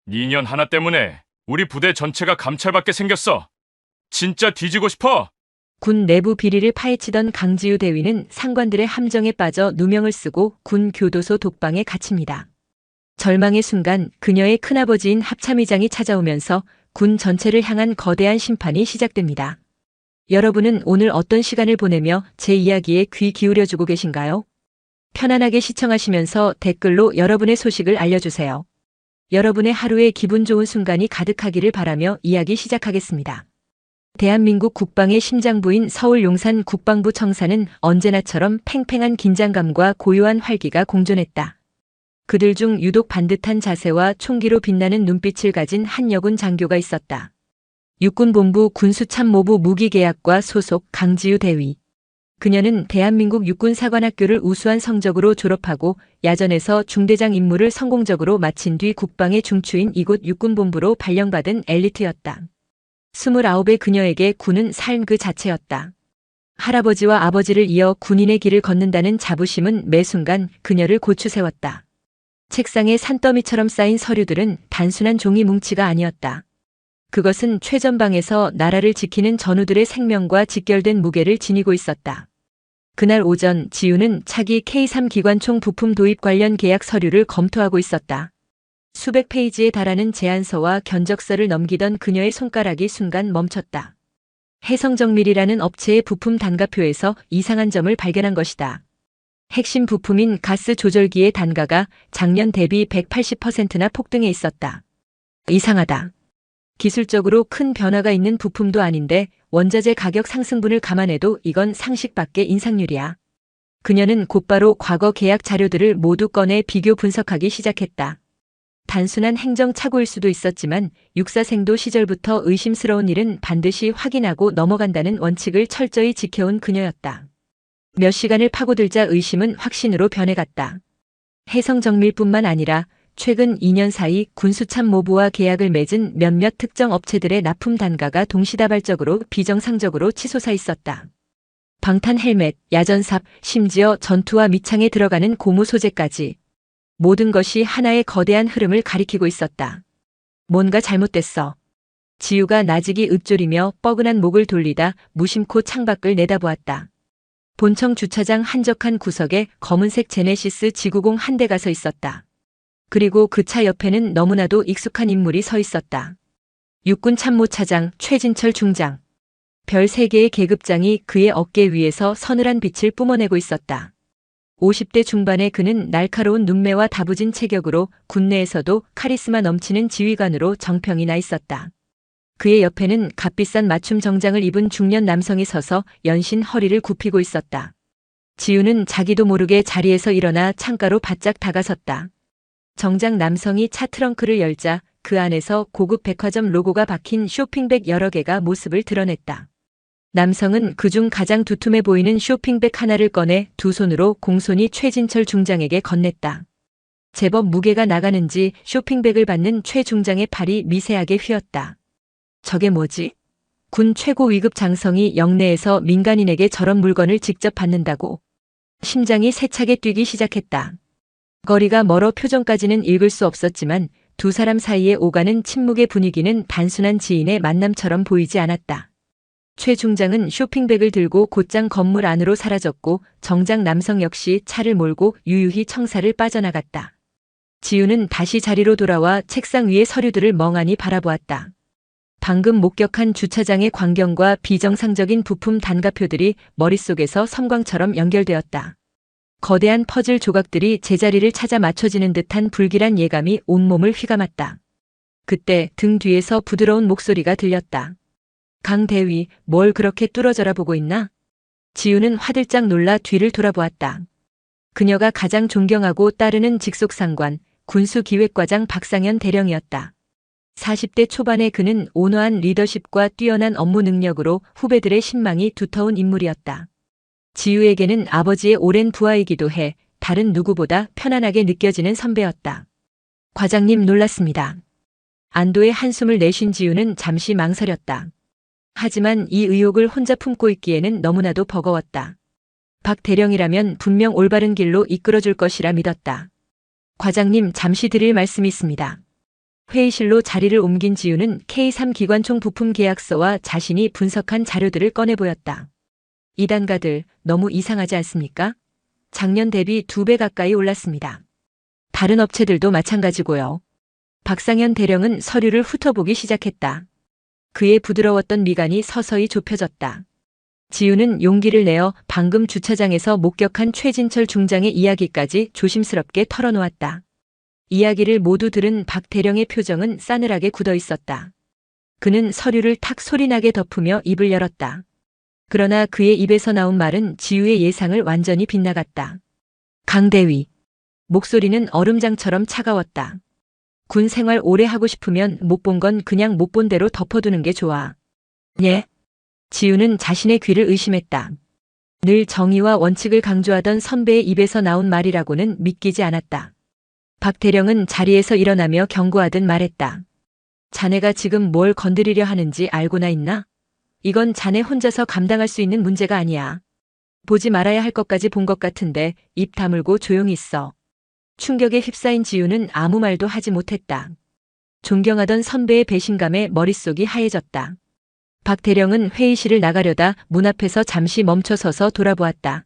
니년 하나 때문에 우리 부대 전체가 감찰받게 생겼어. 진짜 뒤지고 싶어. 군 내부 비리를 파헤치던 강지우 대위는 상관들의 함정에 빠져 누명을 쓰고 군 교도소 독방에 갇힙니다. 절망의 순간 그녀의 큰아버지인 합참의장이 찾아오면서 군 전체를 향한 거대한 심판이 시작됩니다. 여러분은 오늘 어떤 시간을 보내며 제 이야기에 귀 기울여주고 계신가요? 편안하게 시청하시면서 댓글로 여러분의 소식을 알려주세요. 여러분의 하루에 기분 좋은 순간이 가득하기를 바라며 이야기 시작하겠습니다. 대한민국 국방의 심장부인 서울 용산 국방부 청사는 언제나처럼 팽팽한 긴장감과 고요한 활기가 공존했다. 그들 중 유독 반듯한 자세와 총기로 빛나는 눈빛을 가진 한 여군 장교가 있었다. 육군본부 군수참모부 무기계약과 소속 강지우 대위. 그녀는 대한민국 육군사관학교를 우수한 성적으로 졸업하고 야전에서 중대장 임무를 성공적으로 마친 뒤 국방의 중추인 이곳 육군본부로 발령받은 엘리트였다. 29의 그녀에게 군은 삶 그 자체였다. 할아버지와 아버지를 이어 군인의 길을 걷는다는 자부심은 매 순간 그녀를 고추세웠다. 책상에 산더미처럼 쌓인 서류들은 단순한 종이 뭉치가 아니었다. 그것은 최전방에서 나라를 지키는 전우들의 생명과 직결된 무게를 지니고 있었다. 그날 오전 지우는 차기 K3 기관총 부품 도입 관련 계약 서류를 검토하고 있었다. 수백 페이지에 달하는 제안서와 견적서를 넘기던 그녀의 손가락이 순간 멈췄다. 해성정밀이라는 업체의 부품 단가표에서 이상한 점을 발견한 것이다. 핵심 부품인 가스 조절기의 단가가 작년 대비 180%나 폭등해 있었다. 이상하다. 기술적으로 큰 변화가 있는 부품도 아닌데 원자재 가격 상승분을 감안해도 이건 상식 밖의 인상률이야. 그녀는 곧바로 과거 계약 자료들을 모두 꺼내 비교 분석하기 시작했다. 단순한 행정착오일 수도 있었지만 육사생도 시절부터 의심스러운 일은 반드시 확인하고 넘어간다는 원칙을 철저히 지켜온 그녀였다. 몇 시간을 파고들자 의심은 확신으로 변해갔다. 해성정밀뿐만 아니라 최근 2년 사이 군수참모부와 계약을 맺은 몇몇 특정 업체들의 납품 단가가 동시다발적으로 비정상적으로 치솟아 있었다. 방탄 헬멧, 야전삽, 심지어 전투와 밑창에 들어가는 고무 소재까지. 모든 것이 하나의 거대한 흐름을 가리키고 있었다. 뭔가 잘못됐어. 지우가 나직이 읊조리며 뻐근한 목을 돌리다 무심코 창밖을 내다보았다. 본청 주차장 한적한 구석에 검은색 제네시스 지구공 한 대가 서 있었다. 그리고 그 차 옆에는 너무나도 익숙한 인물이 서 있었다. 육군 참모차장 최진철 중장. 별 3개의 계급장이 그의 어깨 위에서 서늘한 빛을 뿜어내고 있었다. 50대 중반의 그는 날카로운 눈매와 다부진 체격으로 군내에서도 카리스마 넘치는 지휘관으로 정평이 나 있었다. 그의 옆에는 값비싼 맞춤 정장을 입은 중년 남성이 서서 연신 허리를 굽히고 있었다. 지우는 자기도 모르게 자리에서 일어나 창가로 바짝 다가섰다. 정장 남성이 차 트렁크를 열자 그 안에서 고급 백화점 로고가 박힌 쇼핑백 여러 개가 모습을 드러냈다. 남성은 그중 가장 두툼해 보이는 쇼핑백 하나를 꺼내 두 손으로 공손히 최진철 중장에게 건넸다. 제법 무게가 나가는지 쇼핑백을 받는 최 중장의 팔이 미세하게 휘었다. 저게 뭐지? 군 최고 위급 장성이 영내에서 민간인에게 저런 물건을 직접 받는다고. 심장이 세차게 뛰기 시작했다. 거리가 멀어 표정까지는 읽을 수 없었지만 두 사람 사이에 오가는 침묵의 분위기는 단순한 지인의 만남처럼 보이지 않았다. 최 중장은 쇼핑백을 들고 곧장 건물 안으로 사라졌고 정장 남성 역시 차를 몰고 유유히 청사를 빠져나갔다. 지우는 다시 자리로 돌아와 책상 위의 서류들을 멍하니 바라보았다. 방금 목격한 주차장의 광경과 비정상적인 부품 단가표들이 머릿속에서 섬광처럼 연결되었다. 거대한 퍼즐 조각들이 제자리를 찾아 맞춰지는 듯한 불길한 예감이 온몸을 휘감았다. 그때 등 뒤에서 부드러운 목소리가 들렸다. 강 대위, 뭘 그렇게 뚫어져라 보고 있나? 지우는 화들짝 놀라 뒤를 돌아보았다. 그녀가 가장 존경하고 따르는 직속상관, 군수기획과장 박상현 대령이었다. 40대 초반의 그는 온화한 리더십과 뛰어난 업무 능력으로 후배들의 신망이 두터운 인물이었다. 지우에게는 아버지의 오랜 부하이기도 해 다른 누구보다 편안하게 느껴지는 선배였다. 과장님 놀랐습니다. 안도의 한숨을 내쉰 지우는 잠시 망설였다. 하지만 이 의혹을 혼자 품고 있기에는 너무나도 버거웠다. 박 대령이라면 분명 올바른 길로 이끌어줄 것이라 믿었다. 과장님 잠시 드릴 말씀이 있습니다. 회의실로 자리를 옮긴 지우는 K3 기관총 부품 계약서와 자신이 분석한 자료들을 꺼내 보였다. 이 단가들 너무 이상하지 않습니까? 작년 대비 2배 가까이 올랐습니다. 다른 업체들도 마찬가지고요. 박상현 대령은 서류를 훑어보기 시작했다. 그의 부드러웠던 미간이 서서히 좁혀졌다. 지우는 용기를 내어 방금 주차장에서 목격한 최진철 중장의 이야기까지 조심스럽게 털어놓았다. 이야기를 모두 들은 박 대령의 표정은 싸늘하게 굳어 있었다. 그는 서류를 탁 소리나게 덮으며 입을 열었다. 그러나 그의 입에서 나온 말은 지우의 예상을 완전히 빗나갔다. 강대위. 목소리는 얼음장처럼 차가웠다. 군 생활 오래 하고 싶으면 못 본 건 그냥 못 본 대로 덮어두는 게 좋아. 예? 지우는 자신의 귀를 의심했다. 늘 정의와 원칙을 강조하던 선배의 입에서 나온 말이라고는 믿기지 않았다. 박 대령은 자리에서 일어나며 경고하듯 말했다. 자네가 지금 뭘 건드리려 하는지 알고나 있나? 이건 자네 혼자서 감당할 수 있는 문제가 아니야. 보지 말아야 할 것까지 본 것 같은데 입 다물고 조용히 있어. 충격에 휩싸인 지우는 아무 말도 하지 못했다. 존경하던 선배의 배신감에 머릿속이 하얘졌다. 박 대령은 회의실을 나가려다 문 앞에서 잠시 멈춰서서 돌아보았다.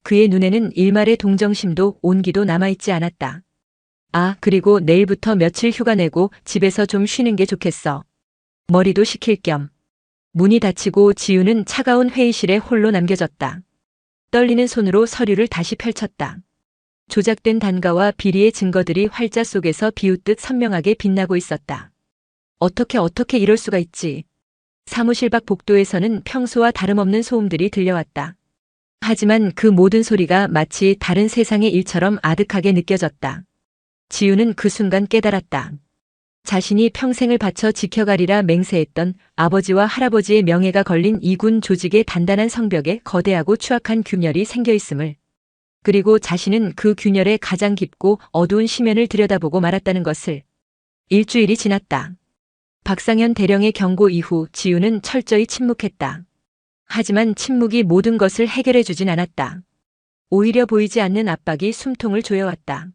그의 눈에는 일말의 동정심도 온기도 남아있지 않았다. 아, 그리고 내일부터 며칠 휴가 내고 집에서 좀 쉬는 게 좋겠어. 머리도 식힐 겸. 문이 닫히고 지우는 차가운 회의실에 홀로 남겨졌다. 떨리는 손으로 서류를 다시 펼쳤다. 조작된 단가와 비리의 증거들이 활자 속에서 비웃듯 선명하게 빛나고 있었다. 어떻게 이럴 수가 있지. 사무실 밖 복도에서는 평소와 다름없는 소음들이 들려왔다. 하지만 그 모든 소리가 마치 다른 세상의 일처럼 아득하게 느껴졌다. 지우는 그 순간 깨달았다. 자신이 평생을 바쳐 지켜가리라 맹세했던 아버지와 할아버지의 명예가 걸린 이군 조직의 단단한 성벽에 거대하고 추악한 균열이 생겨 있음을. 그리고 자신은 그 균열의 가장 깊고 어두운 심연을 들여다보고 말았다는 것을. 일주일이 지났다. 박상현 대령의 경고 이후 지우는 철저히 침묵했다. 하지만 침묵이 모든 것을 해결해 주진 않았다. 오히려 보이지 않는 압박이 숨통을 조여왔다.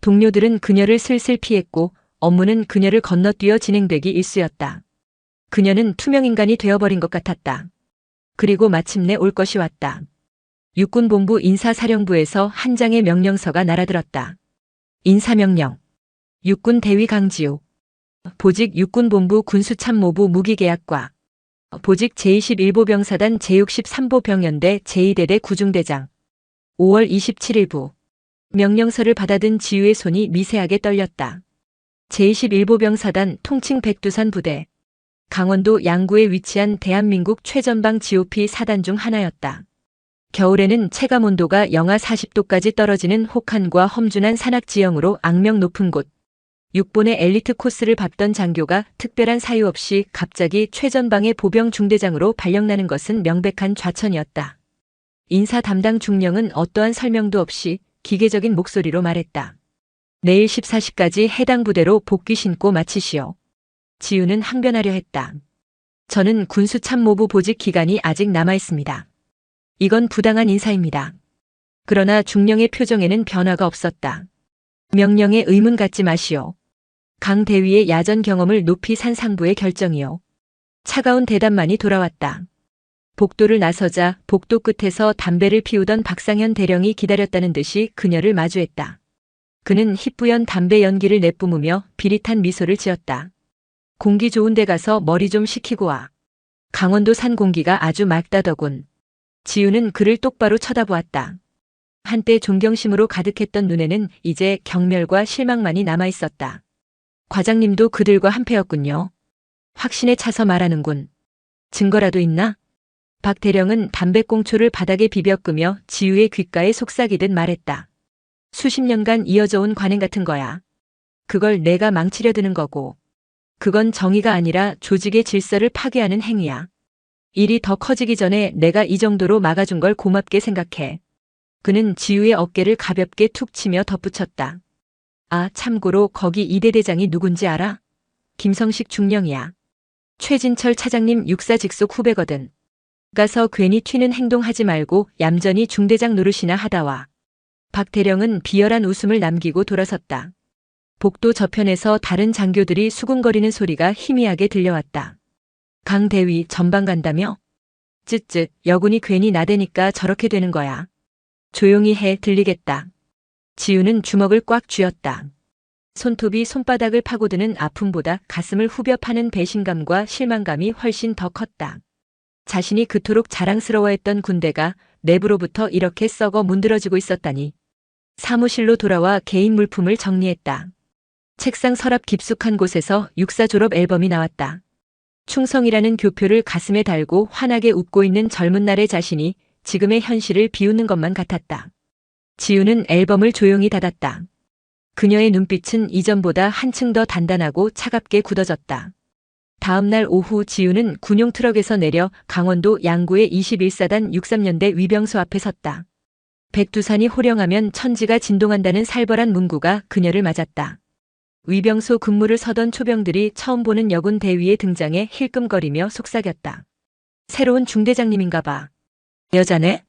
동료들은 그녀를 슬슬 피했고 업무는 그녀를 건너뛰어 진행되기 일쑤였다. 그녀는 투명인간이 되어버린 것 같았다. 그리고 마침내 올 것이 왔다. 육군본부 인사사령부에서 한 장의 명령서가 날아들었다. 인사명령. 육군 대위 강지우. 보직 육군본부 군수참모부 무기계약과. 보직 제21보병사단 제63보 병연대 제2대대 구중대장. 5월 27일부. 명령서를 받아든 지우의 손이 미세하게 떨렸다. 제21보병사단 통칭 백두산 부대. 강원도 양구에 위치한 대한민국 최전방 GOP 사단 중 하나였다. 겨울에는 체감온도가 영하 40도까지 떨어지는 혹한과 험준한 산악 지형으로 악명 높은 곳. 육본의 엘리트 코스를 밟던 장교가 특별한 사유 없이 갑자기 최전방의 보병 중대장으로 발령나는 것은 명백한 좌천이었다. 인사 담당 중령은 어떠한 설명도 없이 기계적인 목소리로 말했다. 내일 14시까지 해당 부대로 복귀 신고 마치시오. 지우는 항변하려 했다. 저는 군수참모부 보직 기간이 아직 남아 있습니다. 이건 부당한 인사입니다. 그러나 중령의 표정에는 변화가 없었다. 명령에 의문 갖지 마시오. 강 대위의 야전 경험을 높이 산 상부의 결정이요. 차가운 대답만이 돌아왔다. 복도를 나서자 복도 끝에서 담배를 피우던 박상현 대령이 기다렸다는 듯이 그녀를 마주했다. 그는 희뿌연 담배 연기를 내뿜으며 비릿한 미소를 지었다. 공기 좋은 데 가서 머리 좀 식히고 와. 강원도 산 공기가 아주 맑다더군. 지우는 그를 똑바로 쳐다보았다. 한때 존경심으로 가득했던 눈에는 이제 경멸과 실망만이 남아있었다. 과장님도 그들과 한패였군요. 확신에 차서 말하는군. 증거라도 있나? 박 대령은 담배꽁초를 바닥에 비벼 끄며 지우의 귓가에 속삭이듯 말했다. 수십 년간 이어져 온 관행 같은 거야. 그걸 내가 망치려 드는 거고. 그건 정의가 아니라 조직의 질서를 파괴하는 행위야. 일이 더 커지기 전에 내가 이 정도로 막아준 걸 고맙게 생각해. 그는 지우의 어깨를 가볍게 툭 치며 덧붙였다. 아, 참고로 거기 이대 대장이 누군지 알아? 김성식 중령이야. 최진철 차장님 육사 직속 후배거든. 가서 괜히 튀는 행동하지 말고 얌전히 중대장 노릇이나 하다 와. 박 대령은 비열한 웃음을 남기고 돌아섰다. 복도 저편에서 다른 장교들이 수군거리는 소리가 희미하게 들려왔다. 강 대위 전방 간다며? 쯧쯧, 여군이 괜히 나대니까 저렇게 되는 거야. 조용히 해, 들리겠다. 지우는 주먹을 꽉 쥐었다. 손톱이 손바닥을 파고드는 아픔보다 가슴을 후벼 파는 배신감과 실망감이 훨씬 더 컸다. 자신이 그토록 자랑스러워했던 군대가 내부로부터 이렇게 썩어 문드러지고 있었다니. 사무실로 돌아와 개인 물품을 정리했다. 책상 서랍 깊숙한 곳에서 육사 졸업 앨범이 나왔다. 충성이라는 교표를 가슴에 달고 환하게 웃고 있는 젊은 날의 자신이 지금의 현실을 비웃는 것만 같았다. 지우는 앨범을 조용히 닫았다. 그녀의 눈빛은 이전보다 한층 더 단단하고 차갑게 굳어졌다. 다음 날 오후 지우는 군용 트럭에서 내려 강원도 양구의 21사단 63년대 위병소 앞에 섰다. 백두산이 호령하면 천지가 진동한다는 살벌한 문구가 그녀를 맞았다. 위병소 근무를 서던 초병들이 처음 보는 여군 대위의 등장에 힐끔거리며 속삭였다. 새로운 중대장님인가 봐. 여자네?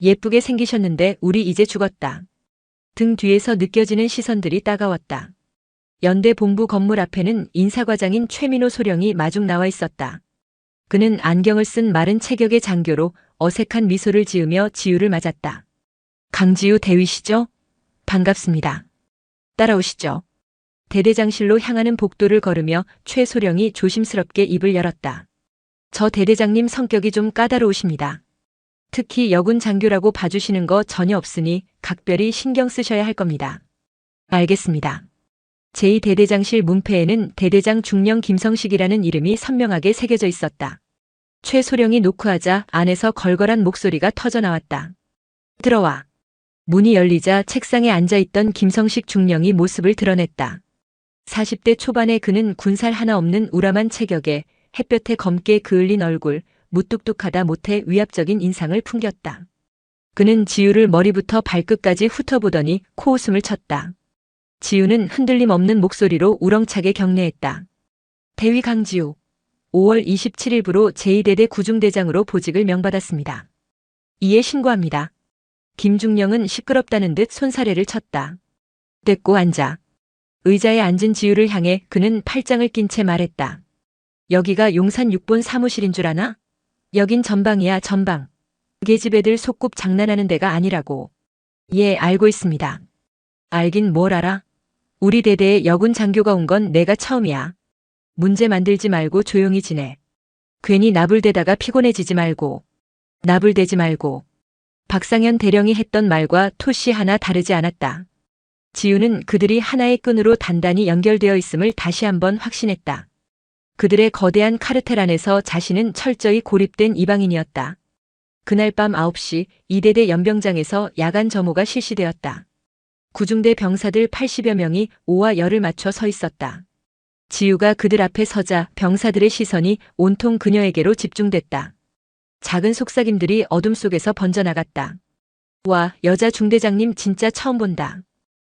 예쁘게 생기셨는데 우리 이제 죽었다. 등 뒤에서 느껴지는 시선들이 따가웠다. 연대 본부 건물 앞에는 인사과장인 최민호 소령이 마중 나와 있었다. 그는 안경을 쓴 마른 체격의 장교로 어색한 미소를 지으며 지우를 맞았다. 강지우 대위시죠? 반갑습니다. 따라오시죠. 대대장실로 향하는 복도를 걸으며 최 소령이 조심스럽게 입을 열었다. 저 대대장님 성격이 좀 까다로우십니다. 특히 여군 장교라고 봐주시는 거 전혀 없으니 각별히 신경 쓰셔야 할 겁니다. 알겠습니다. 제2대대장실 문패에는 대대장 중령 김성식이라는 이름이 선명하게 새겨져 있었다. 최 소령이 노크하자 안에서 걸걸한 목소리가 터져 나왔다. 들어와. 문이 열리자 책상에 앉아있던 김성식 중령이 모습을 드러냈다. 40대 초반의 그는 군살 하나 없는 우람한 체격에 햇볕에 검게 그을린 얼굴, 무뚝뚝하다 못해 위압적인 인상을 풍겼다. 그는 지우를 머리부터 발끝까지 훑어보더니 코웃음을 쳤다. 지우는 흔들림 없는 목소리로 우렁차게 경례했다. 대위 강지우, 5월 27일부로 제2대대 구중대장으로 보직을 명받았습니다. 이에 신고합니다. 김중령은 시끄럽다는 듯 손사래를 쳤다. 됐고 앉아. 의자에 앉은 지우를 향해 그는 팔짱을 낀 채 말했다. 여기가 용산 6본 사무실인 줄 아나? 여긴 전방이야, 전방. 계집 애들 속꿉 장난하는 데가 아니라고. 예, 알고 있습니다. 알긴 뭘 알아? 우리 대대에 여군 장교가 온 건 내가 처음이야. 문제 만들지 말고 조용히 지내. 괜히 나불대다가 피곤해지지 말고. 나불대지 말고. 박상현 대령이 했던 말과 토시 하나 다르지 않았다. 지우는 그들이 하나의 끈으로 단단히 연결되어 있음을 다시 한번 확신했다. 그들의 거대한 카르텔 안에서 자신은 철저히 고립된 이방인이었다. 그날 밤 9시 이대대 연병장에서 야간 점호가 실시되었다. 구중대 병사들 80여 명이 오와 열을 맞춰 서 있었다. 지우가 그들 앞에 서자 병사들의 시선이 온통 그녀에게로 집중됐다. 작은 속삭임들이 어둠 속에서 번져나갔다. 와, 여자 중대장님 진짜 처음 본다.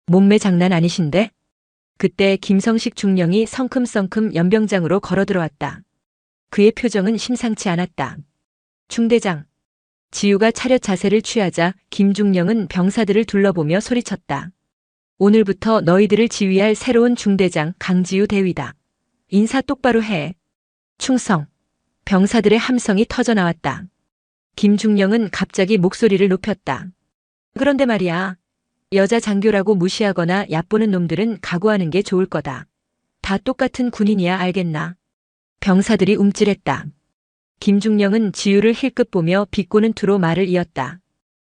몸매 장난 아니신데? 그때 김성식 중령이 성큼성큼 연병장으로 걸어 들어왔다. 그의 표정은 심상치 않았다. 중대장. 지우가 차렷 자세를 취하자 김중령은 병사들을 둘러보며 소리쳤다. 오늘부터 너희들을 지휘할 새로운 중대장 강지우 대위다. 인사 똑바로 해. 충성. 병사들의 함성이 터져나왔다. 김중령은 갑자기 목소리를 높였다. 그런데 말이야. 여자 장교라고 무시하거나 얕보는 놈들은 각오하는 게 좋을 거다. 다 똑같은 군인이야, 알겠나? 병사들이 움찔했다. 김중령은 지우를 힐끗 보며 비꼬는 투로 말을 이었다.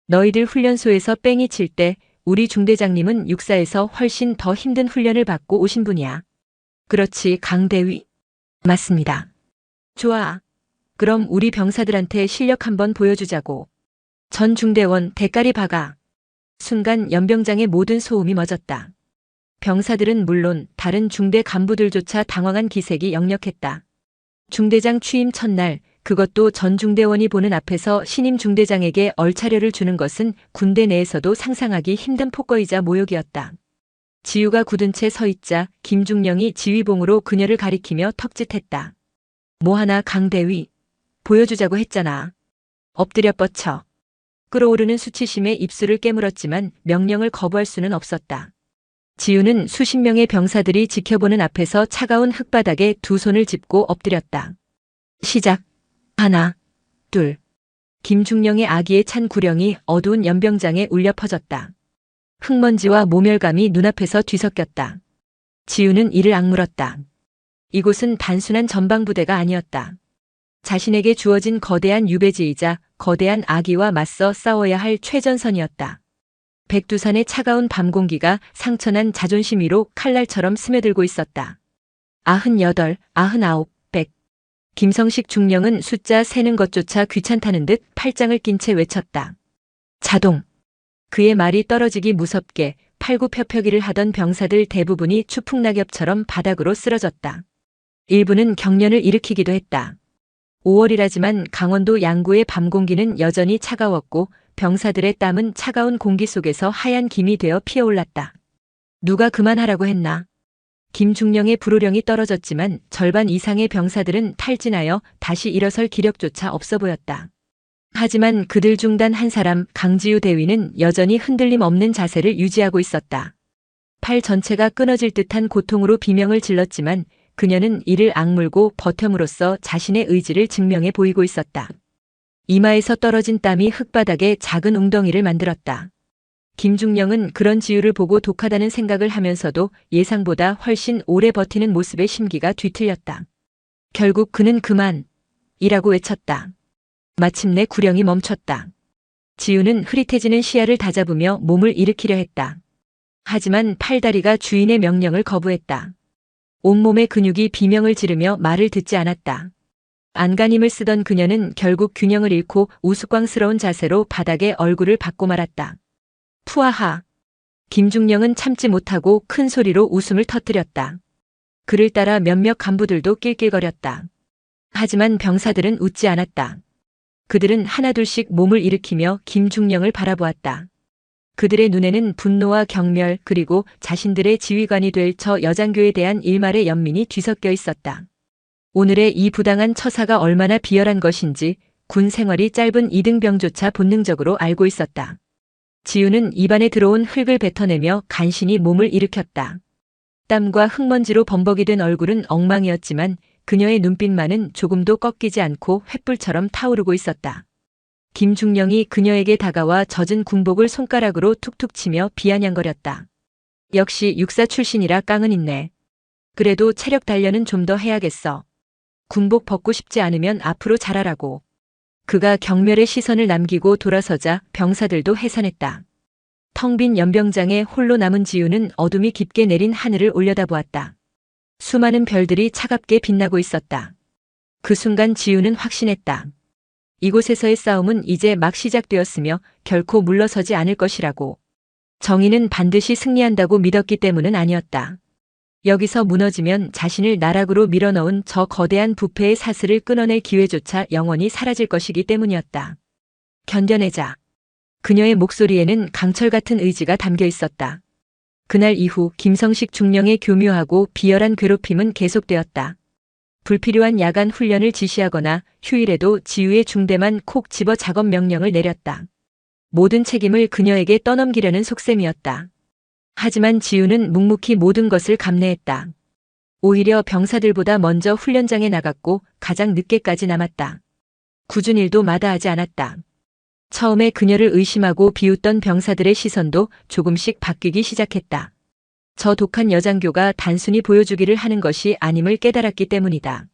너희들 훈련소에서 뺑이 칠 때 우리 중대장님은 육사에서 훨씬 더 힘든 훈련을 받고 오신 분이야. 그렇지, 강대위. 맞습니다. 좋아. 그럼 우리 병사들한테 실력 한번 보여주자고. 전 중대원 대가리 박아. 순간 연병장의 모든 소음이 멎었다. 병사들은 물론 다른 중대 간부들조차 당황한 기색이 역력했다. 중대장 취임 첫날, 그것도 전 중대원이 보는 앞에서 신임 중대장에게 얼차려를 주는 것은 군대 내에서도 상상하기 힘든 폭거이자 모욕이었다. 지우가 굳은 채 서 있자 김중령이 지휘봉으로 그녀를 가리키며 턱짓했다. 뭐하나 강대위. 보여주자고 했잖아. 엎드려 뻗쳐. 끓어오르는 수치심에 입술을 깨물었지만 명령을 거부할 수는 없었다. 지우는 수십 명의 병사들이 지켜보는 앞에서 차가운 흙바닥에 두 손을 짚고 엎드렸다. 시작. 하나, 둘. 김중령의 아기에 찬 구령이 어두운 연병장에 울려 퍼졌다. 흙먼지와 모멸감이 눈앞에서 뒤섞였다. 지우는 이를 악물었다. 이곳은 단순한 전방부대가 아니었다. 자신에게 주어진 거대한 유배지이자 거대한 아기와 맞서 싸워야 할 최전선이었다. 백두산의 차가운 밤 공기가 상처난 자존심 위로 칼날처럼 스며들고 있었다. 98, 99, 100. 김성식 중령은 숫자 세는 것조차 귀찮다는 듯 팔짱을 낀 채 외쳤다. 자동. 그의 말이 떨어지기 무섭게 팔굽혀펴기를 하던 병사들 대부분이 추풍낙엽처럼 바닥으로 쓰러졌다. 일부는 경련을 일으키기도 했다. 5월이라지만 강원도 양구의 밤 공기는 여전히 차가웠고 병사들의 땀은 차가운 공기 속에서 하얀 김이 되어 피어올랐다. 누가 그만하라고 했나? 김중령의 불호령이 떨어졌지만 절반 이상의 병사들은 탈진하여 다시 일어설 기력조차 없어 보였다. 하지만 그들 중 단 한 사람 강지우 대위는 여전히 흔들림 없는 자세를 유지하고 있었다. 팔 전체가 끊어질 듯한 고통으로 비명을 질렀지만 그녀는 이를 악물고 버텀으로써 자신의 의지를 증명해 보이고 있었다. 이마에서 떨어진 땀이 흙바닥에 작은 웅덩이를 만들었다. 김중령은 그런 지우를 보고 독하다는 생각을 하면서도 예상보다 훨씬 오래 버티는 모습에 심기가 뒤틀렸다. 결국 그는 그만이라고 외쳤다. 마침내 구령이 멈췄다. 지우는 흐릿해지는 시야를 다잡으며 몸을 일으키려 했다. 하지만 팔다리가 주인의 명령을 거부했다. 온몸의 근육이 비명을 지르며 말을 듣지 않았다. 안간힘을 쓰던 그녀는 결국 균형을 잃고 우스꽝스러운 자세로 바닥에 얼굴을 박고 말았다. 푸아하. 김중령은 참지 못하고 큰 소리로 웃음을 터뜨렸다. 그를 따라 몇몇 간부들도 낄낄거렸다. 하지만 병사들은 웃지 않았다. 그들은 하나둘씩 몸을 일으키며 김중령을 바라보았다. 그들의 눈에는 분노와 경멸 그리고 자신들의 지휘관이 될 저 여장교에 대한 일말의 연민이 뒤섞여 있었다. 오늘의 이 부당한 처사가 얼마나 비열한 것인지 군 생활이 짧은 이등병조차 본능적으로 알고 있었다. 지우는 입안에 들어온 흙을 뱉어내며 간신히 몸을 일으켰다. 땀과 흙먼지로 범벅이 된 얼굴은 엉망이었지만 그녀의 눈빛만은 조금도 꺾이지 않고 횃불처럼 타오르고 있었다. 김중령이 그녀에게 다가와 젖은 군복을 손가락으로 툭툭 치며 비아냥거렸다. 역시 육사 출신이라 깡은 있네. 그래도 체력 단련은 좀 더 해야겠어. 군복 벗고 싶지 않으면 앞으로 잘하라고. 그가 경멸의 시선을 남기고 돌아서자 병사들도 해산했다. 텅 빈 연병장에 홀로 남은 지우는 어둠이 깊게 내린 하늘을 올려다보았다. 수많은 별들이 차갑게 빛나고 있었다. 그 순간 지우는 확신했다. 이곳에서의 싸움은 이제 막 시작되었으며 결코 물러서지 않을 것이라고. 정의는 반드시 승리한다고 믿었기 때문은 아니었다. 여기서 무너지면 자신을 나락으로 밀어넣은 저 거대한 부패의 사슬을 끊어낼 기회조차 영원히 사라질 것이기 때문이었다. 견뎌내자. 그녀의 목소리에는 강철 같은 의지가 담겨 있었다. 그날 이후 김성식 중령의 교묘하고 비열한 괴롭힘은 계속되었다. 불필요한 야간 훈련을 지시하거나 휴일에도 지우의 중대만 콕 집어 작업 명령을 내렸다. 모든 책임을 그녀에게 떠넘기려는 속셈이었다. 하지만 지우는 묵묵히 모든 것을 감내했다. 오히려 병사들보다 먼저 훈련장에 나갔고 가장 늦게까지 남았다. 굳은 일도 마다하지 않았다. 처음에 그녀를 의심하고 비웃던 병사들의 시선도 조금씩 바뀌기 시작했다. 저 독한 여장교가 단순히 보여주기를 하는 것이 아님을 깨달았기 때문이다.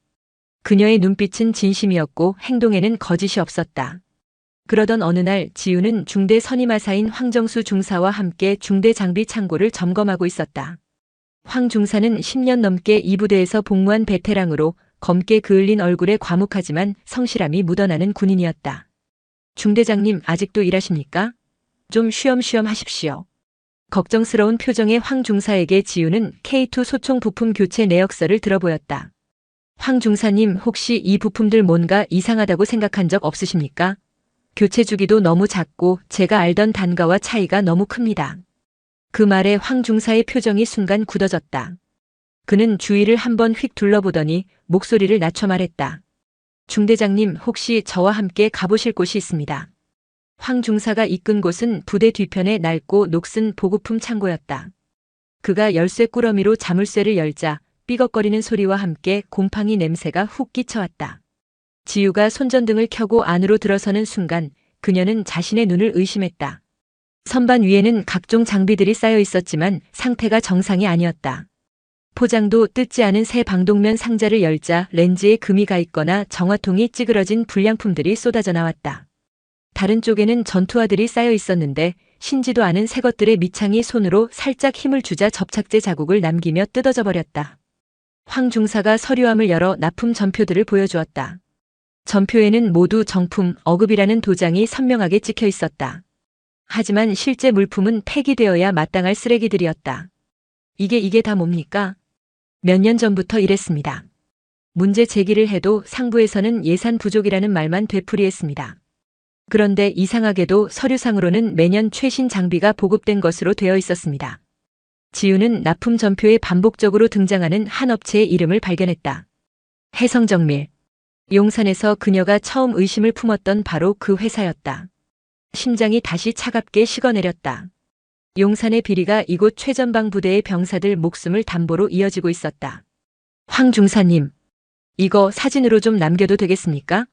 그녀의 눈빛은 진심이었고 행동에는 거짓이 없었다. 그러던 어느 날 지우는 중대 선임하사인 황정수 중사와 함께 중대 장비 창고를 점검하고 있었다. 황 중사는 10년 넘게 이 부대에서 복무한 베테랑으로 검게 그을린 얼굴에 과묵하지만 성실함이 묻어나는 군인이었다. 중대장님 아직도 일하십니까? 좀 쉬엄쉬엄 하십시오. 걱정스러운 표정의 황 중사에게 지우는 K2 소총 부품 교체 내역서를 들어보였다. 황 중사님 혹시 이 부품들 뭔가 이상하다고 생각한 적 없으십니까? 교체 주기도 너무 작고 제가 알던 단가와 차이가 너무 큽니다. 그 말에 황 중사의 표정이 순간 굳어졌다. 그는 주위를 한번 휙 둘러보더니 목소리를 낮춰 말했다. 중대장님 혹시 저와 함께 가보실 곳이 있습니다. 황 중사가 이끈 곳은 부대 뒤편의 낡고 녹슨 보급품 창고였다. 그가 열쇠 꾸러미로 자물쇠를 열자 삐걱거리는 소리와 함께 곰팡이 냄새가 훅 끼쳐왔다. 지우가 손전등을 켜고 안으로 들어서는 순간 그녀는 자신의 눈을 의심했다. 선반 위에는 각종 장비들이 쌓여 있었지만 상태가 정상이 아니었다. 포장도 뜯지 않은 새 방독면 상자를 열자 렌즈에 금이 가 있거나 정화통이 찌그러진 불량품들이 쏟아져 나왔다. 다른 쪽에는 전투화들이 쌓여 있었는데 신지도 않은 새 것들의 밑창이 손으로 살짝 힘을 주자 접착제 자국을 남기며 뜯어져 버렸다. 황 중사가 서류함을 열어 납품 전표들을 보여주었다. 전표에는 모두 정품, 어급이라는 도장이 선명하게 찍혀 있었다. 하지만 실제 물품은 폐기되어야 마땅할 쓰레기들이었다. 이게 다 뭡니까? 몇 년 전부터 이랬습니다. 문제 제기를 해도 상부에서는 예산 부족이라는 말만 되풀이했습니다. 그런데 이상하게도 서류상으로는 매년 최신 장비가 보급된 것으로 되어 있었습니다. 지우는 납품 전표에 반복적으로 등장하는 한 업체의 이름을 발견했다. 해성정밀. 용산에서 그녀가 처음 의심을 품었던 바로 그 회사였다. 심장이 다시 차갑게 식어내렸다. 용산의 비리가 이곳 최전방 부대의 병사들 목숨을 담보로 이어지고 있었다. 황 중사님, 이거 사진으로 좀 남겨도 되겠습니까?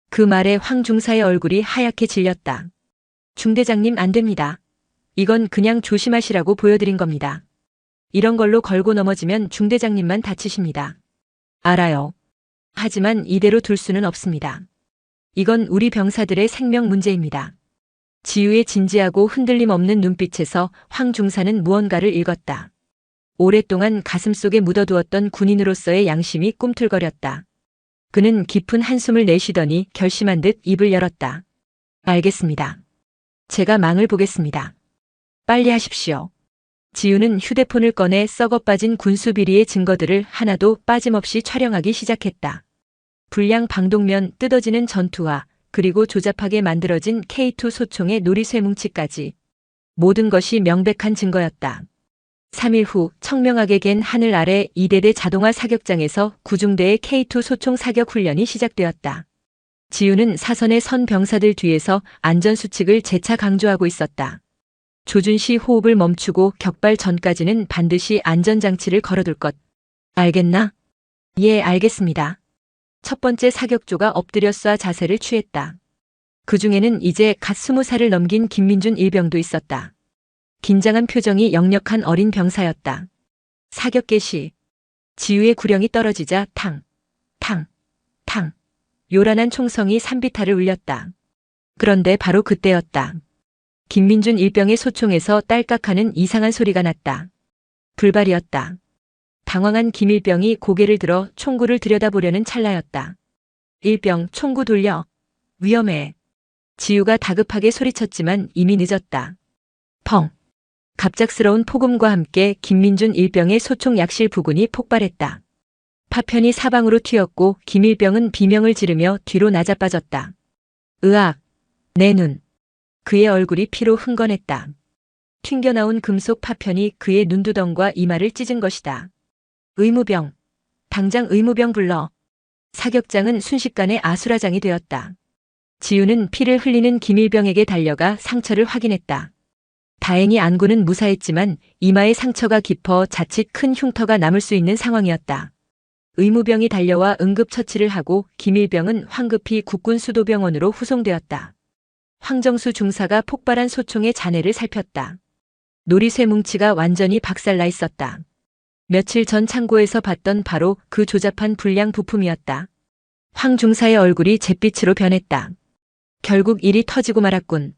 그 말에 황 중사의 얼굴이 하얗게 질렸다. 중대장님 안 됩니다. 이건 그냥 조심하시라고 보여드린 겁니다. 이런 걸로 걸고 넘어지면 중대장님만 다치십니다. 알아요. 하지만 이대로 둘 수는 없습니다. 이건 우리 병사들의 생명 문제입니다. 지우의 진지하고 흔들림 없는 눈빛에서 황 중사는 무언가를 읽었다. 오랫동안 가슴속에 묻어두었던 군인으로서의 양심이 꿈틀거렸다. 그는 깊은 한숨을 내쉬더니 결심한 듯 입을 열었다. 알겠습니다. 제가 망을 보겠습니다. 빨리 하십시오. 지우는 휴대폰을 꺼내 썩어 빠진 군수 비리의 증거들을 하나도 빠짐없이 촬영하기 시작했다. 불량 방독면, 뜯어지는 전투화, 그리고 조잡하게 만들어진 K2 소총의 놀이쇠 뭉치까지. 모든 것이 명백한 증거였다. 3일 후 청명하게 갠 하늘 아래 2대대 자동화 사격장에서 구중대의 K2 소총 사격 훈련이 시작되었다. 지우는 사선의 선 병사들 뒤에서 안전수칙을 재차 강조하고 있었다. 조준 시 호흡을 멈추고 격발 전까지는 반드시 안전장치를 걸어둘 것. 알겠나? 예, 알겠습니다. 첫 번째 사격조가 엎드려 쏴 자세를 취했다. 그 중에는 이제 갓 20살을 넘긴 김민준 일병도 있었다. 긴장한 표정이 역력한 어린 병사였다. 사격 개시. 지우의 구령이 떨어지자 탕, 탕, 탕. 요란한 총성이 산비탈을 울렸다. 그런데 바로 그때였다. 김민준 일병의 소총에서 딸깍하는 이상한 소리가 났다. 불발이었다. 당황한 김일병이 고개를 들어 총구를 들여다보려는 찰나였다. 일병, 총구 돌려. 위험해. 지우가 다급하게 소리쳤지만 이미 늦었다. 펑. 갑작스러운 폭음과 함께 김민준 일병의 소총 약실 부근이 폭발했다. 파편이 사방으로 튀었고 김일병은 비명을 지르며 뒤로 낮아빠졌다. 으악. 내 눈. 그의 얼굴이 피로 흥건했다. 튕겨나온 금속 파편이 그의 눈두덩과 이마를 찢은 것이다. 의무병. 당장 의무병 불러. 사격장은 순식간에 아수라장이 되었다. 지우는 피를 흘리는 김일병에게 달려가 상처를 확인했다. 다행히 안구는 무사했지만 이마의 상처가 깊어 자칫 큰 흉터가 남을 수 있는 상황이었다. 의무병이 달려와 응급처치를 하고 김일병은 황급히 국군수도병원으로 후송되었다. 황정수 중사가 폭발한 소총의 잔해를 살폈다. 놀이쇠 뭉치가 완전히 박살나 있었다. 며칠 전 창고에서 봤던 바로 그 조잡한 불량 부품이었다. 황 중사의 얼굴이 잿빛으로 변했다. 결국 일이 터지고 말았군.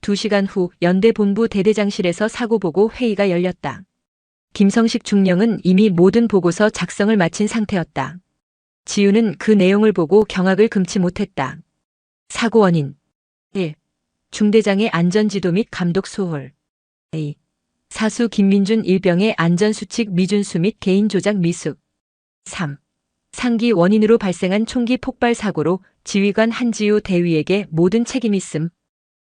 2시간 후 연대 본부 대대장실에서 사고보고 회의가 열렸다. 김성식 중령은 이미 모든 보고서 작성을 마친 상태였다. 지우는 그 내용을 보고 경악을 금치 못했다. 사고 원인 1. 중대장의 안전지도 및 감독 소홀 2. 사수 김민준 일병의 안전수칙 미준수 및 개인 조작 미숙 3. 상기 원인으로 발생한 총기 폭발 사고로 지휘관 한지우 대위에게 모든 책임이 있음.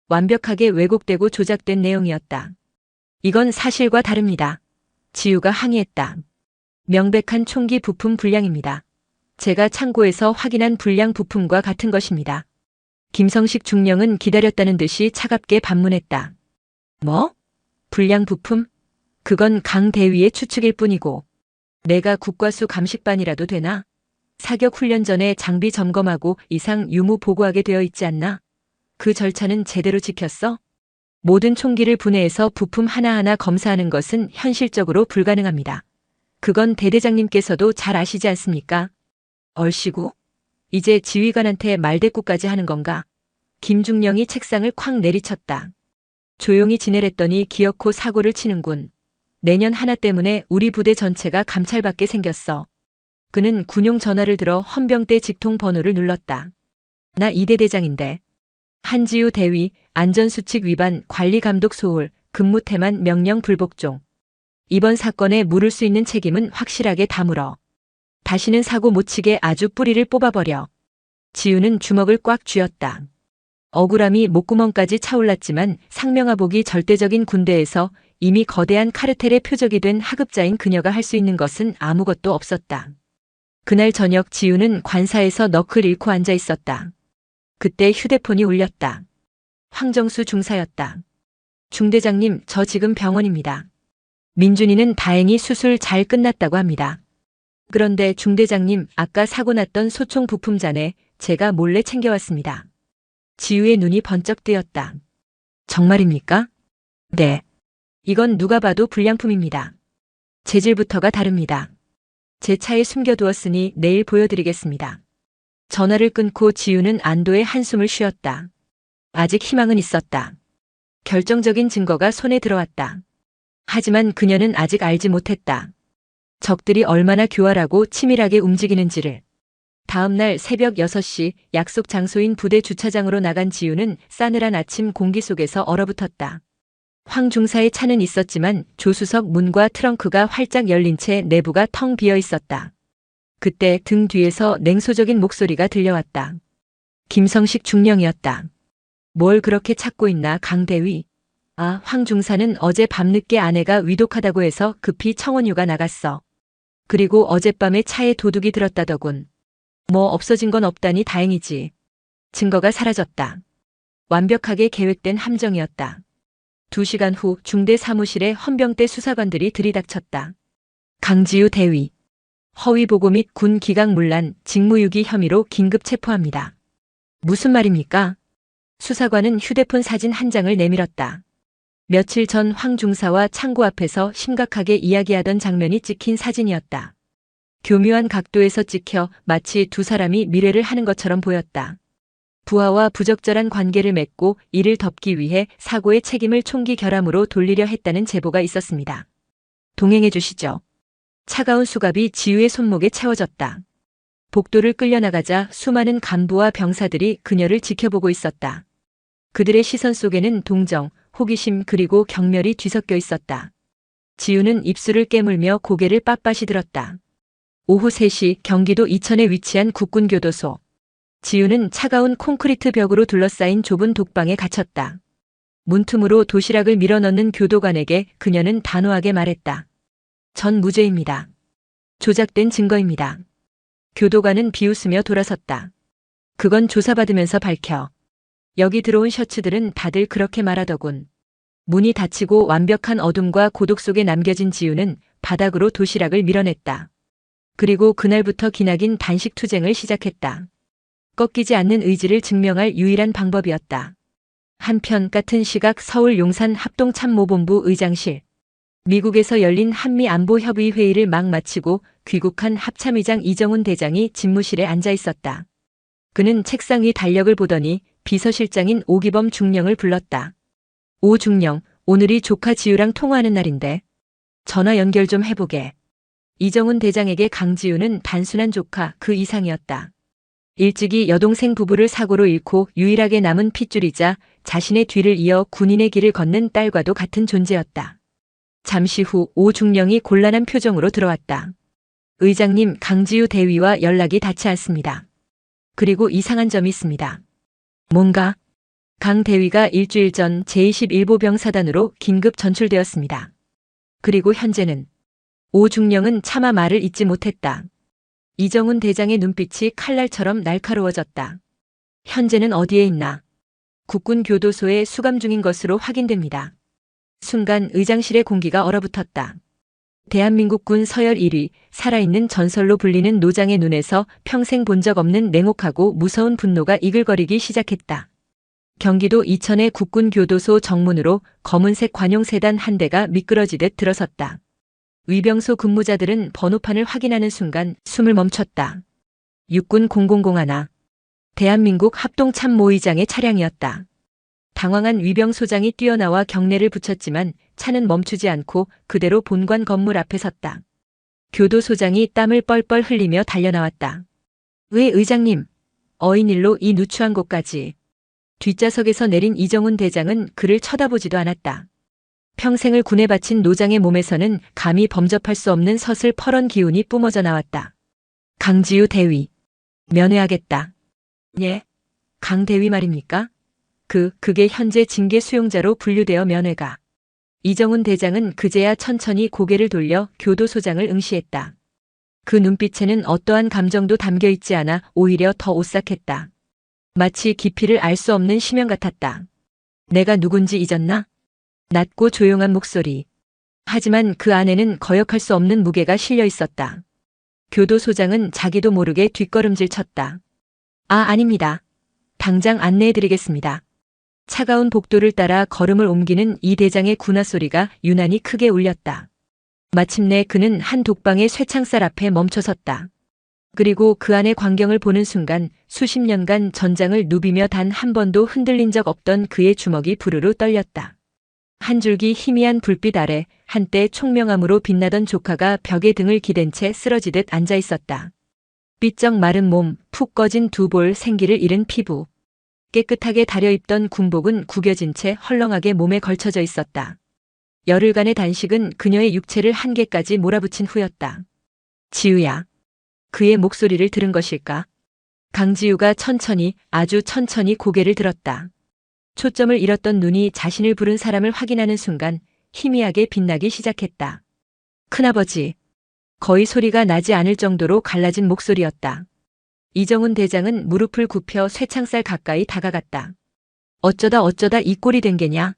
완벽하게 왜곡되고 조작된 내용이었다. 이건 사실과 다릅니다. 지우가 항의했다. 명백한 총기 부품 불량입니다. 제가 창고에서 확인한 불량 부품과 같은 것입니다. 김성식 중령은 기다렸다는 듯이 차갑게 반문했다. 뭐? 불량 부품? 그건 강 대위의 추측일 뿐이고 내가 국과수 감식반이라도 되나? 사격 훈련 전에 장비 점검하고 이상 유무 보고하게 되어 있지 않나? 그 절차는 제대로 지켰어? 모든 총기를 분해해서 부품 하나하나 검사하는 것은 현실적으로 불가능합니다. 그건 대대장님께서도 잘 아시지 않습니까? 얼씨구. 이제 지휘관한테 말대꾸까지 하는 건가? 김중령이 책상을 콱 내리쳤다. 조용히 지내랬더니 기어코 사고를 치는군. 내년 하나 때문에 우리 부대 전체가 감찰받게 생겼어. 그는 군용 전화를 들어 헌병대 직통 번호를 눌렀다. 나 이대 대장인데. 한지우 대위, 안전수칙 위반, 관리감독 소홀, 근무 태만 명령 불복종. 이번 사건에 물을 수 있는 책임은 확실하게 다물어. 다시는 사고 못 치게 아주 뿌리를 뽑아버려. 지우는 주먹을 꽉 쥐었다. 억울함이 목구멍까지 차올랐지만 상명하복이 절대적인 군대에서 이미 거대한 카르텔의 표적이 된 하급자인 그녀가 할 수 있는 것은 아무것도 없었다. 그날 저녁 지우는 관사에서 넋을 잃고 앉아 있었다. 그때 휴대폰이 울렸다. 황정수 중사였다. 중대장님, 저 지금 병원입니다. 민준이는 다행히 수술 잘 끝났다고 합니다. 그런데 중대장님, 아까 사고 났던 소총 부품잔에 제가 몰래 챙겨왔습니다. 지우의 눈이 번쩍 뜨였다. 정말입니까? 네. 이건 누가 봐도 불량품입니다. 재질부터가 다릅니다. 제 차에 숨겨두었으니 내일 보여드리겠습니다. 전화를 끊고 지우는 안도의 한숨을 쉬었다. 아직 희망은 있었다. 결정적인 증거가 손에 들어왔다. 하지만 그녀는 아직 알지 못했다. 적들이 얼마나 교활하고 치밀하게 움직이는지를. 다음 날 새벽 6시 약속 장소인 부대 주차장으로 나간 지우는 싸늘한 아침 공기 속에서 얼어붙었다. 황 중사의 차는 있었지만 조수석 문과 트렁크가 활짝 열린 채 내부가 텅 비어 있었다. 그때 등 뒤에서 냉소적인 목소리가 들려왔다. 김성식 중령이었다. 뭘 그렇게 찾고 있나 강대위. 아, 황 중사는 어제 밤늦게 아내가 위독하다고 해서 급히 청원휴가 나갔어. 그리고 어젯밤에 차에 도둑이 들었다더군. 뭐 없어진 건 없다니 다행이지. 증거가 사라졌다. 완벽하게 계획된 함정이었다. 2시간 후 중대 사무실에 헌병대 수사관들이 들이닥쳤다. 강지우 대위. 허위 보고 및 군 기강 문란, 직무유기 혐의로 긴급 체포합니다. 무슨 말입니까? 수사관은 휴대폰 사진 한 장을 내밀었다. 며칠 전 황 중사와 창고 앞에서 심각하게 이야기하던 장면이 찍힌 사진이었다. 교묘한 각도에서 찍혀 마치 두 사람이 미래를 하는 것처럼 보였다. 부하와 부적절한 관계를 맺고 이를 덮기 위해 사고의 책임을 총기 결함으로 돌리려 했다는 제보가 있었습니다. 동행해 주시죠. 차가운 수갑이 지우의 손목에 채워졌다. 복도를 끌려나가자 수많은 간부와 병사들이 그녀를 지켜보고 있었다. 그들의 시선 속에는 동정, 호기심 그리고 경멸이 뒤섞여 있었다. 지우는 입술을 깨물며 고개를 빳빳이 들었다. 오후 3시 경기도 이천에 위치한 국군교도소. 지우는 차가운 콘크리트 벽으로 둘러싸인 좁은 독방에 갇혔다. 문틈으로 도시락을 밀어넣는 교도관에게 그녀는 단호하게 말했다. 전 무죄입니다. 조작된 증거입니다. 교도관은 비웃으며 돌아섰다. 그건 조사받으면서 밝혀. 여기 들어온 셔츠들은 다들 그렇게 말하더군. 문이 닫히고 완벽한 어둠과 고독 속에 남겨진 지우는 바닥으로 도시락을 밀어냈다. 그리고 그날부터 기나긴 단식 투쟁을 시작했다. 꺾이지 않는 의지를 증명할 유일한 방법이었다. 한편 같은 시각 서울 용산 합동참모본부 의장실. 미국에서 열린 한미안보협의 회의를 막 마치고 귀국한 합참의장 이정훈 대장이 집무실에 앉아 있었다. 그는 책상 위 달력을 보더니 비서실장인 오기범 중령을 불렀다. 오 중령, 오늘이 조카 지우랑 통화하는 날인데 전화 연결 좀 해보게. 이정훈 대장에게 강지우는 단순한 조카 그 이상이었다. 일찍이 여동생 부부를 사고로 잃고 유일하게 남은 핏줄이자 자신의 뒤를 이어 군인의 길을 걷는 딸과도 같은 존재였다. 잠시 후 오 중령이 곤란한 표정으로 들어왔다. 의장님, 강지우 대위와 연락이 닿지 않습니다. 그리고 이상한 점이 있습니다. 뭔가? 강 대위가 일주일 전 제21보병 사단으로 긴급 전출되었습니다. 그리고 현재는 오 중령은 차마 말을 잇지 못했다. 이정훈 대장의 눈빛이 칼날처럼 날카로워졌다. 현재는 어디에 있나? 국군 교도소에 수감 중인 것으로 확인됩니다. 순간 의장실의 공기가 얼어붙었다. 대한민국 군 서열 1위, 살아있는 전설로 불리는 노장의 눈에서 평생 본 적 없는 냉혹하고 무서운 분노가 이글거리기 시작했다. 경기도 이천의 국군교도소 정문으로 검은색 관용세단 한 대가 미끄러지듯 들어섰다. 위병소 근무자들은 번호판을 확인하는 순간 숨을 멈췄다. 육군 0001, 대한민국 합동참모의장의 차량이었다. 당황한 위병소장이 뛰어나와 경례를 붙였지만 차는 멈추지 않고 그대로 본관 건물 앞에 섰다. 교도소장이 땀을 뻘뻘 흘리며 달려나왔다. 왜 의장님? 어인일로 이 누추한 곳까지. 뒷좌석에서 내린 이정훈 대장은 그를 쳐다보지도 않았다. 평생을 군에 바친 노장의 몸에서는 감히 범접할 수 없는 서슬퍼런 기운이 뿜어져 나왔다. 강지우 대위. 면회하겠다. 예? 강 대위 말입니까? 그게 현재 징계 수용자로 분류되어 면회가. 이정훈 대장은 그제야 천천히 고개를 돌려 교도소장을 응시했다. 그 눈빛에는 어떠한 감정도 담겨 있지 않아 오히려 더 오싹했다. 마치 깊이를 알 수 없는 심연 같았다. 내가 누군지 잊었나? 낮고 조용한 목소리. 하지만 그 안에는 거역할 수 없는 무게가 실려 있었다. 교도소장은 자기도 모르게 뒷걸음질 쳤다. 아닙니다. 당장 안내해드리겠습니다. 차가운 복도를 따라 걸음을 옮기는 이 대장의 군화 소리가 유난히 크게 울렸다. 마침내 그는 한 독방의 쇠창살 앞에 멈춰섰다. 그리고 그 안의 광경을 보는 순간 수십 년간 전장을 누비며 단 한 번도 흔들린 적 없던 그의 주먹이 부르르 떨렸다. 한 줄기 희미한 불빛 아래 한때 총명함으로 빛나던 조카가 벽에 등을 기댄 채 쓰러지듯 앉아 있었다. 삐쩍 마른 몸, 푹 꺼진 두 볼 생기를 잃은 피부. 깨끗하게 다려입던 군복은 구겨진 채 헐렁하게 몸에 걸쳐져 있었다. 열흘간의 단식은 그녀의 육체를 한계까지 몰아붙인 후였다. 지우야. 그의 목소리를 들은 것일까? 강지우가 천천히, 아주 천천히 고개를 들었다. 초점을 잃었던 눈이 자신을 부른 사람을 확인하는 순간 희미하게 빛나기 시작했다. 큰아버지. 거의 소리가 나지 않을 정도로 갈라진 목소리였다. 이정훈 대장은 무릎을 굽혀 쇠창살 가까이 다가갔다. 어쩌다 이 꼴이 된 게냐?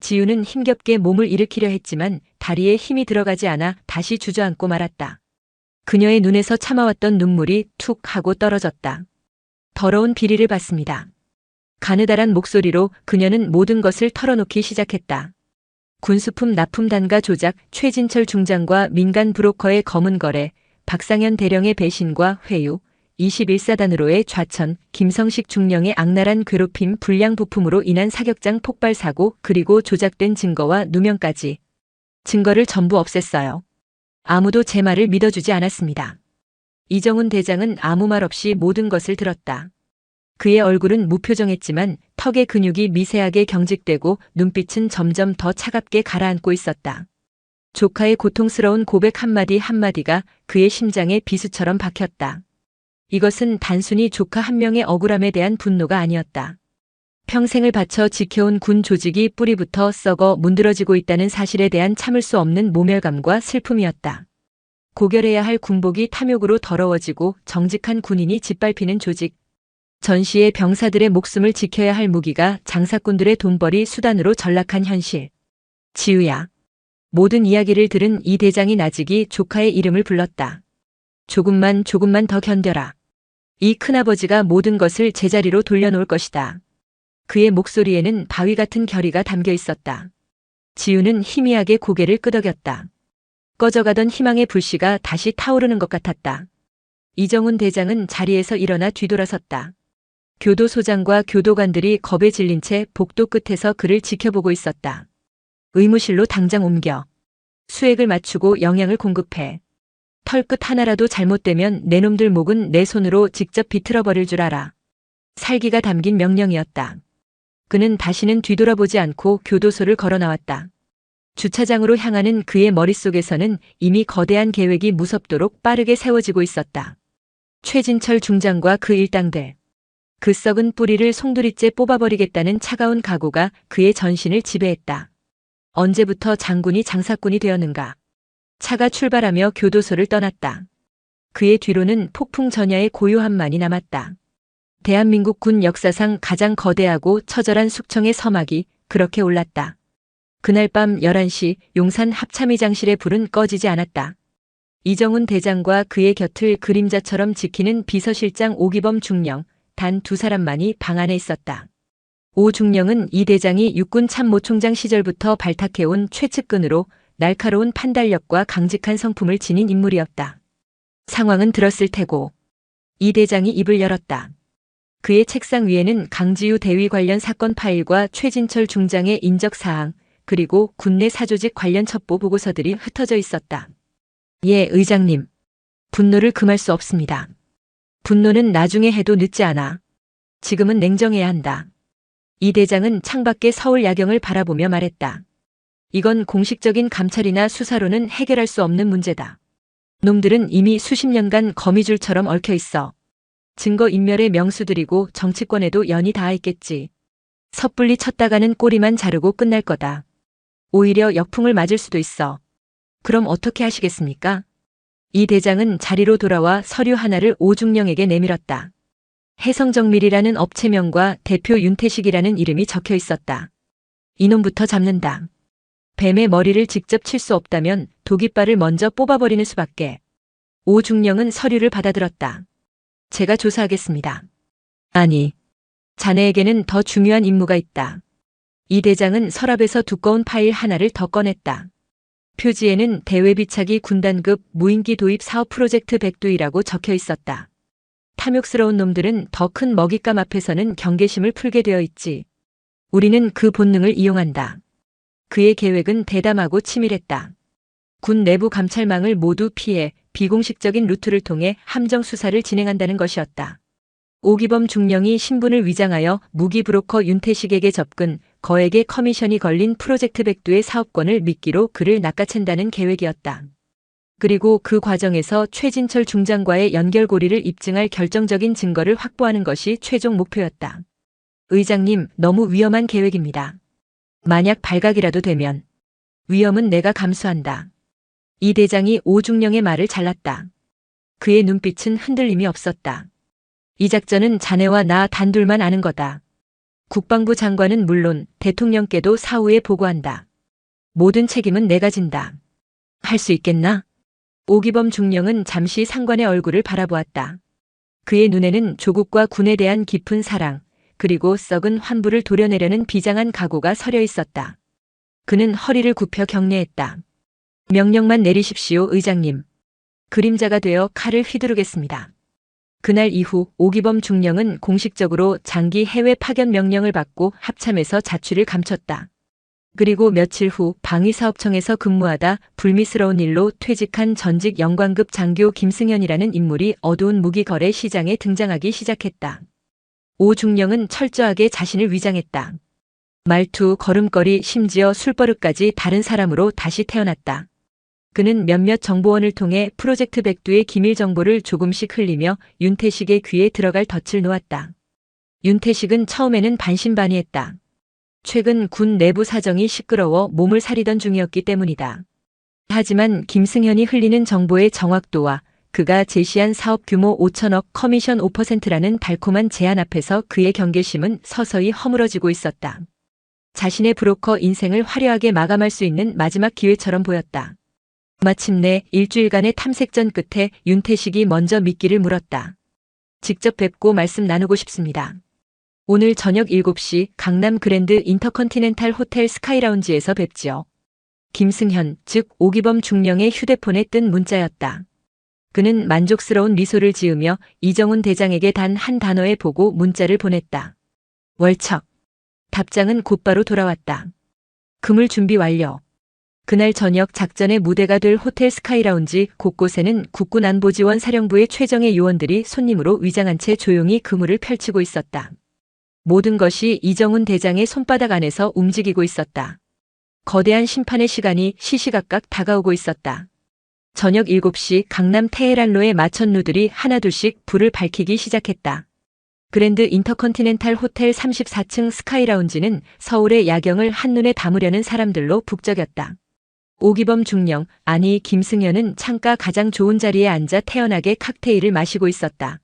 지우는 힘겹게 몸을 일으키려 했지만 다리에 힘이 들어가지 않아 다시 주저앉고 말았다. 그녀의 눈에서 참아왔던 눈물이 툭 하고 떨어졌다. 더러운 비리를 받습니다. 가느다란 목소리로 그녀는 모든 것을 털어놓기 시작했다. 군수품 납품 단가 조작, 최진철 중장과 민간 브로커의 검은 거래, 박상현 대령의 배신과 회유, 21사단으로의 좌천, 김성식 중령의 악랄한 괴롭힘, 불량 부품으로 인한 사격장 폭발 사고, 그리고 조작된 증거와 누명까지. 증거를 전부 없앴어요. 아무도 제 말을 믿어주지 않았습니다. 이정훈 대장은 아무 말 없이 모든 것을 들었다. 그의 얼굴은 무표정했지만 턱의 근육이 미세하게 경직되고 눈빛은 점점 더 차갑게 가라앉고 있었다. 조카의 고통스러운 고백 한마디 한마디가 그의 심장에 비수처럼 박혔다. 이것은 단순히 조카 한 명의 억울함에 대한 분노가 아니었다. 평생을 바쳐 지켜온 군 조직이 뿌리부터 썩어 문드러지고 있다는 사실에 대한 참을 수 없는 모멸감과 슬픔이었다. 고결해야 할 군복이 탐욕으로 더러워지고 정직한 군인이 짓밟히는 조직. 전시의 병사들의 목숨을 지켜야 할 무기가 장사꾼들의 돈벌이 수단으로 전락한 현실. 지우야. 모든 이야기를 들은 이 대장이 나직이 조카의 이름을 불렀다. 조금만 더 견뎌라. 이 큰아버지가 모든 것을 제자리로 돌려놓을 것이다. 그의 목소리에는 바위 같은 결의가 담겨 있었다. 지우는 희미하게 고개를 끄덕였다. 꺼져가던 희망의 불씨가 다시 타오르는 것 같았다. 이정훈 대장은 자리에서 일어나 뒤돌아섰다. 교도소장과 교도관들이 겁에 질린 채 복도 끝에서 그를 지켜보고 있었다. 의무실로 당장 옮겨. 수액을 맞추고 영양을 공급해. 털끝 하나라도 잘못되면 내 놈들 목은 내 손으로 직접 비틀어 버릴 줄 알아. 살기가 담긴 명령이었다. 그는 다시는 뒤돌아보지 않고 교도소를 걸어 나왔다. 주차장으로 향하는 그의 머릿속에서는 이미 거대한 계획이 무섭도록 빠르게 세워지고 있었다. 최진철 중장과 그 일당들. 그 썩은 뿌리를 송두리째 뽑아버리겠다는 차가운 각오가 그의 전신을 지배했다. 언제부터 장군이 장사꾼이 되었는가? 차가 출발하며 교도소를 떠났다. 그의 뒤로는 폭풍 전야의 고요함만이 남았다. 대한민국 군 역사상 가장 거대하고 처절한 숙청의 서막이 그렇게 올랐다. 그날 밤 11시 용산 합참의장실의 불은 꺼지지 않았다. 이정훈 대장과 그의 곁을 그림자처럼 지키는 비서실장 오기범 중령, 단 두 사람만이 방 안에 있었다. 오 중령은 이 대장이 육군 참모총장 시절부터 발탁해온 최측근으로 날카로운 판단력과 강직한 성품을 지닌 인물이었다. 상황은 들었을 테고 이 대장이 입을 열었다. 그의 책상 위에는 강지우 대위 관련 사건 파일과 최진철 중장의 인적사항, 그리고 군내 사조직 관련 첩보 보고서들이 흩어져 있었다. 예, 의장님. 분노를 금할 수 없습니다. 분노는 나중에 해도 늦지 않아. 지금은 냉정해야 한다. 이 대장은 창밖의 서울 야경을 바라보며 말했다. 이건 공식적인 감찰이나 수사로는 해결할 수 없는 문제다. 놈들은 이미 수십 년간 거미줄처럼 얽혀 있어. 증거인멸의 명수들이고 정치권에도 연이 닿아 있겠지. 섣불리 쳤다가는 꼬리만 자르고 끝날 거다. 오히려 역풍을 맞을 수도 있어. 그럼 어떻게 하시겠습니까? 이 대장은 자리로 돌아와 서류 하나를 오중령에게 내밀었다. 해성정밀이라는 업체명과 대표 윤태식이라는 이름이 적혀 있었다. 이놈부터 잡는다. 뱀의 머리를 직접 칠 수 없다면 도깃발을 먼저 뽑아버리는 수밖에. 오중령은 서류를 받아들었다. 제가 조사하겠습니다. 아니, 자네에게는 더 중요한 임무가 있다. 이 대장은 서랍에서 두꺼운 파일 하나를 더 꺼냈다. 표지에는 대외비차기 군단급 무인기 도입 사업 프로젝트 백두이라고 적혀 있었다. 탐욕스러운 놈들은 더 큰 먹잇감 앞에서는 경계심을 풀게 되어 있지. 우리는 그 본능을 이용한다. 그의 계획은 대담하고 치밀했다. 군 내부 감찰망을 모두 피해 비공식적인 루트를 통해 함정 수사를 진행한다는 것이었다. 오기범 중령이 신분을 위장하여 무기 브로커 윤태식에게 접근, 거액의 커미션이 걸린 프로젝트 백두의 사업권을 미끼로 그를 낚아챈다는 계획이었다. 그리고 그 과정에서 최진철 중장과의 연결고리를 입증할 결정적인 증거를 확보하는 것이 최종 목표였다. 의장님, 너무 위험한 계획입니다. 만약 발각이라도 되면 위험은 내가 감수한다. 이 대장이 오중령의 말을 잘랐다. 그의 눈빛은 흔들림이 없었다. 이 작전은 자네와 나 단둘만 아는 거다. 국방부 장관은 물론 대통령께도 사후에 보고한다. 모든 책임은 내가 진다. 할 수 있겠나? 오기범 중령은 잠시 상관의 얼굴을 바라보았다. 그의 눈에는 조국과 군에 대한 깊은 사랑, 그리고 썩은 환부를 도려내려는 비장한 각오가 서려 있었다. 그는 허리를 굽혀 경례했다. 명령만 내리십시오, 의장님. 그림자가 되어 칼을 휘두르겠습니다. 그날 이후 오기범 중령은 공식적으로 장기 해외 파견 명령을 받고 합참에서 자취를 감췄다. 그리고 며칠 후 방위사업청에서 근무하다 불미스러운 일로 퇴직한 전직 영관급 장교 김승현이라는 인물이 어두운 무기거래 시장에 등장하기 시작했다. 오 중령은 철저하게 자신을 위장했다. 말투, 걸음걸이, 심지어 술버릇까지 다른 사람으로 다시 태어났다. 그는 몇몇 정보원을 통해 프로젝트 백두의 기밀 정보를 조금씩 흘리며 윤태식의 귀에 들어갈 덫을 놓았다. 윤태식은 처음에는 반신반의했다. 최근 군 내부 사정이 시끄러워 몸을 사리던 중이었기 때문이다. 하지만 김승현이 흘리는 정보의 정확도와 그가 제시한 사업 규모 5천억 커미션 5%라는 달콤한 제안 앞에서 그의 경계심은 서서히 허물어지고 있었다. 자신의 브로커 인생을 화려하게 마감할 수 있는 마지막 기회처럼 보였다. 마침내 일주일간의 탐색전 끝에 윤태식이 먼저 미끼를 물었다. 직접 뵙고 말씀 나누고 싶습니다. 오늘 저녁 7시 강남 그랜드 인터컨티넨탈 호텔 스카이라운지에서 뵙지요. 김승현, 즉 오기범 중령의 휴대폰에 뜬 문자였다. 그는 만족스러운 미소를 지으며 이정훈 대장에게 단 한 단어의 보고 문자를 보냈다. 월척. 답장은 곧바로 돌아왔다. 그물 준비 완료. 그날 저녁 작전의 무대가 될 호텔 스카이라운지 곳곳에는 국군안보지원 사령부의 최정예 요원들이 손님으로 위장한 채 조용히 그물을 펼치고 있었다. 모든 것이 이정훈 대장의 손바닥 안에서 움직이고 있었다. 거대한 심판의 시간이 시시각각 다가오고 있었다. 저녁 7시 강남 테헤란로의 마천루들이 하나둘씩 불을 밝히기 시작했다. 그랜드 인터컨티넨탈 호텔 34층 스카이라운지는 서울의 야경을 한눈에 담으려는 사람들로 북적였다. 오기범 중령, 아니 김승현은 창가 가장 좋은 자리에 앉아 태연하게 칵테일을 마시고 있었다.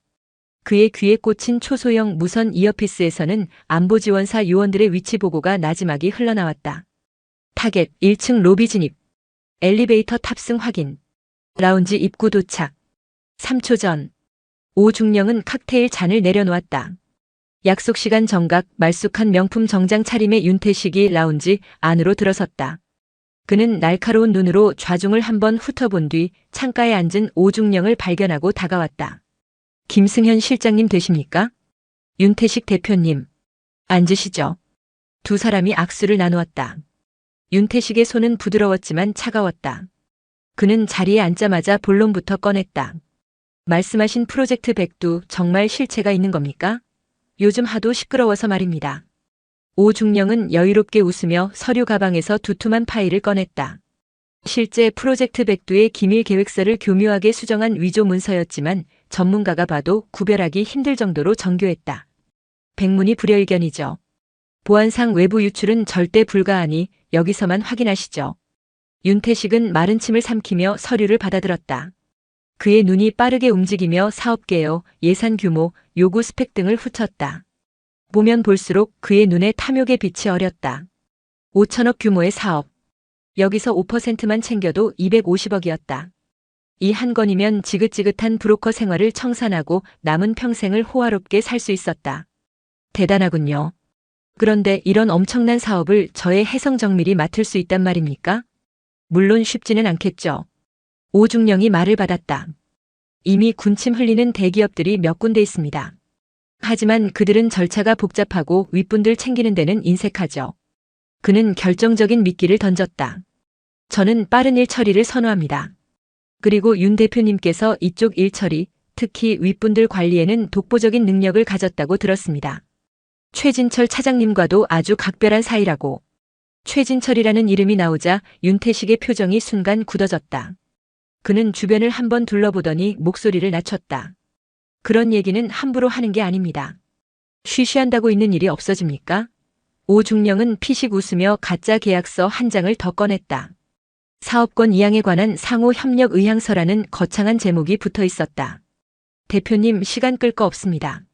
그의 귀에 꽂힌 초소형 무선 이어피스에서는 안보지원사 요원들의 위치 보고가 나지막이 흘러나왔다. 타겟 1층 로비 진입. 엘리베이터 탑승 확인. 라운지 입구 도착. 3초 전. 오중령은 칵테일 잔을 내려놓았다. 약속 시간 정각 말쑥한 명품 정장 차림의 윤태식이 라운지 안으로 들어섰다. 그는 날카로운 눈으로 좌중을 한번 훑어본 뒤 창가에 앉은 오중령을 발견하고 다가왔다. 김승현 실장님 되십니까? 윤태식 대표님. 앉으시죠. 두 사람이 악수를 나누었다. 윤태식의 손은 부드러웠지만 차가웠다. 그는 자리에 앉자마자 본론부터 꺼냈다. 말씀하신 프로젝트 백두 정말 실체가 있는 겁니까? 요즘 하도 시끄러워서 말입니다. 오중령은 여유롭게 웃으며 서류 가방에서 두툼한 파일을 꺼냈다. 실제 프로젝트 백두의 기밀 계획서를 교묘하게 수정한 위조 문서였지만 전문가가 봐도 구별하기 힘들 정도로 정교했다. 백문이 불여일견이죠. 보안상 외부 유출은 절대 불가하니 여기서만 확인하시죠. 윤태식은 마른 침을 삼키며 서류를 받아들었다. 그의 눈이 빠르게 움직이며 사업 개요, 예산 규모, 요구 스펙 등을 훑었다. 보면 볼수록 그의 눈에 탐욕의 빛이 어렸다. 5천억 규모의 사업. 여기서 5%만 챙겨도 250억이었다. 이 한 건이면 지긋지긋한 브로커 생활을 청산하고 남은 평생을 호화롭게 살 수 있었다. 대단하군요. 그런데 이런 엄청난 사업을 저의 해성정밀이 맡을 수 있단 말입니까? 물론 쉽지는 않겠죠. 오중령이 말을 받았다. 이미 군침 흘리는 대기업들이 몇 군데 있습니다. 하지만 그들은 절차가 복잡하고 윗분들 챙기는 데는 인색하죠. 그는 결정적인 미끼를 던졌다. 저는 빠른 일 처리를 선호합니다. 그리고 윤 대표님께서 이쪽 일 처리, 특히 윗분들 관리에는 독보적인 능력을 가졌다고 들었습니다. 최진철 차장님과도 아주 각별한 사이라고. 최진철이라는 이름이 나오자 윤태식의 표정이 순간 굳어졌다. 그는 주변을 한번 둘러보더니 목소리를 낮췄다. 그런 얘기는 함부로 하는 게 아닙니다. 쉬쉬한다고 있는 일이 없어집니까? 오중령은 피식 웃으며 가짜 계약서 한 장을 더 꺼냈다. 사업권 이양에 관한 상호 협력 의향서라는 거창한 제목이 붙어 있었다. 대표님 시간 끌 거 없습니다.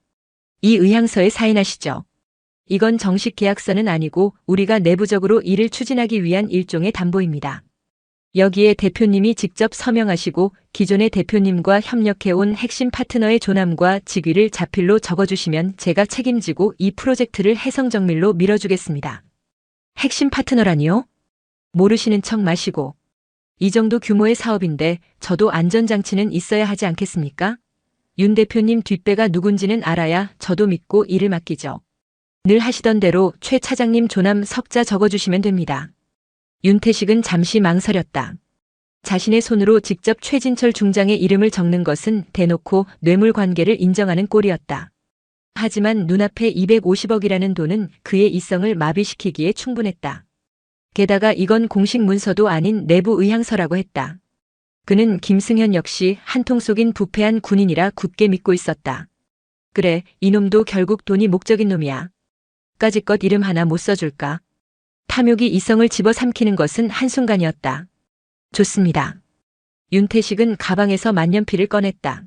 이 의향서에 사인하시죠. 이건 정식 계약서는 아니고 우리가 내부적으로 일을 추진하기 위한 일종의 담보입니다. 여기에 대표님이 직접 서명하시고 기존의 대표님과 협력해온 핵심 파트너의 조남과 직위를 자필로 적어주시면 제가 책임지고 이 프로젝트를 해성정밀로 밀어주겠습니다. 핵심 파트너라니요? 모르시는 척 마시고. 이 정도 규모의 사업인데 저도 안전장치는 있어야 하지 않겠습니까? 윤 대표님 뒷배가 누군지는 알아야 저도 믿고 일을 맡기죠. 늘 하시던 대로 최 차장님 조남 석자 적어주시면 됩니다. 윤태식은 잠시 망설였다. 자신의 손으로 직접 최진철 중장의 이름을 적는 것은 대놓고 뇌물 관계를 인정하는 꼴이었다. 하지만 눈앞에 250억이라는 돈은 그의 이성을 마비시키기에 충분했다. 게다가 이건 공식 문서도 아닌 내부 의향서라고 했다. 그는 김승현 역시 한통 속인 부패한 군인이라 굳게 믿고 있었다. 그래, 이놈도 결국 돈이 목적인 놈이야. 까짓것 이름 하나 못 써줄까? 탐욕이 이성을 집어삼키는 것은 한순간이었다. 좋습니다. 윤태식은 가방에서 만년필을 꺼냈다.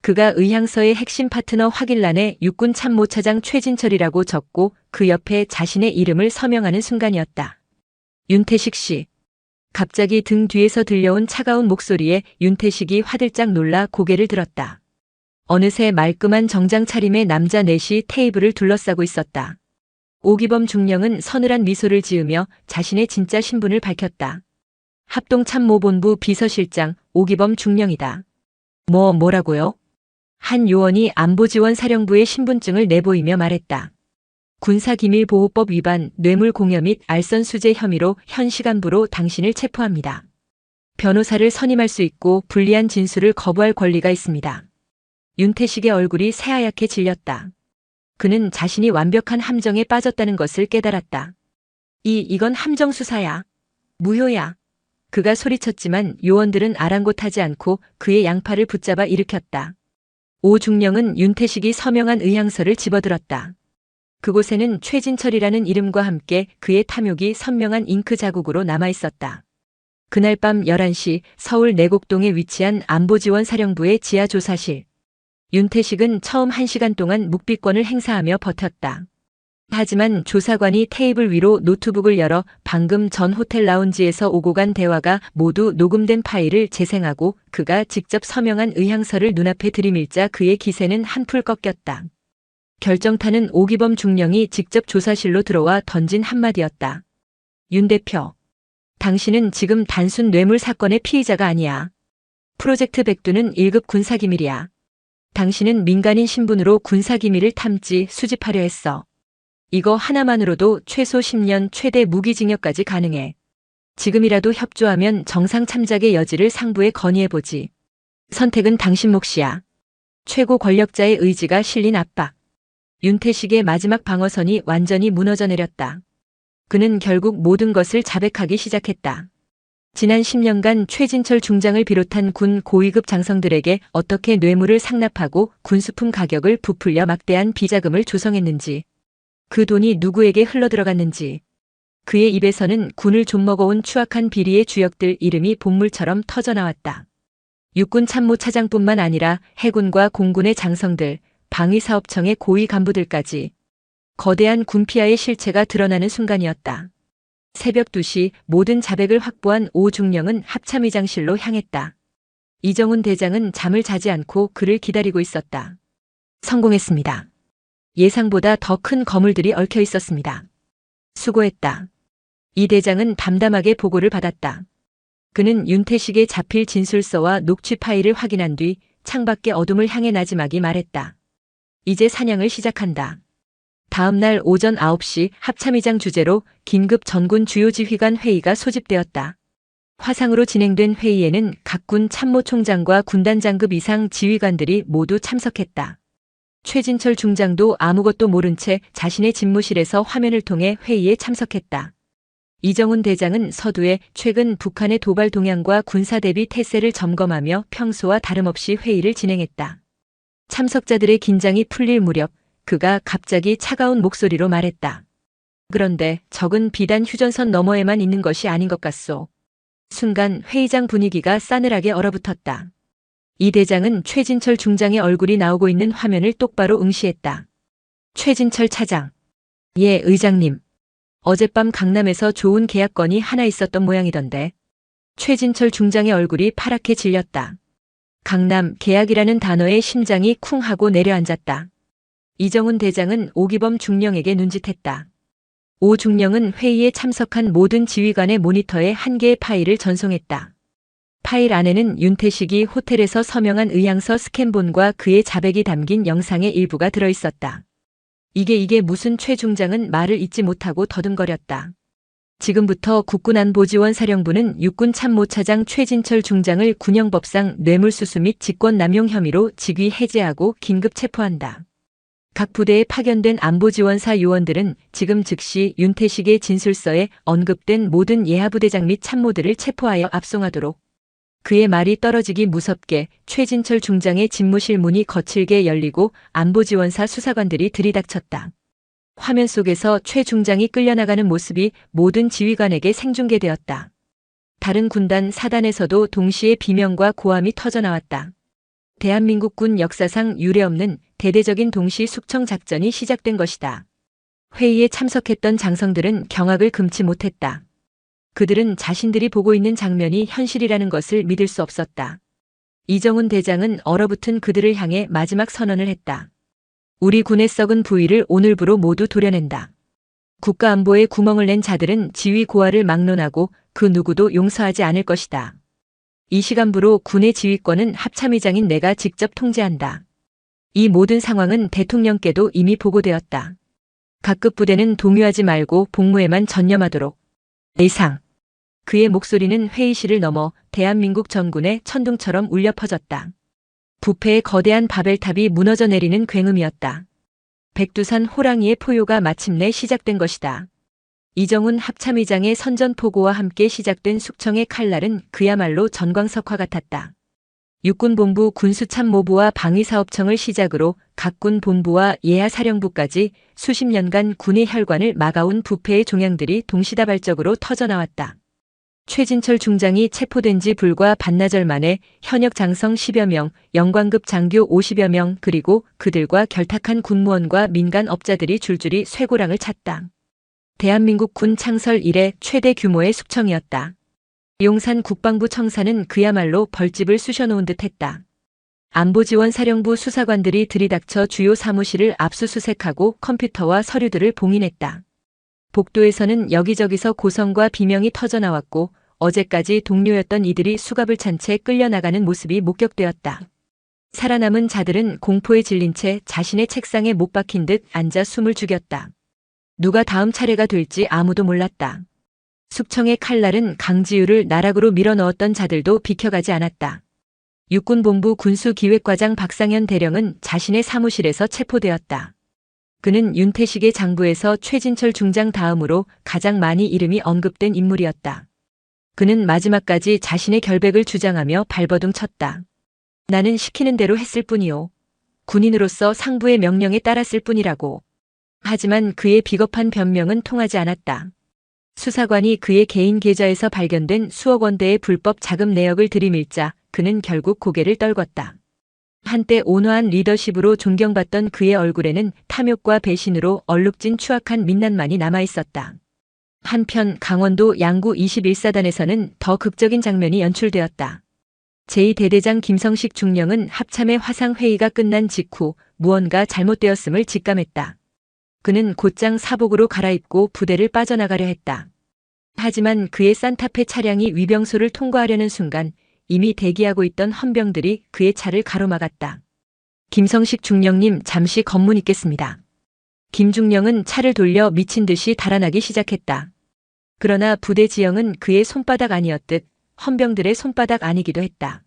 그가 의향서의 핵심 파트너 확인란에 육군 참모차장 최진철이라고 적고 그 옆에 자신의 이름을 서명하는 순간이었다. 윤태식 씨. 갑자기 등 뒤에서 들려온 차가운 목소리에 윤태식이 화들짝 놀라 고개를 들었다. 어느새 말끔한 정장 차림의 남자 넷이 테이블을 둘러싸고 있었다. 오기범 중령은 서늘한 미소를 지으며 자신의 진짜 신분을 밝혔다. 합동참모본부 비서실장 오기범 중령이다. 뭐라고요? 한 요원이 안보지원사령부의 신분증을 내보이며 말했다. 군사기밀보호법 위반, 뇌물공여 및 알선수재 혐의로 현 시간부로 당신을 체포합니다. 변호사를 선임할 수 있고 불리한 진술을 거부할 권리가 있습니다. 윤태식의 얼굴이 새하얗게 질렸다. 그는 자신이 완벽한 함정에 빠졌다는 것을 깨달았다. 이건 함정 수사야. 무효야. 그가 소리쳤지만 요원들은 아랑곳하지 않고 그의 양팔을 붙잡아 일으켰다. 오중령은 윤태식이 서명한 의향서를 집어들었다. 그곳에는 최진철이라는 이름과 함께 그의 탐욕이 선명한 잉크 자국으로 남아있었다. 그날 밤 11시 서울 내곡동에 위치한 안보지원사령부의 지하조사실. 윤태식은 처음 1시간 동안 묵비권을 행사하며 버텼다. 하지만 조사관이 테이블 위로 노트북을 열어 방금 전 호텔 라운지에서 오고 간 대화가 모두 녹음된 파일을 재생하고 그가 직접 서명한 의향서를 눈앞에 들이밀자 그의 기세는 한풀 꺾였다. 결정타는 오기범 중령이 직접 조사실로 들어와 던진 한마디였다. 윤 대표, 당신은 지금 단순 뇌물 사건의 피의자가 아니야. 프로젝트 백두는 1급 군사기밀이야. 당신은 민간인 신분으로 군사기밀을 탐지, 수집하려 했어. 이거 하나만으로도 최소 10년 최대 무기징역까지 가능해. 지금이라도 협조하면 정상 참작의 여지를 상부에 건의해보지. 선택은 당신 몫이야. 최고 권력자의 의지가 실린 압박. 윤태식의 마지막 방어선이 완전히 무너져 내렸다. 그는 결국 모든 것을 자백하기 시작했다. 지난 10년간 최진철 중장을 비롯한 군 고위급 장성들에게 어떻게 뇌물을 상납하고 군수품 가격을 부풀려 막대한 비자금을 조성했는지, 그 돈이 누구에게 흘러들어갔는지, 그의 입에서는 군을 좀먹어온 추악한 비리의 주역들 이름이 본물처럼 터져나왔다. 육군 참모차장뿐만 아니라 해군과 공군의 장성들, 방위사업청의 고위 간부들까지 거대한 군피아의 실체가 드러나는 순간이었다. 새벽 2시 모든 자백을 확보한 오중령은 합참의장실로 향했다. 이정훈 대장은 잠을 자지 않고 그를 기다리고 있었다. 성공했습니다. 예상보다 더 큰 거물들이 얽혀 있었습니다. 수고했다. 이 대장은 담담하게 보고를 받았다. 그는 윤태식의 자필 진술서와 녹취 파일을 확인한 뒤 창밖의 어둠을 향해 나지막이 말했다. 이제 사냥을 시작한다. 다음 날 오전 9시 합참의장 주재로 긴급 전군 주요 지휘관 회의가 소집되었다. 화상으로 진행된 회의에는 각 군 참모총장과 군단장급 이상 지휘관들이 모두 참석했다. 최진철 중장도 아무것도 모른 채 자신의 집무실에서 화면을 통해 회의에 참석했다. 이정훈 대장은 서두에 최근 북한의 도발 동향과 군사 대비 태세를 점검하며 평소와 다름없이 회의를 진행했다. 참석자들의 긴장이 풀릴 무렵 그가 갑자기 차가운 목소리로 말했다. 그런데 적은 비단 휴전선 너머에만 있는 것이 아닌 것 같소. 순간 회의장 분위기가 싸늘하게 얼어붙었다. 이 대장은 최진철 중장의 얼굴이 나오고 있는 화면을 똑바로 응시했다. 최진철 차장. 예, 의장님. 어젯밤 강남에서 좋은 계약건이 하나 있었던 모양이던데. 최진철 중장의 얼굴이 파랗게 질렸다. 강남 계약이라는 단어에 심장이 쿵 하고 내려앉았다. 이정훈 대장은 오기범 중령에게 눈짓했다. 오 중령은 회의에 참석한 모든 지휘관의 모니터에 한 개의 파일을 전송했다. 파일 안에는 윤태식이 호텔에서 서명한 의향서 스캔본과 그의 자백이 담긴 영상의 일부가 들어있었다. 이게 무슨 최 중장은 말을 잇지 못하고 더듬거렸다. 지금부터 국군안보지원사령부는 육군 참모차장 최진철 중장을 군형법상 뇌물수수 및 직권남용 혐의로 직위 해제하고 긴급 체포한다. 각 부대에 파견된 안보지원사 요원들은 지금 즉시 윤태식의 진술서에 언급된 모든 예하부대장 및 참모들을 체포하여 압송하도록. 그의 말이 떨어지기 무섭게 최진철 중장의 집무실 문이 거칠게 열리고 안보지원사 수사관들이 들이닥쳤다. 화면 속에서 최 중장이 끌려나가는 모습이 모든 지휘관에게 생중계되었다. 다른 군단 사단에서도 동시에 비명과 고함이 터져나왔다. 대한민국군 역사상 유례없는 대대적인 동시 숙청 작전이 시작된 것이다. 회의에 참석했던 장성들은 경악을 금치 못했다. 그들은 자신들이 보고 있는 장면이 현실이라는 것을 믿을 수 없었다. 이정훈 대장은 얼어붙은 그들을 향해 마지막 선언을 했다. 우리 군의 썩은 부위를 오늘부로 모두 도려낸다. 국가안보에 구멍을 낸 자들은 지휘 고하를 막론하고 그 누구도 용서하지 않을 것이다. 이 시간부로 군의 지휘권은 합참의장인 내가 직접 통제한다. 이 모든 상황은 대통령께도 이미 보고되었다. 각급 부대는 동요하지 말고 복무에만 전념하도록. 이상. 그의 목소리는 회의실을 넘어 대한민국 전군의 천둥처럼 울려 퍼졌다. 부패의 거대한 바벨탑이 무너져 내리는 굉음이었다. 백두산 호랑이의 포효가 마침내 시작된 것이다. 이정훈 합참의장의 선전포고와 함께 시작된 숙청의 칼날은 그야말로 전광석화 같았다. 육군본부 군수참모부와 방위사업청을 시작으로 각군 본부와 예하사령부까지 수십 년간 군의 혈관을 막아온 부패의 종양들이 동시다발적으로 터져나왔다. 최진철 중장이 체포된 지 불과 반나절 만에 현역 장성 10여 명, 영관급 장교 50여 명, 그리고 그들과 결탁한 군무원과 민간업자들이 줄줄이 쇠고랑을 찼다. 대한민국 군 창설 이래 최대 규모의 숙청이었다. 용산 국방부 청사는 그야말로 벌집을 쑤셔놓은 듯했다. 안보지원사령부 수사관들이 들이닥쳐 주요 사무실을 압수수색하고 컴퓨터와 서류들을 봉인했다. 복도에서는 여기저기서 고성과 비명이 터져나왔고 어제까지 동료였던 이들이 수갑을 찬 채 끌려나가는 모습이 목격되었다. 살아남은 자들은 공포에 질린 채 자신의 책상에 못 박힌 듯 앉아 숨을 죽였다. 누가 다음 차례가 될지 아무도 몰랐다. 숙청의 칼날은 강지우를 나락으로 밀어넣었던 자들도 비켜가지 않았다. 육군본부 군수기획과장 박상현 대령은 자신의 사무실에서 체포되었다. 그는 윤태식의 장부에서 최진철 중장 다음으로 가장 많이 이름이 언급된 인물이었다. 그는 마지막까지 자신의 결백을 주장하며 발버둥 쳤다. 나는 시키는 대로 했을 뿐이요. 군인으로서 상부의 명령에 따랐을 뿐이라고. 하지만 그의 비겁한 변명은 통하지 않았다. 수사관이 그의 개인 계좌에서 발견된 수억 원대의 불법 자금 내역을 들이밀자 그는 결국 고개를 떨궜다. 한때 온화한 리더십으로 존경받던 그의 얼굴에는 탐욕과 배신으로 얼룩진 추악한 민낯만이 남아있었다. 한편 강원도 양구 21사단에서는 더 극적인 장면이 연출되었다. 제2대대장 김성식 중령은 합참의 화상회의가 끝난 직후 무언가 잘못되었음을 직감했다. 그는 곧장 사복으로 갈아입고 부대를 빠져나가려 했다. 하지만 그의 산타페 차량이 위병소를 통과하려는 순간 이미 대기하고 있던 헌병들이 그의 차를 가로막았다. 김성식 중령님, 잠시 검문 있겠습니다. 김 중령은 차를 돌려 미친 듯이 달아나기 시작했다. 그러나 부대 지형은 그의 손바닥 아니었듯 헌병들의 손바닥 아니기도 했다.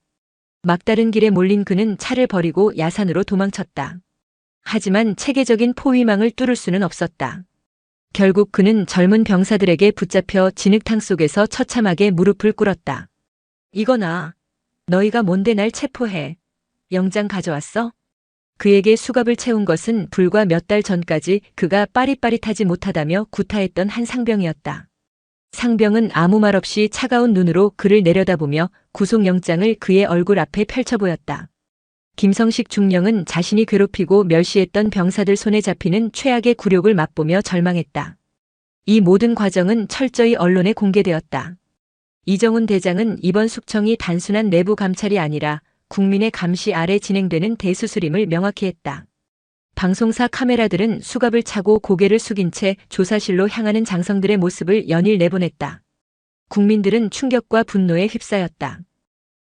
막다른 길에 몰린 그는 차를 버리고 야산으로 도망쳤다. 하지만 체계적인 포위망을 뚫을 수는 없었다. 결국 그는 젊은 병사들에게 붙잡혀 진흙탕 속에서 처참하게 무릎을 꿇었다. 이거나, 너희가 뭔데 날 체포해? 영장 가져왔어? 그에게 수갑을 채운 것은 불과 몇 달 전까지 그가 빠릿빠릿하지 못하다며 구타했던 한 상병이었다. 상병은 아무 말 없이 차가운 눈으로 그를 내려다보며 구속영장을 그의 얼굴 앞에 펼쳐 보였다. 김성식 중령은 자신이 괴롭히고 멸시했던 병사들 손에 잡히는 최악의 굴욕을 맛보며 절망했다. 이 모든 과정은 철저히 언론에 공개되었다. 이정훈 대장은 이번 숙청이 단순한 내부 감찰이 아니라 국민의 감시 아래 진행되는 대수술임을 명확히 했다. 방송사 카메라들은 수갑을 차고 고개를 숙인 채 조사실로 향하는 장성들의 모습을 연일 내보냈다. 국민들은 충격과 분노에 휩싸였다.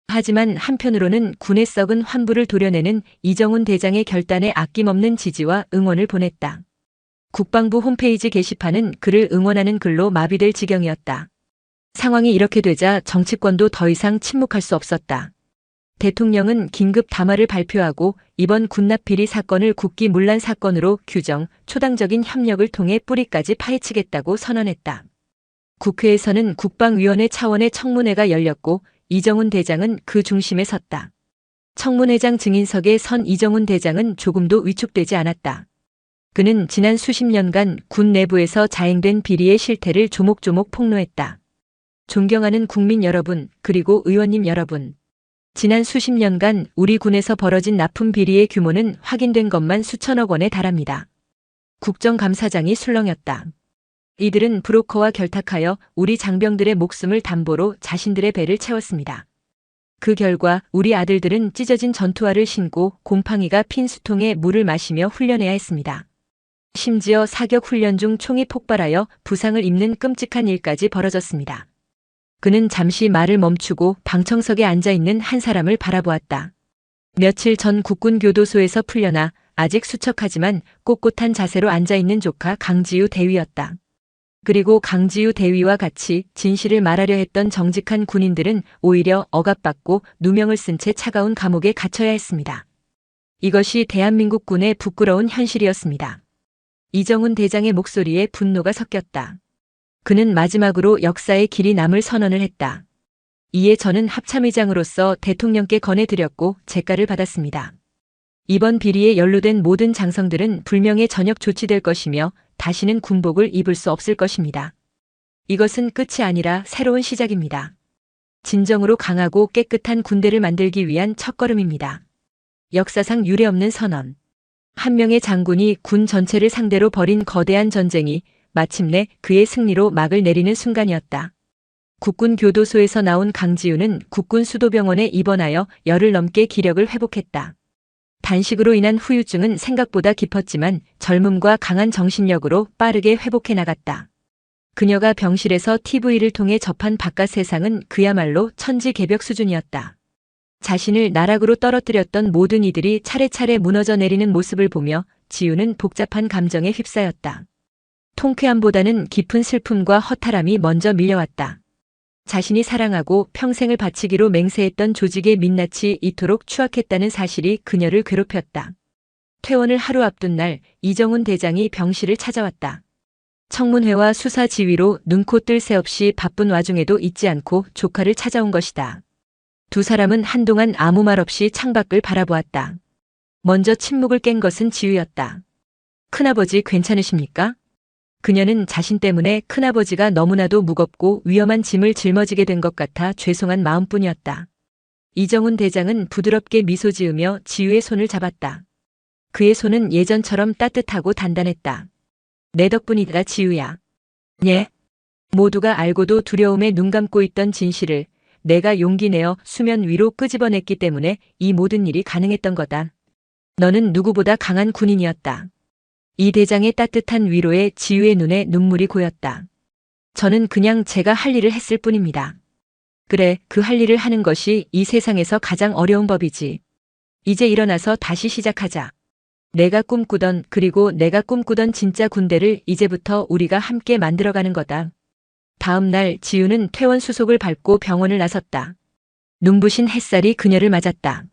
하지만 한편으로는 군의 썩은 환부를 도려내는 이정훈 대장의 결단에 아낌없는 지지와 응원을 보냈다. 국방부 홈페이지 게시판은 그를 응원하는 글로 마비될 지경이었다. 상황이 이렇게 되자 정치권도 더 이상 침묵할 수 없었다. 대통령은 긴급 담화를 발표하고 이번 군납 비리 사건을 국기문란 사건으로 규정, 초당적인 협력을 통해 뿌리까지 파헤치겠다고 선언했다. 국회에서는 국방위원회 차원의 청문회가 열렸고 이정훈 대장은 그 중심에 섰다. 청문회장 증인석에 선 이정훈 대장은 조금도 위축되지 않았다. 그는 지난 수십 년간 군 내부에서 자행된 비리의 실태를 조목조목 폭로했다. 존경하는 국민 여러분, 그리고 의원님 여러분. 지난 수십 년간 우리 군에서 벌어진 납품 비리의 규모는 확인된 것만 수천억 원에 달합니다. 국정감사장이 술렁였다. 이들은 브로커와 결탁하여 우리 장병들의 목숨을 담보로 자신들의 배를 채웠습니다. 그 결과 우리 아들들은 찢어진 전투화를 신고 곰팡이가 핀 수통에 물을 마시며 훈련해야 했습니다. 심지어 사격 훈련 중 총이 폭발하여 부상을 입는 끔찍한 일까지 벌어졌습니다. 그는 잠시 말을 멈추고 방청석에 앉아있는 한 사람을 바라보았다. 며칠 전 국군교도소에서 풀려나 아직 수척하지만 꼿꼿한 자세로 앉아있는 조카 강지우 대위였다. 그리고 강지우 대위와 같이 진실을 말하려 했던 정직한 군인들은 오히려 억압받고 누명을 쓴 채 차가운 감옥에 갇혀야 했습니다. 이것이 대한민국 군의 부끄러운 현실이었습니다. 이정훈 대장의 목소리에 분노가 섞였다. 그는 마지막으로 역사의 길이 남을 선언을 했다. 이에 저는 합참의장으로서 대통령께 건해드렸고 재가를 받았습니다. 이번 비리에 연루된 모든 장성들은 불명예 전역 조치될 것이며 다시는 군복을 입을 수 없을 것입니다. 이것은 끝이 아니라 새로운 시작입니다. 진정으로 강하고 깨끗한 군대를 만들기 위한 첫걸음입니다. 역사상 유례없는 선언. 한 명의 장군이 군 전체를 상대로 벌인 거대한 전쟁이 마침내 그의 승리로 막을 내리는 순간이었다. 국군 교도소에서 나온 강지우는 국군 수도병원에 입원하여 열흘 넘게 기력을 회복했다. 단식으로 인한 후유증은 생각보다 깊었지만 젊음과 강한 정신력으로 빠르게 회복해 나갔다. 그녀가 병실에서 TV를 통해 접한 바깥 세상은 그야말로 천지개벽 수준이었다. 자신을 나락으로 떨어뜨렸던 모든 이들이 차례차례 무너져 내리는 모습을 보며 지우는 복잡한 감정에 휩싸였다. 통쾌함보다는 깊은 슬픔과 허탈함이 먼저 밀려왔다. 자신이 사랑하고 평생을 바치기로 맹세했던 조직의 민낯이 이토록 추악했다는 사실이 그녀를 괴롭혔다. 퇴원을 하루 앞둔 날 이정훈 대장이 병실을 찾아왔다. 청문회와 수사 지휘로 눈코 뜰 새 없이 바쁜 와중에도 잊지 않고 조카를 찾아온 것이다. 두 사람은 한동안 아무 말 없이 창밖을 바라보았다. 먼저 침묵을 깬 것은 지우였다. 큰아버지 괜찮으십니까? 그녀는 자신 때문에 큰아버지가 너무나도 무겁고 위험한 짐을 짊어지게 된 것 같아 죄송한 마음뿐이었다. 이정훈 대장은 부드럽게 미소 지으며 지우의 손을 잡았다. 그의 손은 예전처럼 따뜻하고 단단했다. 내 덕분이다, 지우야. 예. 모두가 알고도 두려움에 눈 감고 있던 진실을 내가 용기 내어 수면 위로 끄집어냈기 때문에 이 모든 일이 가능했던 거다. 너는 누구보다 강한 군인이었다. 이 대장의 따뜻한 위로에 지우의 눈에 눈물이 고였다. 저는 그냥 제가 할 일을 했을 뿐입니다. 그래, 그 할 일을 하는 것이 이 세상에서 가장 어려운 법이지. 이제 일어나서 다시 시작하자. 내가 꿈꾸던 진짜 군대를 이제부터 우리가 함께 만들어가는 거다. 다음 날 지우는 퇴원 수속을 밟고 병원을 나섰다. 눈부신 햇살이 그녀를 맞았다.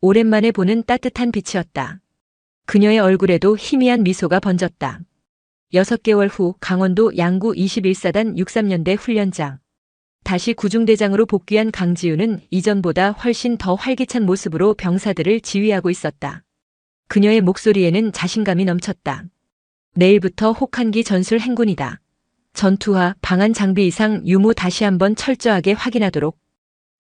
오랜만에 보는 따뜻한 빛이었다. 그녀의 얼굴에도 희미한 미소가 번졌다. 6개월 후 강원도 양구 21사단 63년대 훈련장. 다시 구중대장으로 복귀한 강지우는 이전보다 훨씬 더 활기찬 모습으로 병사들을 지휘하고 있었다. 그녀의 목소리에는 자신감이 넘쳤다. 내일부터 혹한기 전술 행군이다. 전투화, 방한 장비 이상 유무 다시 한번 철저하게 확인하도록.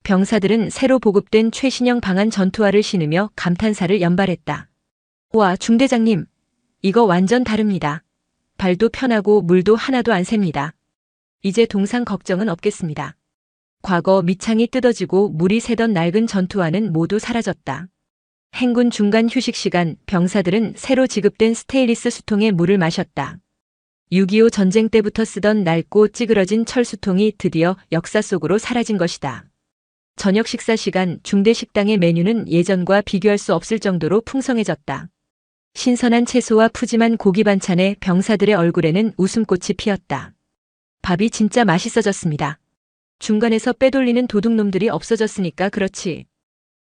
병사들은 새로 보급된 최신형 방한 전투화를 신으며 감탄사를 연발했다. 와, 중대장님. 이거 완전 다릅니다. 발도 편하고 물도 하나도 안 셉니다. 이제 동상 걱정은 없겠습니다. 과거 밑창이 뜯어지고 물이 새던 낡은 전투화는 모두 사라졌다. 행군 중간 휴식 시간 병사들은 새로 지급된 스테인리스 수통에 물을 마셨다. 6.25 전쟁 때부터 쓰던 낡고 찌그러진 철수통이 드디어 역사 속으로 사라진 것이다. 저녁 식사 시간 중대 식당의 메뉴는 예전과 비교할 수 없을 정도로 풍성해졌다. 신선한 채소와 푸짐한 고기 반찬에 병사들의 얼굴에는 웃음꽃이 피었다. 밥이 진짜 맛있어졌습니다. 중간에서 빼돌리는 도둑놈들이 없어졌으니까 그렇지.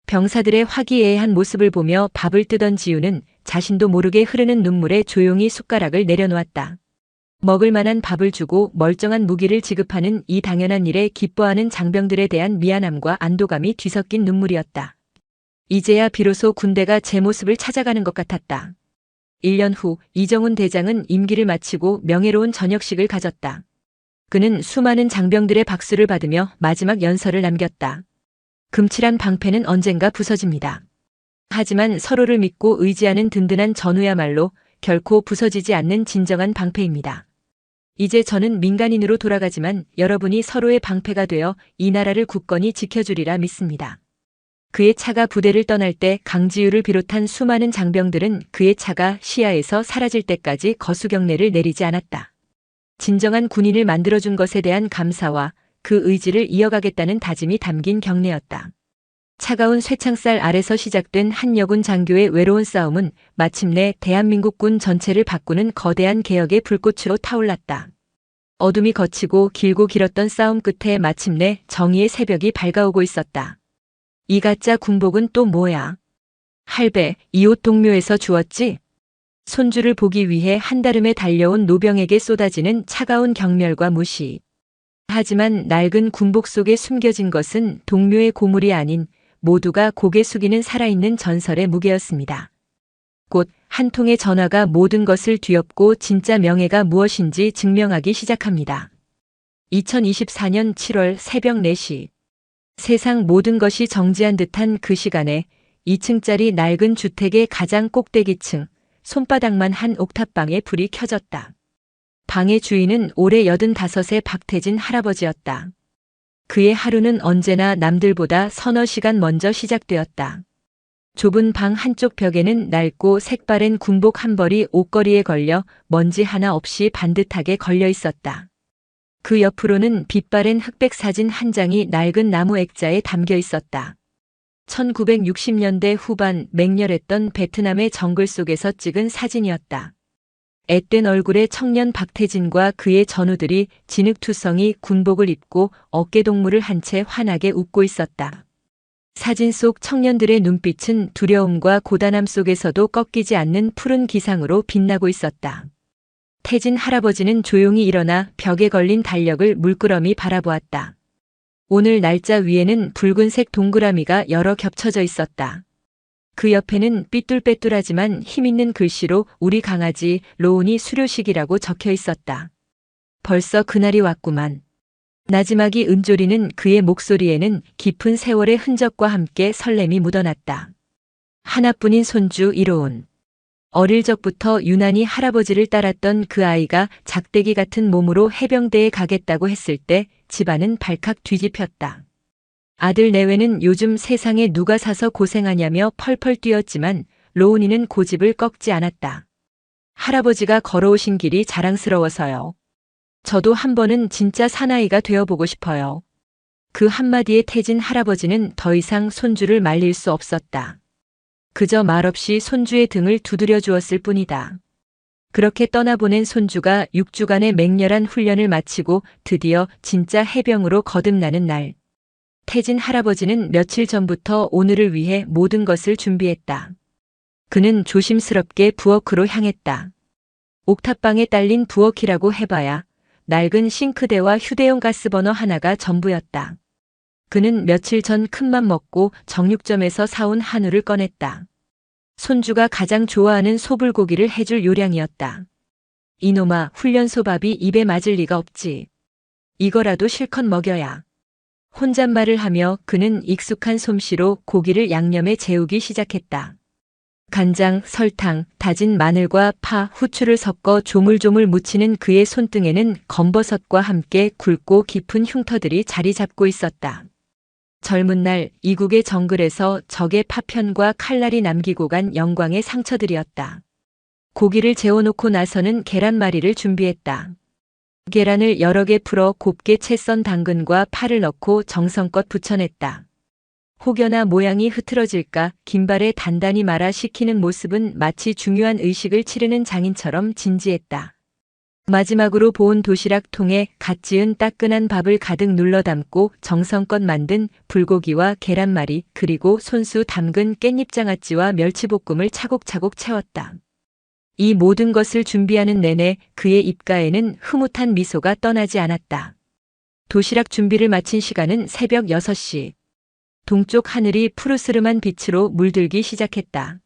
병사들의 화기애애한 모습을 보며 밥을 뜨던 지우는 자신도 모르게 흐르는 눈물에 조용히 숟가락을 내려놓았다. 먹을 만한 밥을 주고 멀쩡한 무기를 지급하는 이 당연한 일에 기뻐하는 장병들에 대한 미안함과 안도감이 뒤섞인 눈물이었다. 이제야 비로소 군대가 제 모습을 찾아가는 것 같았다. 1년 후 이정훈 대장은 임기를 마치고 명예로운 전역식을 가졌다. 그는 수많은 장병들의 박수를 받으며 마지막 연설을 남겼다. 금칠한 방패는 언젠가 부서집니다. 하지만 서로를 믿고 의지하는 든든한 전우야말로 결코 부서지지 않는 진정한 방패입니다. 이제 저는 민간인으로 돌아가지만 여러분이 서로의 방패가 되어 이 나라를 굳건히 지켜주리라 믿습니다. 그의 차가 부대를 떠날 때 강지우를 비롯한 수많은 장병들은 그의 차가 시야에서 사라질 때까지 거수경례를 내리지 않았다. 진정한 군인을 만들어준 것에 대한 감사와 그 의지를 이어가겠다는 다짐이 담긴 경례였다. 차가운 쇠창살 아래서 시작된 한여군 장교의 외로운 싸움은 마침내 대한민국군 전체를 바꾸는 거대한 개혁의 불꽃으로 타올랐다. 어둠이 거치고 길고 길었던 싸움 끝에 마침내 정의의 새벽이 밝아오고 있었다. 이 가짜 군복은 또 뭐야? 할배, 이 옷 동묘에서 주었지? 손주를 보기 위해 한달음에 달려온 노병에게 쏟아지는 차가운 경멸과 무시. 하지만 낡은 군복 속에 숨겨진 것은 동묘의 고물이 아닌 모두가 고개 숙이는 살아있는 전설의 무게였습니다. 곧 한 통의 전화가 모든 것을 뒤엎고 진짜 명예가 무엇인지 증명하기 시작합니다. 2024년 7월 새벽 4시. 세상 모든 것이 정지한 듯한 그 시간에 2층짜리 낡은 주택의 가장 꼭대기층, 손바닥만 한 옥탑방에 불이 켜졌다. 방의 주인은 올해 85의 박태진 할아버지였다. 그의 하루는 언제나 남들보다 서너 시간 먼저 시작되었다. 좁은 방 한쪽 벽에는 낡고 색바랜 군복 한 벌이 옷걸이에 걸려 먼지 하나 없이 반듯하게 걸려 있었다. 그 옆으로는 빛바랜 흑백 사진 한 장이 낡은 나무 액자에 담겨 있었다. 1960년대 후반 맹렬했던 베트남의 정글 속에서 찍은 사진이었다. 앳된 얼굴의 청년 박태진과 그의 전우들이 진흙투성이 군복을 입고 어깨동무를 한 채 환하게 웃고 있었다. 사진 속 청년들의 눈빛은 두려움과 고단함 속에서도 꺾이지 않는 푸른 기상으로 빛나고 있었다. 태진 할아버지는 조용히 일어나 벽에 걸린 달력을 물끄러미 바라보았다. 오늘 날짜 위에는 붉은색 동그라미가 여러 겹쳐져 있었다. 그 옆에는 삐뚤빼뚤하지만 힘있는 글씨로 우리 강아지 로운이 수료식이라고 적혀 있었다. 벌써 그날이 왔구만. 나지막이 은조리는 그의 목소리에는 깊은 세월의 흔적과 함께 설렘이 묻어났다. 하나뿐인 손주 이로운. 어릴 적부터 유난히 할아버지를 따랐던 그 아이가 작대기 같은 몸으로 해병대에 가겠다고 했을 때 집안은 발칵 뒤집혔다. 아들 내외는 요즘 세상에 누가 사서 고생하냐며 펄펄 뛰었지만 로운이는 고집을 꺾지 않았다. 할아버지가 걸어오신 길이 자랑스러워서요. 저도 한 번은 진짜 사나이가 되어보고 싶어요. 그 한마디에 태진 할아버지는 더 이상 손주를 말릴 수 없었다. 그저 말없이 손주의 등을 두드려 주었을 뿐이다. 그렇게 떠나보낸 손주가 6주간의 맹렬한 훈련을 마치고 드디어 진짜 해병으로 거듭나는 날. 태진 할아버지는 며칠 전부터 오늘을 위해 모든 것을 준비했다. 그는 조심스럽게 부엌으로 향했다. 옥탑방에 딸린 부엌이라고 해봐야 낡은 싱크대와 휴대용 가스버너 하나가 전부였다. 그는 며칠 전 큰맘 먹고 정육점에서 사온 한우를 꺼냈다. 손주가 가장 좋아하는 소불고기를 해줄 요량이었다. 이놈아, 훈련소밥이 입에 맞을 리가 없지. 이거라도 실컷 먹여야. 혼잣말을 하며 그는 익숙한 솜씨로 고기를 양념에 재우기 시작했다. 간장, 설탕, 다진 마늘과 파, 후추를 섞어 조물조물 묻히는 그의 손등에는 검버섯과 함께 굵고 깊은 흉터들이 자리 잡고 있었다. 젊은 날 이국의 정글에서 적의 파편과 칼날이 남기고 간 영광의 상처들이었다. 고기를 재워놓고 나서는 계란말이를 준비했다. 계란을 여러 개 풀어 곱게 채 썬 당근과 파를 넣고 정성껏 부쳐냈다. 혹여나 모양이 흐트러질까 김발에 단단히 말아 식히는 모습은 마치 중요한 의식을 치르는 장인처럼 진지했다. 마지막으로 보온 도시락통에 갓 지은 따끈한 밥을 가득 눌러 담고 정성껏 만든 불고기와 계란말이 그리고 손수 담근 깻잎장아찌와 멸치볶음을 차곡차곡 채웠다. 이 모든 것을 준비하는 내내 그의 입가에는 흐뭇한 미소가 떠나지 않았다. 도시락 준비를 마친 시간은 새벽 6시. 동쪽 하늘이 푸르스름한 빛으로 물들기 시작했다.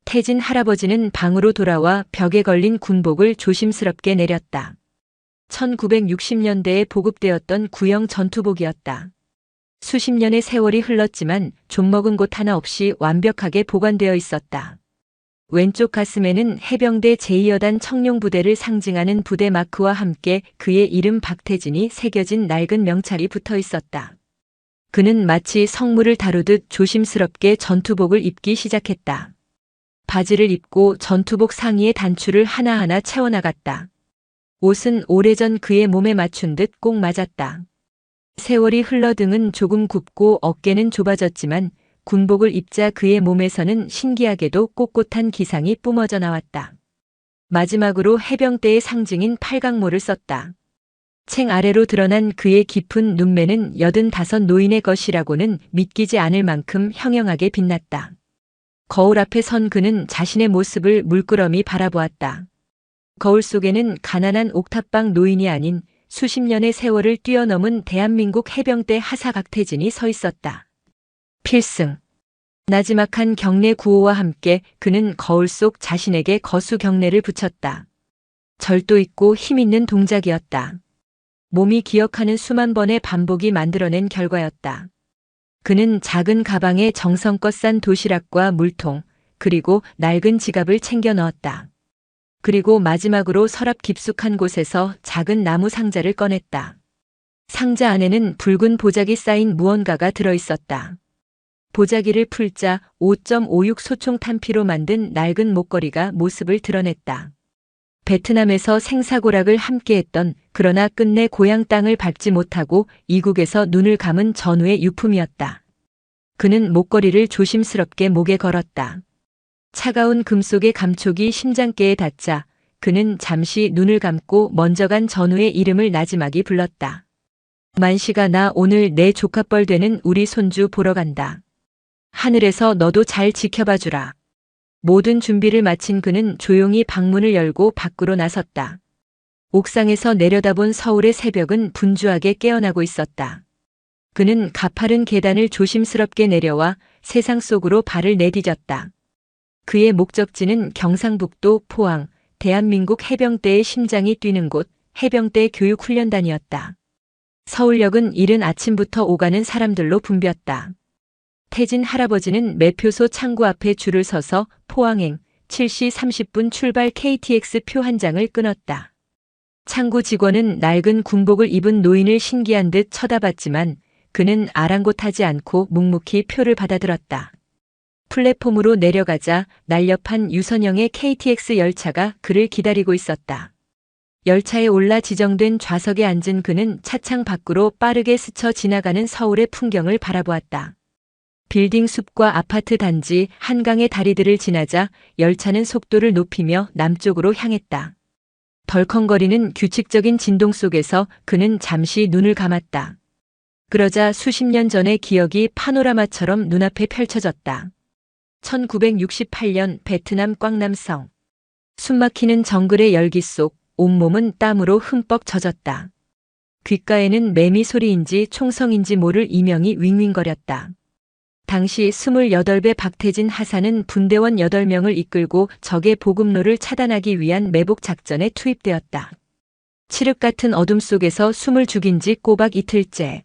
태진 할아버지는 방으로 돌아와 벽에 걸린 군복을 조심스럽게 내렸다. 1960년대에 보급되었던 구형 전투복이었다. 수십 년의 세월이 흘렀지만 좀먹은 곳 하나 없이 완벽하게 보관되어 있었다. 왼쪽 가슴에는 해병대 제2여단 청룡부대를 상징하는 부대 마크와 함께 그의 이름 박태진이 새겨진 낡은 명찰이 붙어 있었다. 그는 마치 성물을 다루듯 조심스럽게 전투복을 입기 시작했다. 바지를 입고 전투복 상의에 단추를 하나하나 채워나갔다. 옷은 오래전 그의 몸에 맞춘 듯 꼭 맞았다. 세월이 흘러 등은 조금 굽고 어깨는 좁아졌지만 군복을 입자 그의 몸에서는 신기하게도 꼿꼿한 기상이 뿜어져 나왔다. 마지막으로 해병대의 상징인 팔각모를 썼다. 챙 아래로 드러난 그의 깊은 눈매는 85 노인의 것이라고는 믿기지 않을 만큼 형형하게 빛났다. 거울 앞에 선 그는 자신의 모습을 물끄러미 바라보았다. 거울 속에는 가난한 옥탑방 노인이 아닌 수십 년의 세월을 뛰어넘은 대한민국 해병대 하사 박태진이 서 있었다. 필승. 나지막한 경례 구호와 함께 그는 거울 속 자신에게 거수 경례를 붙였다. 절도 있고 힘있는 동작이었다. 몸이 기억하는 수만 번의 반복이 만들어낸 결과였다. 그는 작은 가방에 정성껏 싼 도시락과 물통, 그리고 낡은 지갑을 챙겨 넣었다. 그리고 마지막으로 서랍 깊숙한 곳에서 작은 나무 상자를 꺼냈다. 상자 안에는 붉은 보자기 쌓인 무언가가 들어있었다. 보자기를 풀자 5.56 소총 탄피로 만든 낡은 목걸이가 모습을 드러냈다. 베트남에서 생사고락을 함께했던, 그러나 끝내 고향 땅을 밟지 못하고 이국에서 눈을 감은 전우의 유품이었다. 그는 목걸이를 조심스럽게 목에 걸었다. 차가운 금속의 감촉이 심장께에 닿자 그는 잠시 눈을 감고 먼저 간 전우의 이름을 나지막이 불렀다. 만식아, 나 오늘 내 조카뻘 되는 우리 손주 보러 간다. 하늘에서 너도 잘 지켜봐 주라. 모든 준비를 마친 그는 조용히 방문을 열고 밖으로 나섰다. 옥상에서 내려다본 서울의 새벽은 분주하게 깨어나고 있었다. 그는 가파른 계단을 조심스럽게 내려와 세상 속으로 발을 내디뎠다. 그의 목적지는 경상북도 포항, 대한민국 해병대의 심장이 뛰는 곳, 해병대 교육훈련단이었다. 서울역은 이른 아침부터 오가는 사람들로 붐볐다. 태진 할아버지는 매표소 창구 앞에 줄을 서서 포항행 7시 30분 출발 KTX 표 한 장을 끊었다. 창구 직원은 낡은 군복을 입은 노인을 신기한 듯 쳐다봤지만 그는 아랑곳하지 않고 묵묵히 표를 받아들었다. 플랫폼으로 내려가자 날렵한 유선형의 KTX 열차가 그를 기다리고 있었다. 열차에 올라 지정된 좌석에 앉은 그는 차창 밖으로 빠르게 스쳐 지나가는 서울의 풍경을 바라보았다. 빌딩 숲과 아파트 단지, 한강의 다리들을 지나자 열차는 속도를 높이며 남쪽으로 향했다. 덜컹거리는 규칙적인 진동 속에서 그는 잠시 눈을 감았다. 그러자 수십 년 전의 기억이 파노라마처럼 눈앞에 펼쳐졌다. 1968년 베트남 꽝남성. 숨막히는 정글의 열기 속 온몸은 땀으로 흠뻑 젖었다. 귓가에는 매미 소리인지 총성인지 모를 이명이 윙윙거렸다. 당시 28배 박태진 하사는 분대원 8명을 이끌고 적의 보급로를 차단하기 위한 매복 작전에 투입되었다. 칠흑 같은 어둠 속에서 숨을 죽인 지 꼬박 이틀째.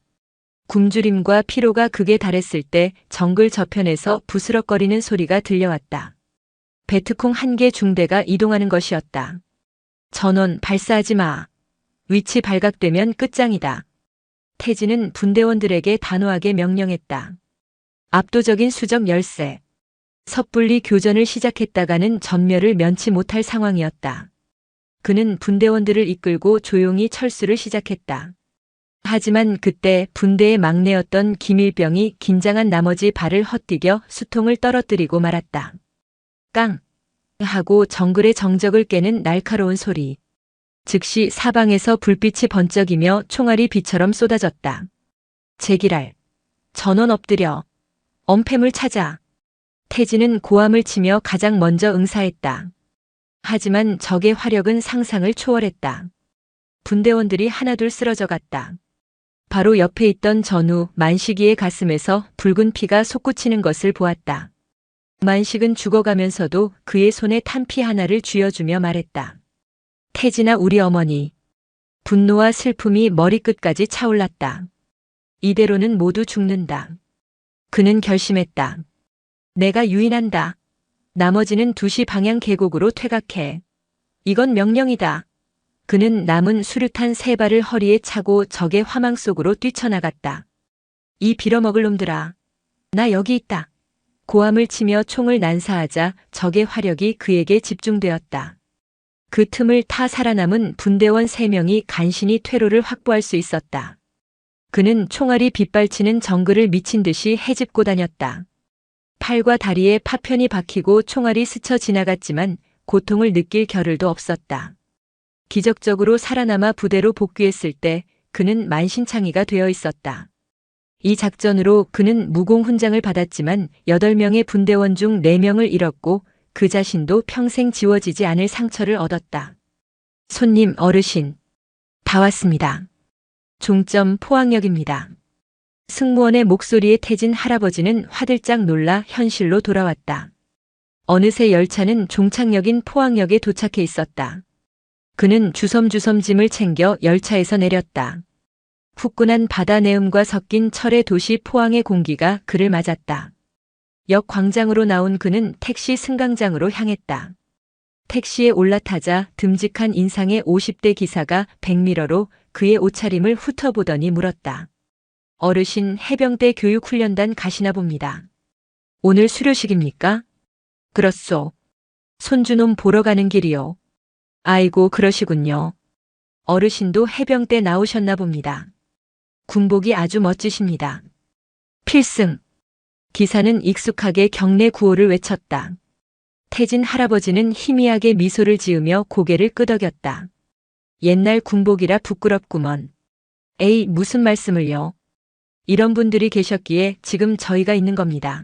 굶주림과 피로가 극에 달했을 때 정글 저편에서 부스럭거리는 소리가 들려왔다. 베트콩 한 개 중대가 이동하는 것이었다. 전원 발사하지 마. 위치 발각되면 끝장이다. 태진은 분대원들에게 단호하게 명령했다. 압도적인 수적 열세. 섣불리 교전을 시작했다가는 전멸을 면치 못할 상황이었다. 그는 분대원들을 이끌고 조용히 철수를 시작했다. 하지만 그때 분대의 막내였던 김일병이 긴장한 나머지 발을 헛디뎌 수통을 떨어뜨리고 말았다. 깡! 하고 정글의 정적을 깨는 날카로운 소리. 즉시 사방에서 불빛이 번쩍이며 총알이 비처럼 쏟아졌다. 제기랄. 전원 엎드려. 엄폐물 찾아. 태진은 고함을 치며 가장 먼저 응사했다. 하지만 적의 화력은 상상을 초월했다. 분대원들이 하나둘 쓰러져 갔다. 바로 옆에 있던 전우 만식이의 가슴에서 붉은 피가 솟구치는 것을 보았다. 만식은 죽어가면서도 그의 손에 탄피 하나를 쥐어주며 말했다. 태진아, 우리 어머니. 분노와 슬픔이 머리끝까지 차올랐다. 이대로는 모두 죽는다. 그는 결심했다. 내가 유인한다. 나머지는 2시 방향 계곡으로 퇴각해. 이건 명령이다. 그는 남은 수류탄 3발을 허리에 차고 적의 화망 속으로 뛰쳐나갔다. 이 빌어먹을 놈들아. 나 여기 있다. 고함을 치며 총을 난사하자 적의 화력이 그에게 집중되었다. 그 틈을 타 살아남은 분대원 3명이 간신히 퇴로를 확보할 수 있었다. 그는 총알이 빗발치는 정글을 미친 듯이 헤집고 다녔다. 팔과 다리에 파편이 박히고 총알이 스쳐 지나갔지만 고통을 느낄 겨를도 없었다. 기적적으로 살아남아 부대로 복귀했을 때 그는 만신창이가 되어 있었다. 이 작전으로 그는 무공 훈장을 받았지만 8명의 분대원 중 4명을 잃었고 그 자신도 평생 지워지지 않을 상처를 얻었다. 손님, 어르신. 다 왔습니다. 종점 포항역입니다. 승무원의 목소리에 태진 할아버지는 화들짝 놀라 현실로 돌아왔다. 어느새 열차는 종착역인 포항역에 도착해 있었다. 그는 주섬주섬 짐을 챙겨 열차에서 내렸다. 후끈한 바다 내음과 섞인 철의 도시 포항의 공기가 그를 맞았다. 역 광장으로 나온 그는 택시 승강장으로 향했다. 택시에 올라타자 듬직한 인상의 50대 기사가 백미러로 그의 옷차림을 훑어보더니 물었다. 어르신 해병대 교육훈련단 가시나 봅니다. 오늘 수료식입니까? 그렇소. 손주놈 보러 가는 길이요. 아이고 그러시군요. 어르신도 해병대 나오셨나 봅니다. 군복이 아주 멋지십니다. 필승. 기사는 익숙하게 경례 구호를 외쳤다. 태진 할아버지는 희미하게 미소를 지으며 고개를 끄덕였다. 옛날 군복이라 부끄럽구먼. 에이, 무슨 말씀을요. 이런 분들이 계셨기에 지금 저희가 있는 겁니다.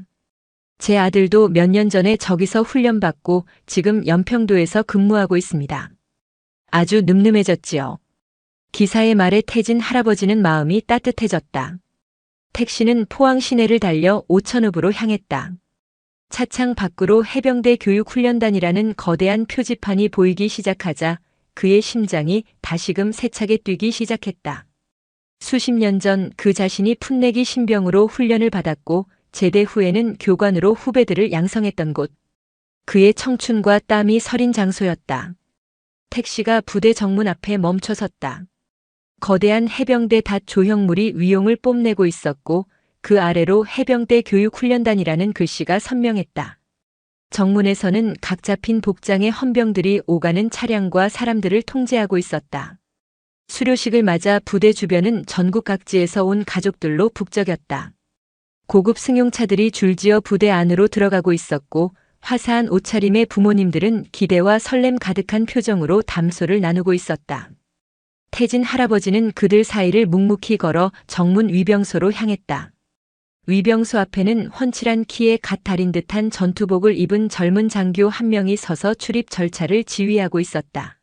제 아들도 몇 년 전에 저기서 훈련받고 지금 연평도에서 근무하고 있습니다. 아주 늠름해졌지요. 기사의 말에 태진 할아버지는 마음이 따뜻해졌다. 택시는 포항 시내를 달려 오천읍으로 향했다. 차창 밖으로 해병대 교육훈련단이라는 거대한 표지판이 보이기 시작하자 그의 심장이 다시금 세차게 뛰기 시작했다. 수십 년 전 그 자신이 풋내기 신병으로 훈련을 받았고 제대 후에는 교관으로 후배들을 양성했던 곳. 그의 청춘과 땀이 서린 장소였다. 택시가 부대 정문 앞에 멈춰섰다. 거대한 해병대 닷 조형물이 위용을 뽐내고 있었고 그 아래로 해병대 교육훈련단이라는 글씨가 선명했다. 정문에서는 각 잡힌 복장의 헌병들이 오가는 차량과 사람들을 통제하고 있었다. 수료식을 맞아 부대 주변은 전국 각지에서 온 가족들로 북적였다. 고급 승용차들이 줄지어 부대 안으로 들어가고 있었고 화사한 옷차림의 부모님들은 기대와 설렘 가득한 표정으로 담소를 나누고 있었다. 태진 할아버지는 그들 사이를 묵묵히 걸어 정문 위병소로 향했다. 위병소 앞에는 훤칠한 키에 갓 달인 듯한 전투복을 입은 젊은 장교 한 명이 서서 출입 절차를 지휘하고 있었다.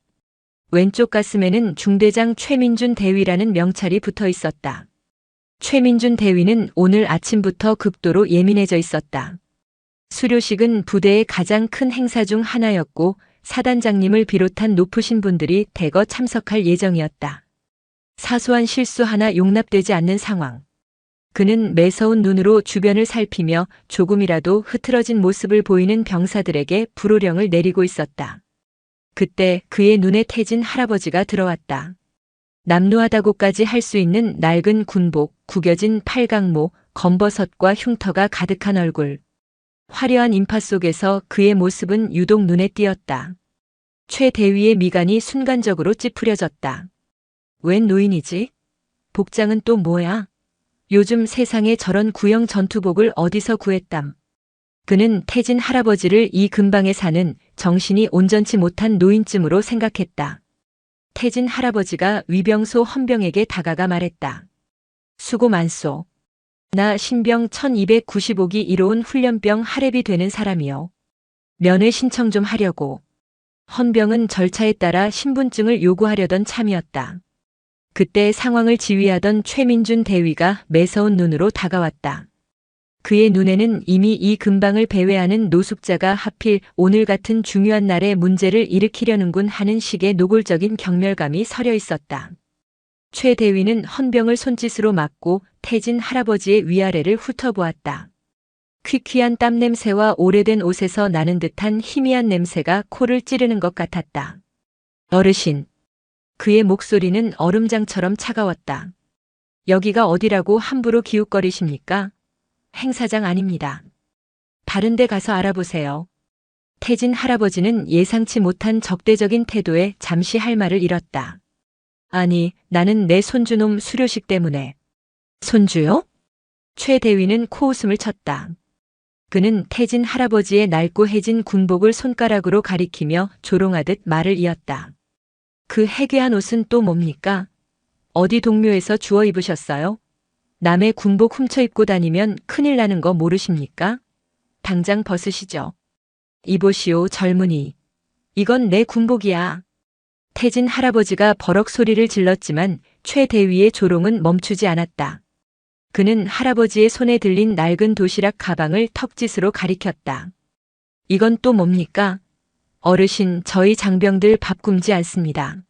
왼쪽 가슴에는 중대장 최민준 대위라는 명찰이 붙어 있었다. 최민준 대위는 오늘 아침부터 극도로 예민해져 있었다. 수료식은 부대의 가장 큰 행사 중 하나였고 사단장님을 비롯한 높으신 분들이 대거 참석할 예정이었다. 사소한 실수 하나 용납되지 않는 상황. 그는 매서운 눈으로 주변을 살피며 조금이라도 흐트러진 모습을 보이는 병사들에게 불호령을 내리고 있었다. 그때 그의 눈에 태진 할아버지가 들어왔다. 남루하다고까지 할 수 있는 낡은 군복, 구겨진 팔강모, 검버섯과 흉터가 가득한 얼굴. 화려한 인파 속에서 그의 모습은 유독 눈에 띄었다. 최 대위의 미간이 순간적으로 찌푸려졌다. 웬 노인이지? 복장은 또 뭐야? 요즘 세상에 저런 구형 전투복을 어디서 구했담. 그는 태진 할아버지를 이 근방에 사는 정신이 온전치 못한 노인쯤으로 생각했다. 태진 할아버지가 위병소 헌병에게 다가가 말했다. 수고 많소. 나 신병 1295기 1호은 훈련병 하랩이 되는 사람이요. 면회 신청 좀 하려고. 헌병은 절차에 따라 신분증을 요구하려던 참이었다. 그때 상황을 지휘하던 최민준 대위가 매서운 눈으로 다가왔다. 그의 눈에는 이미 이 근방을 배회하는 노숙자가 하필 오늘 같은 중요한 날에 문제를 일으키려는군 하는 식의 노골적인 경멸감이 서려 있었다. 최 대위는 헌병을 손짓으로 막고 태진 할아버지의 위아래를 훑어보았다. 퀴퀴한 땀 냄새와 오래된 옷에서 나는 듯한 희미한 냄새가 코를 찌르는 것 같았다. 어르신. 그의 목소리는 얼음장처럼 차가웠다. 여기가 어디라고 함부로 기웃거리십니까? 행사장 아닙니다. 다른 데 가서 알아보세요. 태진 할아버지는 예상치 못한 적대적인 태도에 잠시 할 말을 잃었다. 아니, 나는 내 손주놈 수료식 때문에. 손주요? 최 대위는 코웃음을 쳤다. 그는 태진 할아버지의 낡고 해진 군복을 손가락으로 가리키며 조롱하듯 말을 이었다. 그 해괴한 옷은 또 뭡니까? 어디 동묘에서 주워 입으셨어요? 남의 군복 훔쳐 입고 다니면 큰일 나는 거 모르십니까? 당장 벗으시죠. 이보시오, 젊은이. 이건 내 군복이야. 태진 할아버지가 버럭 소리를 질렀지만 최 대위의 조롱은 멈추지 않았다. 그는 할아버지의 손에 들린 낡은 도시락 가방을 턱짓으로 가리켰다. 이건 또 뭡니까? 어르신, 저희 장병들 밥 굶지 않습니다.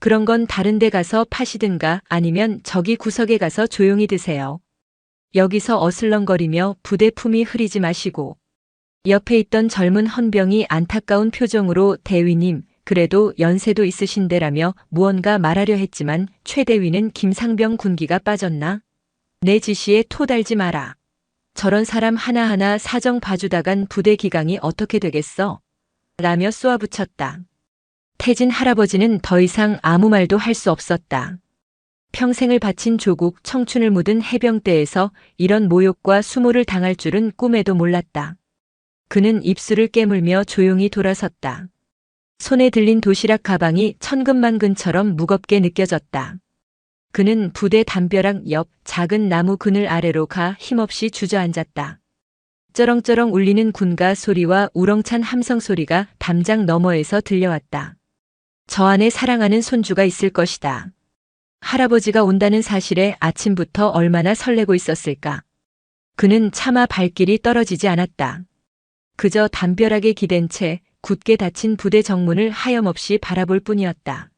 그런 건 다른 데 가서 파시든가 아니면 저기 구석에 가서 조용히 드세요. 여기서 어슬렁거리며 부대 품위 흐리지 마시고. 옆에 있던 젊은 헌병이 안타까운 표정으로 대위님, 그래도 연세도 있으신데라며 무언가 말하려 했지만 최 대위는 김상병 군기가 빠졌나? 내 지시에 토 달지 마라. 저런 사람 하나하나 사정 봐주다간 부대 기강이 어떻게 되겠어? 라며 쏘아붙였다. 태진 할아버지는 더 이상 아무 말도 할 수 없었다. 평생을 바친 조국 청춘을 묻은 해병대에서 이런 모욕과 수모를 당할 줄은 꿈에도 몰랐다. 그는 입술을 깨물며 조용히 돌아섰다. 손에 들린 도시락 가방이 천근만근처럼 무겁게 느껴졌다. 그는 부대 담벼락 옆 작은 나무 그늘 아래로 가 힘없이 주저앉았다. 쩌렁쩌렁 울리는 군가 소리와 우렁찬 함성 소리가 담장 너머에서 들려왔다. 저 안에 사랑하는 손주가 있을 것이다. 할아버지가 온다는 사실에 아침부터 얼마나 설레고 있었을까. 그는 차마 발길이 떨어지지 않았다. 그저 담벼락에 기댄 채 굳게 닫힌 부대 정문을 하염없이 바라볼 뿐이었다.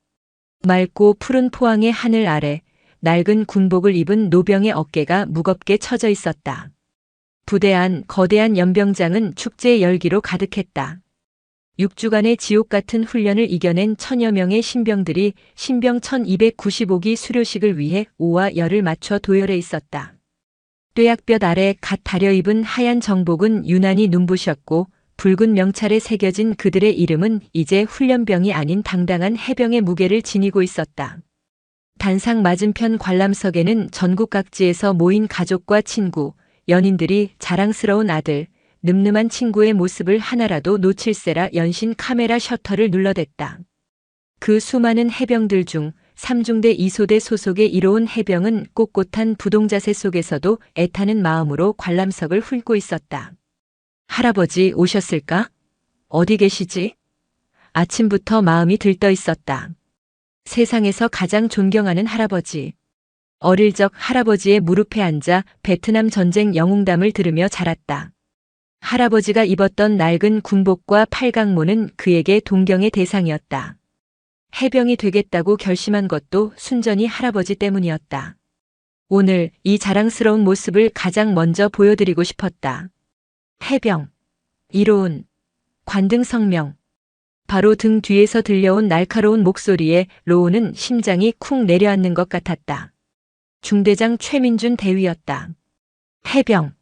맑고 푸른 포항의 하늘 아래 낡은 군복을 입은 노병의 어깨가 무겁게 처져 있었다. 부대 안 거대한 연병장은 축제의 열기로 가득했다. 6주간의 지옥 같은 훈련을 이겨낸 천여 명의 신병들이 신병 1295기 수료식을 위해 오와 열을 맞춰 도열해 있었다. 뙤약볕 아래 갓 다려 입은 하얀 정복은 유난히 눈부셨고 붉은 명찰에 새겨진 그들의 이름은 이제 훈련병이 아닌 당당한 해병의 무게를 지니고 있었다. 단상 맞은편 관람석에는 전국 각지에서 모인 가족과 친구, 연인들이 자랑스러운 아들, 늠름한 친구의 모습을 하나라도 놓칠세라 연신 카메라 셔터를 눌러댔다. 그 수많은 해병들 중 3중대 2소대 소속의 이로운 해병은 꼿꼿한 부동자세 속에서도 애타는 마음으로 관람석을 훑고 있었다. 할아버지 오셨을까? 어디 계시지? 아침부터 마음이 들떠 있었다. 세상에서 가장 존경하는 할아버지. 어릴 적 할아버지의 무릎에 앉아 베트남 전쟁 영웅담을 들으며 자랐다. 할아버지가 입었던 낡은 군복과 팔각모는 그에게 동경의 대상이었다. 해병이 되겠다고 결심한 것도 순전히 할아버지 때문이었다. 오늘 이 자랑스러운 모습을 가장 먼저 보여드리고 싶었다. 해병. 이로운. 관등성명. 바로 등 뒤에서 들려온 날카로운 목소리에 로운은 심장이 쿵 내려앉는 것 같았다. 중대장 최민준 대위였다. 해병.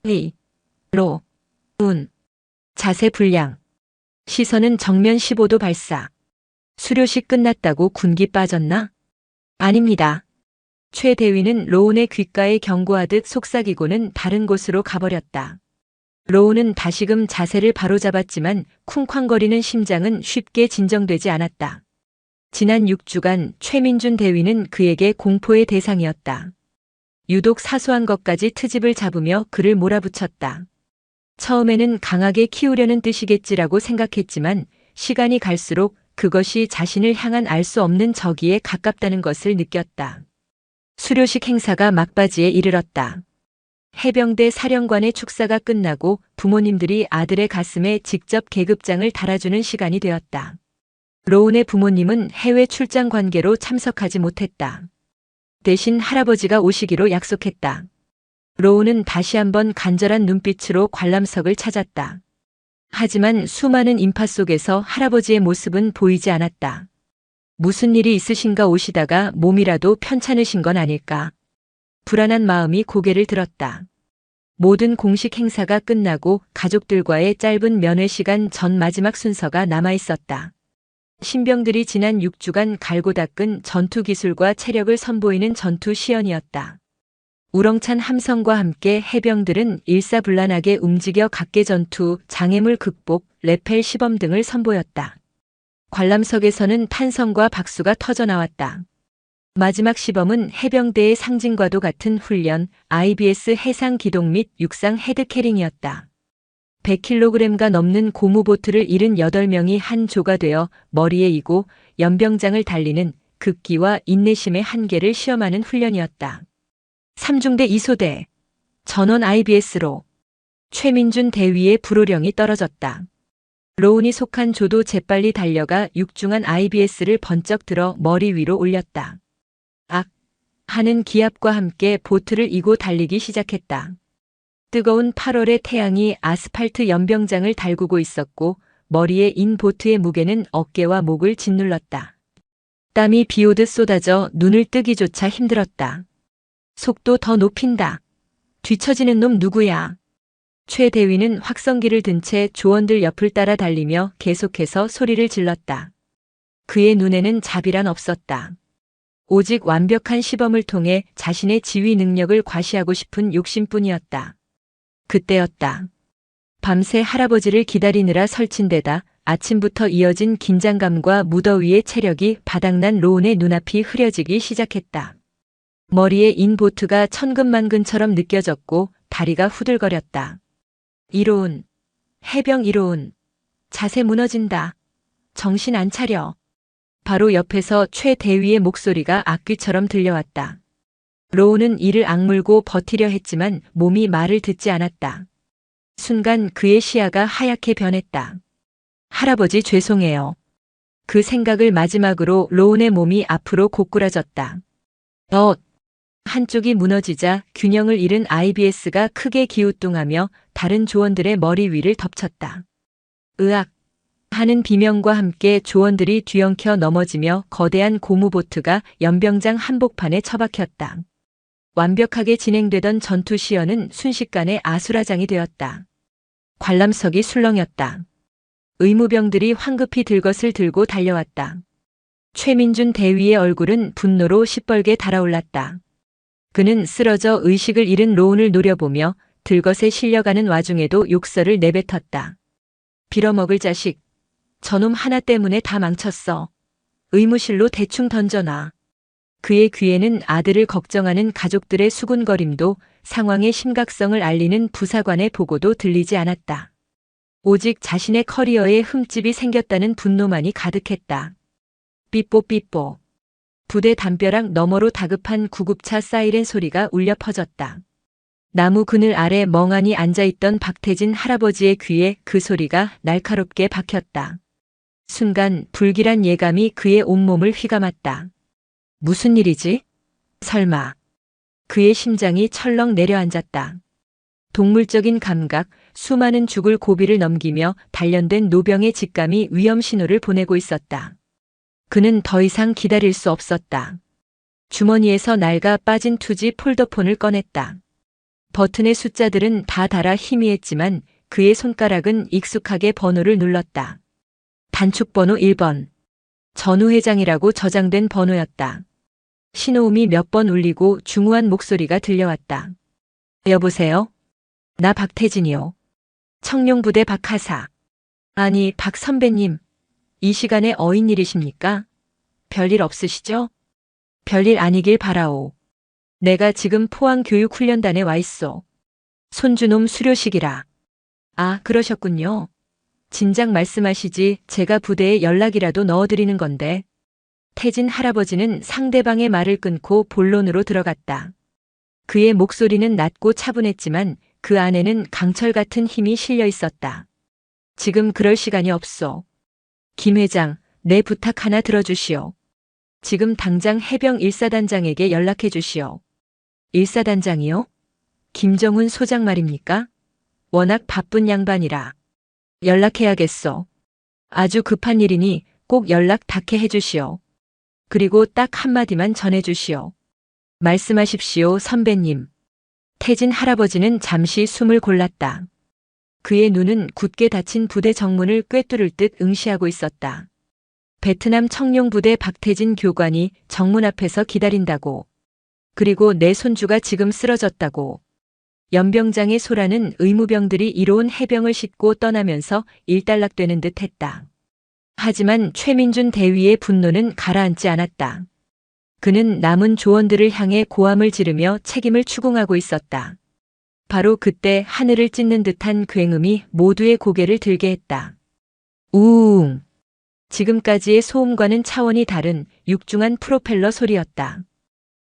의. 로. 운. 자세 불량. 시선은 정면 15도 발사. 수료식 끝났다고 군기 빠졌나? 아닙니다. 최 대위는 로운의 귓가에 경고하듯 속삭이고는 다른 곳으로 가버렸다. 로운은 다시금 자세를 바로잡았지만 쿵쾅거리는 심장은 쉽게 진정되지 않았다. 지난 6주간 최민준 대위는 그에게 공포의 대상이었다. 유독 사소한 것까지 트집을 잡으며 그를 몰아붙였다. 처음에는 강하게 키우려는 뜻이겠지라고 생각했지만 시간이 갈수록 그것이 자신을 향한 알 수 없는 적이에 가깝다는 것을 느꼈다. 수료식 행사가 막바지에 이르렀다. 해병대 사령관의 축사가 끝나고 부모님들이 아들의 가슴에 직접 계급장을 달아주는 시간이 되었다. 로운의 부모님은 해외 출장 관계로 참석하지 못했다. 대신 할아버지가 오시기로 약속했다. 로운은 다시 한번 간절한 눈빛으로 관람석을 찾았다. 하지만 수많은 인파 속에서 할아버지의 모습은 보이지 않았다. 무슨 일이 있으신가 오시다가 몸이라도 편찮으신 건 아닐까. 불안한 마음이 고개를 들었다. 모든 공식 행사가 끝나고 가족들과의 짧은 면회 시간 전 마지막 순서가 남아 있었다. 신병들이 지난 6주간 갈고 닦은 전투 기술과 체력을 선보이는 전투 시연이었다. 우렁찬 함성과 함께 해병들은 일사불란하게 움직여 각계 전투, 장애물 극복, 레펠 시범 등을 선보였다. 관람석에서는 탄성과 박수가 터져나왔다. 마지막 시범은 해병대의 상징과도 같은 훈련, IBS 해상 기동 및 육상 헤드캐링이었다. 100kg가 넘는 고무보트를 78명이 한 조가 되어 머리에 이고 연병장을 달리는 극기와 인내심의 한계를 시험하는 훈련이었다. 3중대 2소대. 전원 IBS로 최민준 대위의 불호령이 떨어졌다. 로운이 속한 조도 재빨리 달려가 육중한 IBS를 번쩍 들어 머리 위로 올렸다. 악! 하는 기압과 함께 보트를 이고 달리기 시작했다. 뜨거운 8월의 태양이 아스팔트 연병장을 달구고 있었고 머리에 인 보트의 무게는 어깨와 목을 짓눌렀다. 땀이 비오듯 쏟아져 눈을 뜨기조차 힘들었다. 속도 더 높인다. 뒤처지는 놈 누구야? 최 대위는 확성기를 든 채 조원들 옆을 따라 달리며 계속해서 소리를 질렀다. 그의 눈에는 자비란 없었다. 오직 완벽한 시범을 통해 자신의 지휘 능력을 과시하고 싶은 욕심뿐이었다. 그때였다. 밤새 할아버지를 기다리느라 설친 데다 아침부터 이어진 긴장감과 무더위의 체력이 바닥난 로운의 눈앞이 흐려지기 시작했다. 머리에 인 보트가 천근만근처럼 느껴졌고 다리가 후들거렸다. 이로운, 해병 이로운, 자세 무너진다. 정신 안 차려. 바로 옆에서 최 대위의 목소리가 악귀처럼 들려왔다. 로운은 이를 악물고 버티려 했지만 몸이 말을 듣지 않았다. 순간 그의 시야가 하얗게 변했다. 할아버지 죄송해요. 그 생각을 마지막으로 로운의 몸이 앞으로 고꾸라졌다. 한쪽이 무너지자 균형을 잃은 IBS가 크게 기우뚱하며 다른 조원들의 머리 위를 덮쳤다. 으악! 하는 비명과 함께 조원들이 뒤엉켜 넘어지며 거대한 고무보트가 연병장 한복판에 처박혔다. 완벽하게 진행되던 전투 시연은 순식간에 아수라장이 되었다. 관람석이 술렁였다. 의무병들이 황급히 들것을 들고 달려왔다. 최민준 대위의 얼굴은 분노로 시뻘게 달아올랐다. 그는 쓰러져 의식을 잃은 로운을 노려보며 들것에 실려가는 와중에도 욕설을 내뱉었다. 빌어먹을 자식. 저놈 하나 때문에 다 망쳤어. 의무실로 대충 던져놔. 그의 귀에는 아들을 걱정하는 가족들의 수군거림도 상황의 심각성을 알리는 부사관의 보고도 들리지 않았다. 오직 자신의 커리어에 흠집이 생겼다는 분노만이 가득했다. 삐뽀삐뽀. 부대 담벼락 너머로 다급한 구급차 사이렌 소리가 울려 퍼졌다. 나무 그늘 아래 멍하니 앉아있던 박태진 할아버지의 귀에 그 소리가 날카롭게 박혔다. 순간 불길한 예감이 그의 온몸을 휘감았다. 무슨 일이지? 설마. 그의 심장이 철렁 내려앉았다. 동물적인 감각, 수많은 죽을 고비를 넘기며 단련된 노병의 직감이 위험 신호를 보내고 있었다. 그는 더 이상 기다릴 수 없었다. 주머니에서 낡아 빠진 투지 폴더폰을 꺼냈다. 버튼의 숫자들은 다 달아 희미했지만 그의 손가락은 익숙하게 번호를 눌렀다. 단축번호 1번. 전우 회장이라고 저장된 번호였다. 신호음이 몇 번 울리고 중후한 목소리가 들려왔다. 여보세요? 나 박태진이요. 청룡부대 박하사. 아니, 박 선배님. 이 시간에 어인 일이십니까? 별일 없으시죠? 별일 아니길 바라오. 내가 지금 포항교육훈련단에 와 있어. 손주놈 수료식이라. 아, 그러셨군요. 진작 말씀하시지 제가 부대에 연락이라도 넣어드리는 건데. 태진 할아버지는 상대방의 말을 끊고 본론으로 들어갔다. 그의 목소리는 낮고 차분했지만 그 안에는 강철 같은 힘이 실려 있었다. 지금 그럴 시간이 없소. 김 회장, 내 부탁 하나 들어주시오. 지금 당장 해병 1사단장에게 연락해 주시오. 1사단장이요? 김정훈 소장 말입니까? 워낙 바쁜 양반이라. 연락해야겠소. 아주 급한 일이니 꼭 연락 닿게 해주시오. 그리고 딱 한마디만 전해주시오. 말씀하십시오, 선배님. 태진 할아버지는 잠시 숨을 골랐다. 그의 눈은 굳게 닫힌 부대 정문을 꿰뚫을 듯 응시하고 있었다. 베트남 청룡부대 박태진 교관이 정문 앞에서 기다린다고. 그리고 내 손주가 지금 쓰러졌다고. 연병장의 소라는 의무병들이 이로운 해병을 싣고 떠나면서 일단락되는 듯 했다. 하지만 최민준 대위의 분노는 가라앉지 않았다. 그는 남은 조원들을 향해 고함을 지르며 책임을 추궁하고 있었다. 바로 그때 하늘을 찢는 듯한 굉음이 모두의 고개를 들게 했다. 우웅. 지금까지의 소음과는 차원이 다른 육중한 프로펠러 소리였다.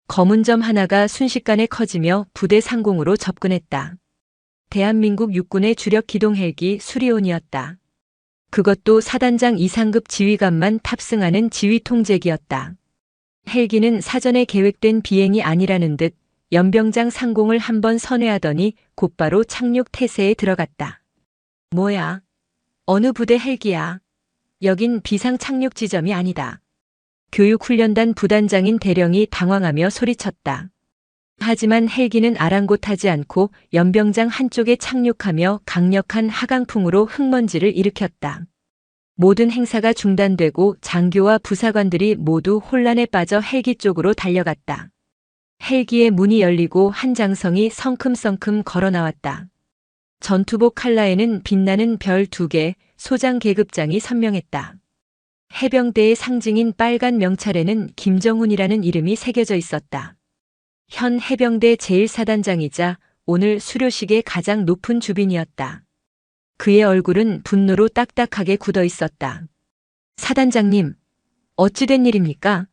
검은 점 하나가 순식간에 커지며 부대 상공으로 접근했다. 대한민국 육군의 주력 기동 헬기 수리온이었다. 그것도 사단장 이상급 지휘관만 탑승하는 지휘 통제기였다. 헬기는 사전에 계획된 비행이 아니라는 듯 연병장 상공을 한번 선회하더니 곧바로 착륙 태세에 들어갔다. 뭐야? 어느 부대 헬기야? 여긴 비상 착륙 지점이 아니다. 교육훈련단 부단장인 대령이 당황하며 소리쳤다. 하지만 헬기는 아랑곳하지 않고 연병장 한쪽에 착륙하며 강력한 하강풍으로 흙먼지를 일으켰다. 모든 행사가 중단되고 장교와 부사관들이 모두 혼란에 빠져 헬기 쪽으로 달려갔다. 헬기의 문이 열리고 한 장성이 성큼성큼 걸어 나왔다. 전투복 칼라에는 빛나는 별 2개, 소장 계급장이 선명했다. 해병대의 상징인 빨간 명찰에는 김정훈이라는 이름이 새겨져 있었다. 현 해병대 제1사단장이자 오늘 수료식의 가장 높은 주빈이었다. 그의 얼굴은 분노로 딱딱하게 굳어 있었다. 사단장님, 어찌된 일입니까?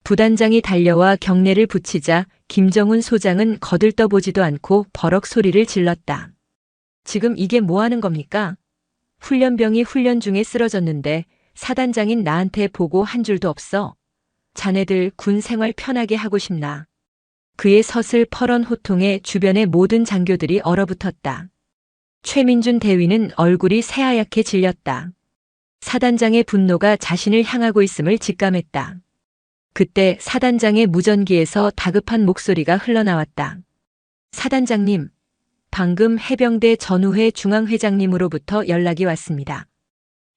부단장이 달려와 경례를 붙이자 김정훈 소장은 거들떠보지도 않고 버럭 소리를 질렀다. 지금 이게 뭐 하는 겁니까? 훈련병이 훈련 중에 쓰러졌는데 사단장인 나한테 보고 한 줄도 없어. 자네들 군 생활 편하게 하고 싶나? 그의 서슬퍼런 호통에 주변의 모든 장교들이 얼어붙었다. 최민준 대위는 얼굴이 새하얗게 질렸다. 사단장의 분노가 자신을 향하고 있음을 직감했다. 그때 사단장의 무전기에서 다급한 목소리가 흘러나왔다. 사단장님, 방금 해병대 전우회 중앙회장님으로부터 연락이 왔습니다.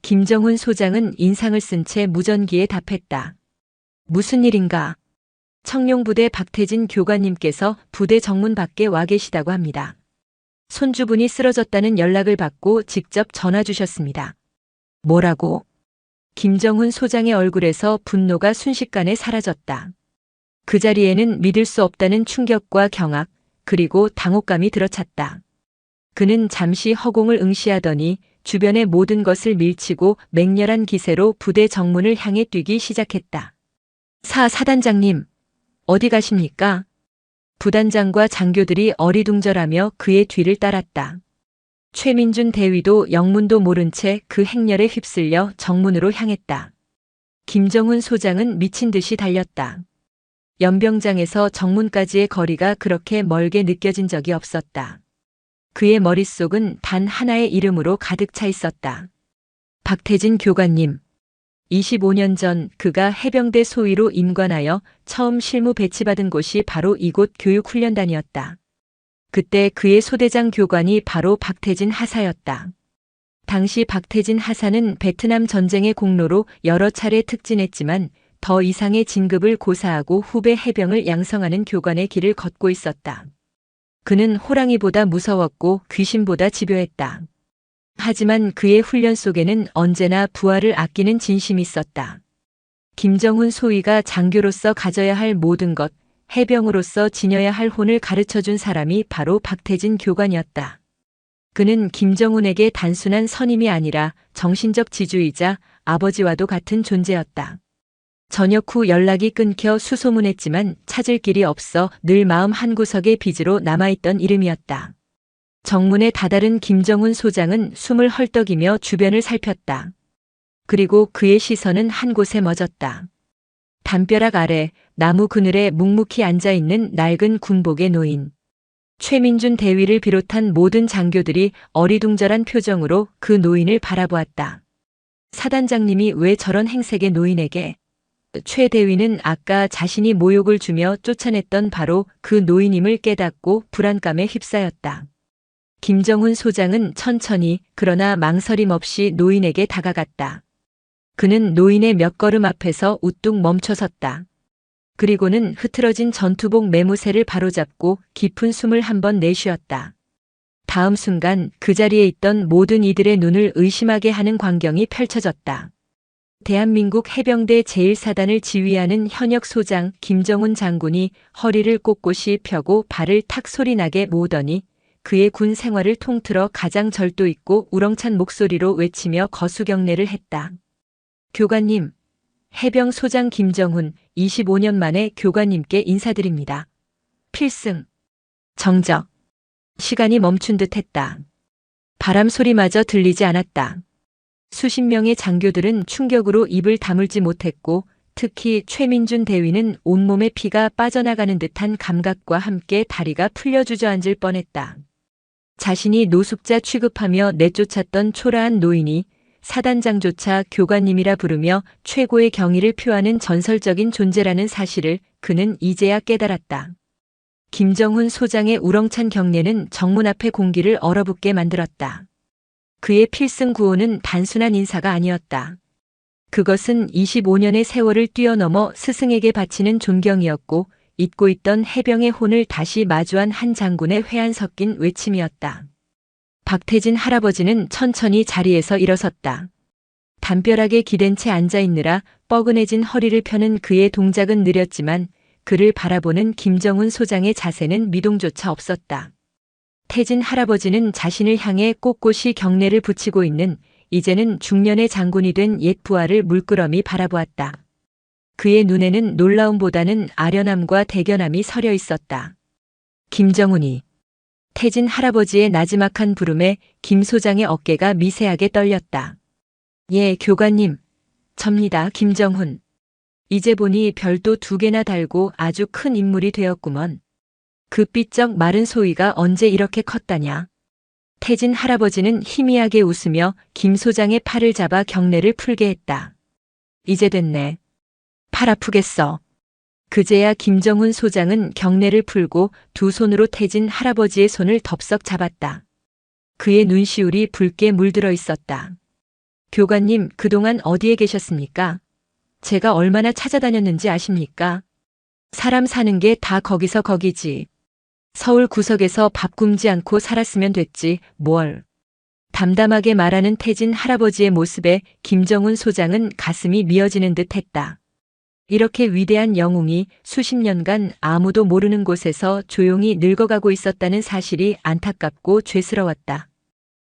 김정훈 소장은 인상을 쓴 채 무전기에 답했다. 무슨 일인가? 청룡부대 박태진 교관님께서 부대 정문 밖에 와 계시다고 합니다. 손주분이 쓰러졌다는 연락을 받고 직접 전화 주셨습니다. 뭐라고? 김정훈 소장의 얼굴에서 분노가 순식간에 사라졌다. 그 자리에는 믿을 수 없다는 충격과 경악, 그리고 당혹감이 들어찼다. 그는 잠시 허공을 응시하더니 주변의 모든 것을 밀치고 맹렬한 기세로 부대 정문을 향해 뛰기 시작했다. 사단장님, 어디 가십니까? 부단장과 장교들이 어리둥절하며 그의 뒤를 따랐다. 최민준 대위도 영문도 모른 채 그 행렬에 휩쓸려 정문으로 향했다. 김정훈 소장은 미친 듯이 달렸다. 연병장에서 정문까지의 거리가 그렇게 멀게 느껴진 적이 없었다. 그의 머릿속은 단 하나의 이름으로 가득 차 있었다. 박태진 교관님. 25년 전 그가 해병대 소위로 임관하여 처음 실무 배치받은 곳이 바로 이곳 교육훈련단이었다. 그때 그의 소대장 교관이 바로 박태진 하사였다. 당시 박태진 하사는 베트남 전쟁의 공로로 여러 차례 특진했지만 더 이상의 진급을 고사하고 후배 해병을 양성하는 교관의 길을 걷고 있었다. 그는 호랑이보다 무서웠고 귀신보다 집요했다. 하지만 그의 훈련 속에는 언제나 부하를 아끼는 진심이 있었다. 김정훈 소위가 장교로서 가져야 할 모든 것, 해병으로서 지녀야 할 혼을 가르쳐준 사람이 바로 박태진 교관이었다. 그는 김정훈에게 단순한 선임이 아니라 정신적 지주이자 아버지와도 같은 존재였다. 저녁 후 연락이 끊겨 수소문했지만 찾을 길이 없어 늘 마음 한구석에 빚으로 남아있던 이름이었다. 정문에 다다른 김정훈 소장은 숨을 헐떡이며 주변을 살폈다. 그리고 그의 시선은 한 곳에 멎었다. 담벼락 아래 나무 그늘에 묵묵히 앉아있는 낡은 군복의 노인. 최민준 대위를 비롯한 모든 장교들이 어리둥절한 표정으로 그 노인을 바라보았다. 사단장님이 왜 저런 행색의 노인에게? 최 대위는 아까 자신이 모욕을 주며 쫓아냈던 바로 그 노인임을 깨닫고 불안감에 휩싸였다. 김정훈 소장은 천천히 그러나 망설임 없이 노인에게 다가갔다. 그는 노인의 몇 걸음 앞에서 우뚝 멈춰섰다. 그리고는 흐트러진 전투복 매무새를 바로잡고 깊은 숨을 한번 내쉬었다. 다음 순간 그 자리에 있던 모든 이들의 눈을 의심하게 하는 광경이 펼쳐졌다. 대한민국 해병대 제1사단을 지휘하는 현역 소장 김정훈 장군이 허리를 꼿꼿이 펴고 발을 탁 소리나게 모으더니 그의 군 생활을 통틀어 가장 절도 있고 우렁찬 목소리로 외치며 거수경례를 했다. 교관님, 해병 소장 김정훈 25년 만에 교관님께 인사드립니다. 필승. 정적. 시간이 멈춘 듯 했다. 바람 소리마저 들리지 않았다. 수십 명의 장교들은 충격으로 입을 다물지 못했고 특히 최민준 대위는 온몸에 피가 빠져나가는 듯한 감각과 함께 다리가 풀려 주저앉을 뻔했다. 자신이 노숙자 취급하며 내쫓았던 초라한 노인이 사단장조차 교관님이라 부르며 최고의 경의를 표하는 전설적인 존재라는 사실을 그는 이제야 깨달았다. 김정훈 소장의 우렁찬 경례는 정문 앞의 공기를 얼어붙게 만들었다. 그의 필승 구호는 단순한 인사가 아니었다. 그것은 25년의 세월을 뛰어넘어 스승에게 바치는 존경이었고 잊고 있던 해병의 혼을 다시 마주한 한 장군의 회한 섞인 외침이었다. 박태진 할아버지는 천천히 자리에서 일어섰다. 담벼락에 기댄 채 앉아있느라 뻐근해진 허리를 펴는 그의 동작은 느렸지만 그를 바라보는 김정훈 소장의 자세는 미동조차 없었다. 태진 할아버지는 자신을 향해 꼿꼿이 경례를 붙이고 있는 이제는 중년의 장군이 된 옛 부하를 물끄러미 바라보았다. 그의 눈에는 놀라움보다는 아련함과 대견함이 서려 있었다. 김정훈이. 태진 할아버지의 나지막한 부름에 김 소장의 어깨가 미세하게 떨렸다. 예, 교관님. 접니다, 김정훈. 이제 보니 별도 2개나 달고 아주 큰 인물이 되었구먼. 그 삐쩍 마른 소위가 언제 이렇게 컸다냐. 태진 할아버지는 희미하게 웃으며 김 소장의 팔을 잡아 경례를 풀게 했다. 이제 됐네. 팔 아프겠어. 그제야 김정훈 소장은 경례를 풀고 두 손으로 태진 할아버지의 손을 덥석 잡았다. 그의 눈시울이 붉게 물들어 있었다. 교관님, 그동안 어디에 계셨습니까? 제가 얼마나 찾아다녔는지 아십니까? 사람 사는 게 다 거기서 거기지. 서울 구석에서 밥 굶지 않고 살았으면 됐지, 뭘. 담담하게 말하는 태진 할아버지의 모습에 김정훈 소장은 가슴이 미어지는 듯 했다. 이렇게 위대한 영웅이 수십 년간 아무도 모르는 곳에서 조용히 늙어가고 있었다는 사실이 안타깝고 죄스러웠다.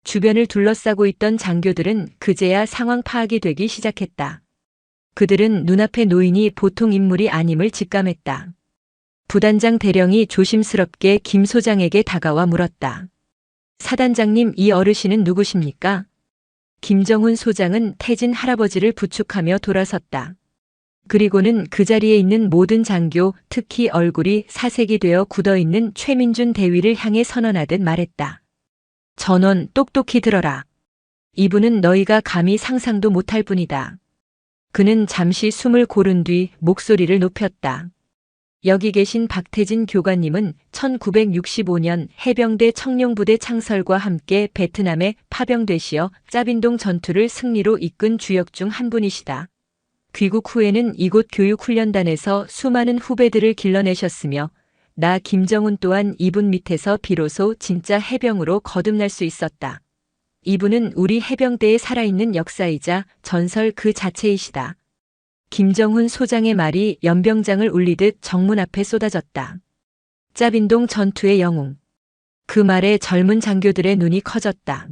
주변을 둘러싸고 있던 장교들은 그제야 상황 파악이 되기 시작했다. 그들은 눈앞의 노인이 보통 인물이 아님을 직감했다. 부단장 대령이 조심스럽게 김 소장에게 다가와 물었다. 사단장님, 이 어르신은 누구십니까? 김정훈 소장은 태진 할아버지를 부축하며 돌아섰다. 그리고는 그 자리에 있는 모든 장교, 특히 얼굴이 사색이 되어 굳어있는 최민준 대위를 향해 선언하듯 말했다. 전원 똑똑히 들어라. 이분은 너희가 감히 상상도 못할 분이다. 그는 잠시 숨을 고른 뒤 목소리를 높였다. 여기 계신 박태진 교관님은 1965년 해병대 청룡부대 창설과 함께 베트남에 파병되시어 짜빈동 전투를 승리로 이끈 주역 중 한 분이시다. 귀국 후에는 이곳 교육훈련단에서 수많은 후배들을 길러내셨으며 나 김정훈 또한 이분 밑에서 비로소 진짜 해병으로 거듭날 수 있었다. 이분은 우리 해병대의 살아있는 역사이자 전설 그 자체이시다. 김정훈 소장의 말이 연병장을 울리듯 정문 앞에 쏟아졌다. 짜빈동 전투의 영웅. 그 말에 젊은 장교들의 눈이 커졌다.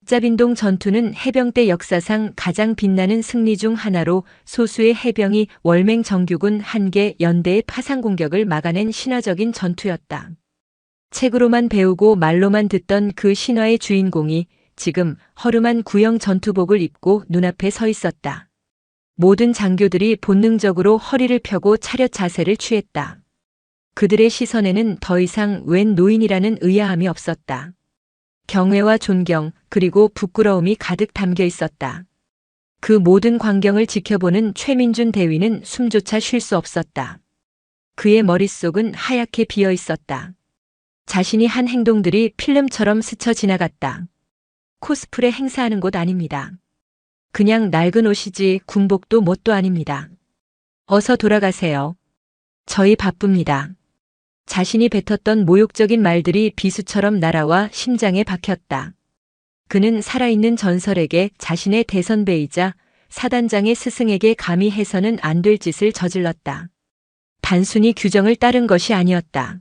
짜빈동 전투는 해병대 역사상 가장 빛나는 승리 중 하나로 소수의 해병이 월맹 정규군 한 개 연대의 파상 공격을 막아낸 신화적인 전투였다. 책으로만 배우고 말로만 듣던 그 신화의 주인공이 지금 허름한 구형 전투복을 입고 눈앞에 서 있었다. 모든 장교들이 본능적으로 허리를 펴고 차렷 자세를 취했다. 그들의 시선에는 더 이상 웬 노인이라는 의아함이 없었다. 경외와 존경 그리고 부끄러움이 가득 담겨 있었다. 그 모든 광경을 지켜보는 최민준 대위는 숨조차 쉴 수 없었다. 그의 머릿속은 하얗게 비어 있었다. 자신이 한 행동들이 필름처럼 스쳐 지나갔다. 코스프레 행사하는 곳 아닙니다. 그냥 낡은 옷이지 군복도 뭣도 아닙니다. 어서 돌아가세요. 저희 바쁩니다. 자신이 뱉었던 모욕적인 말들이 비수처럼 날아와 심장에 박혔다. 그는 살아있는 전설에게 자신의 대선배이자 사단장의 스승에게 감히 해서는 안 될 짓을 저질렀다. 단순히 규정을 따른 것이 아니었다.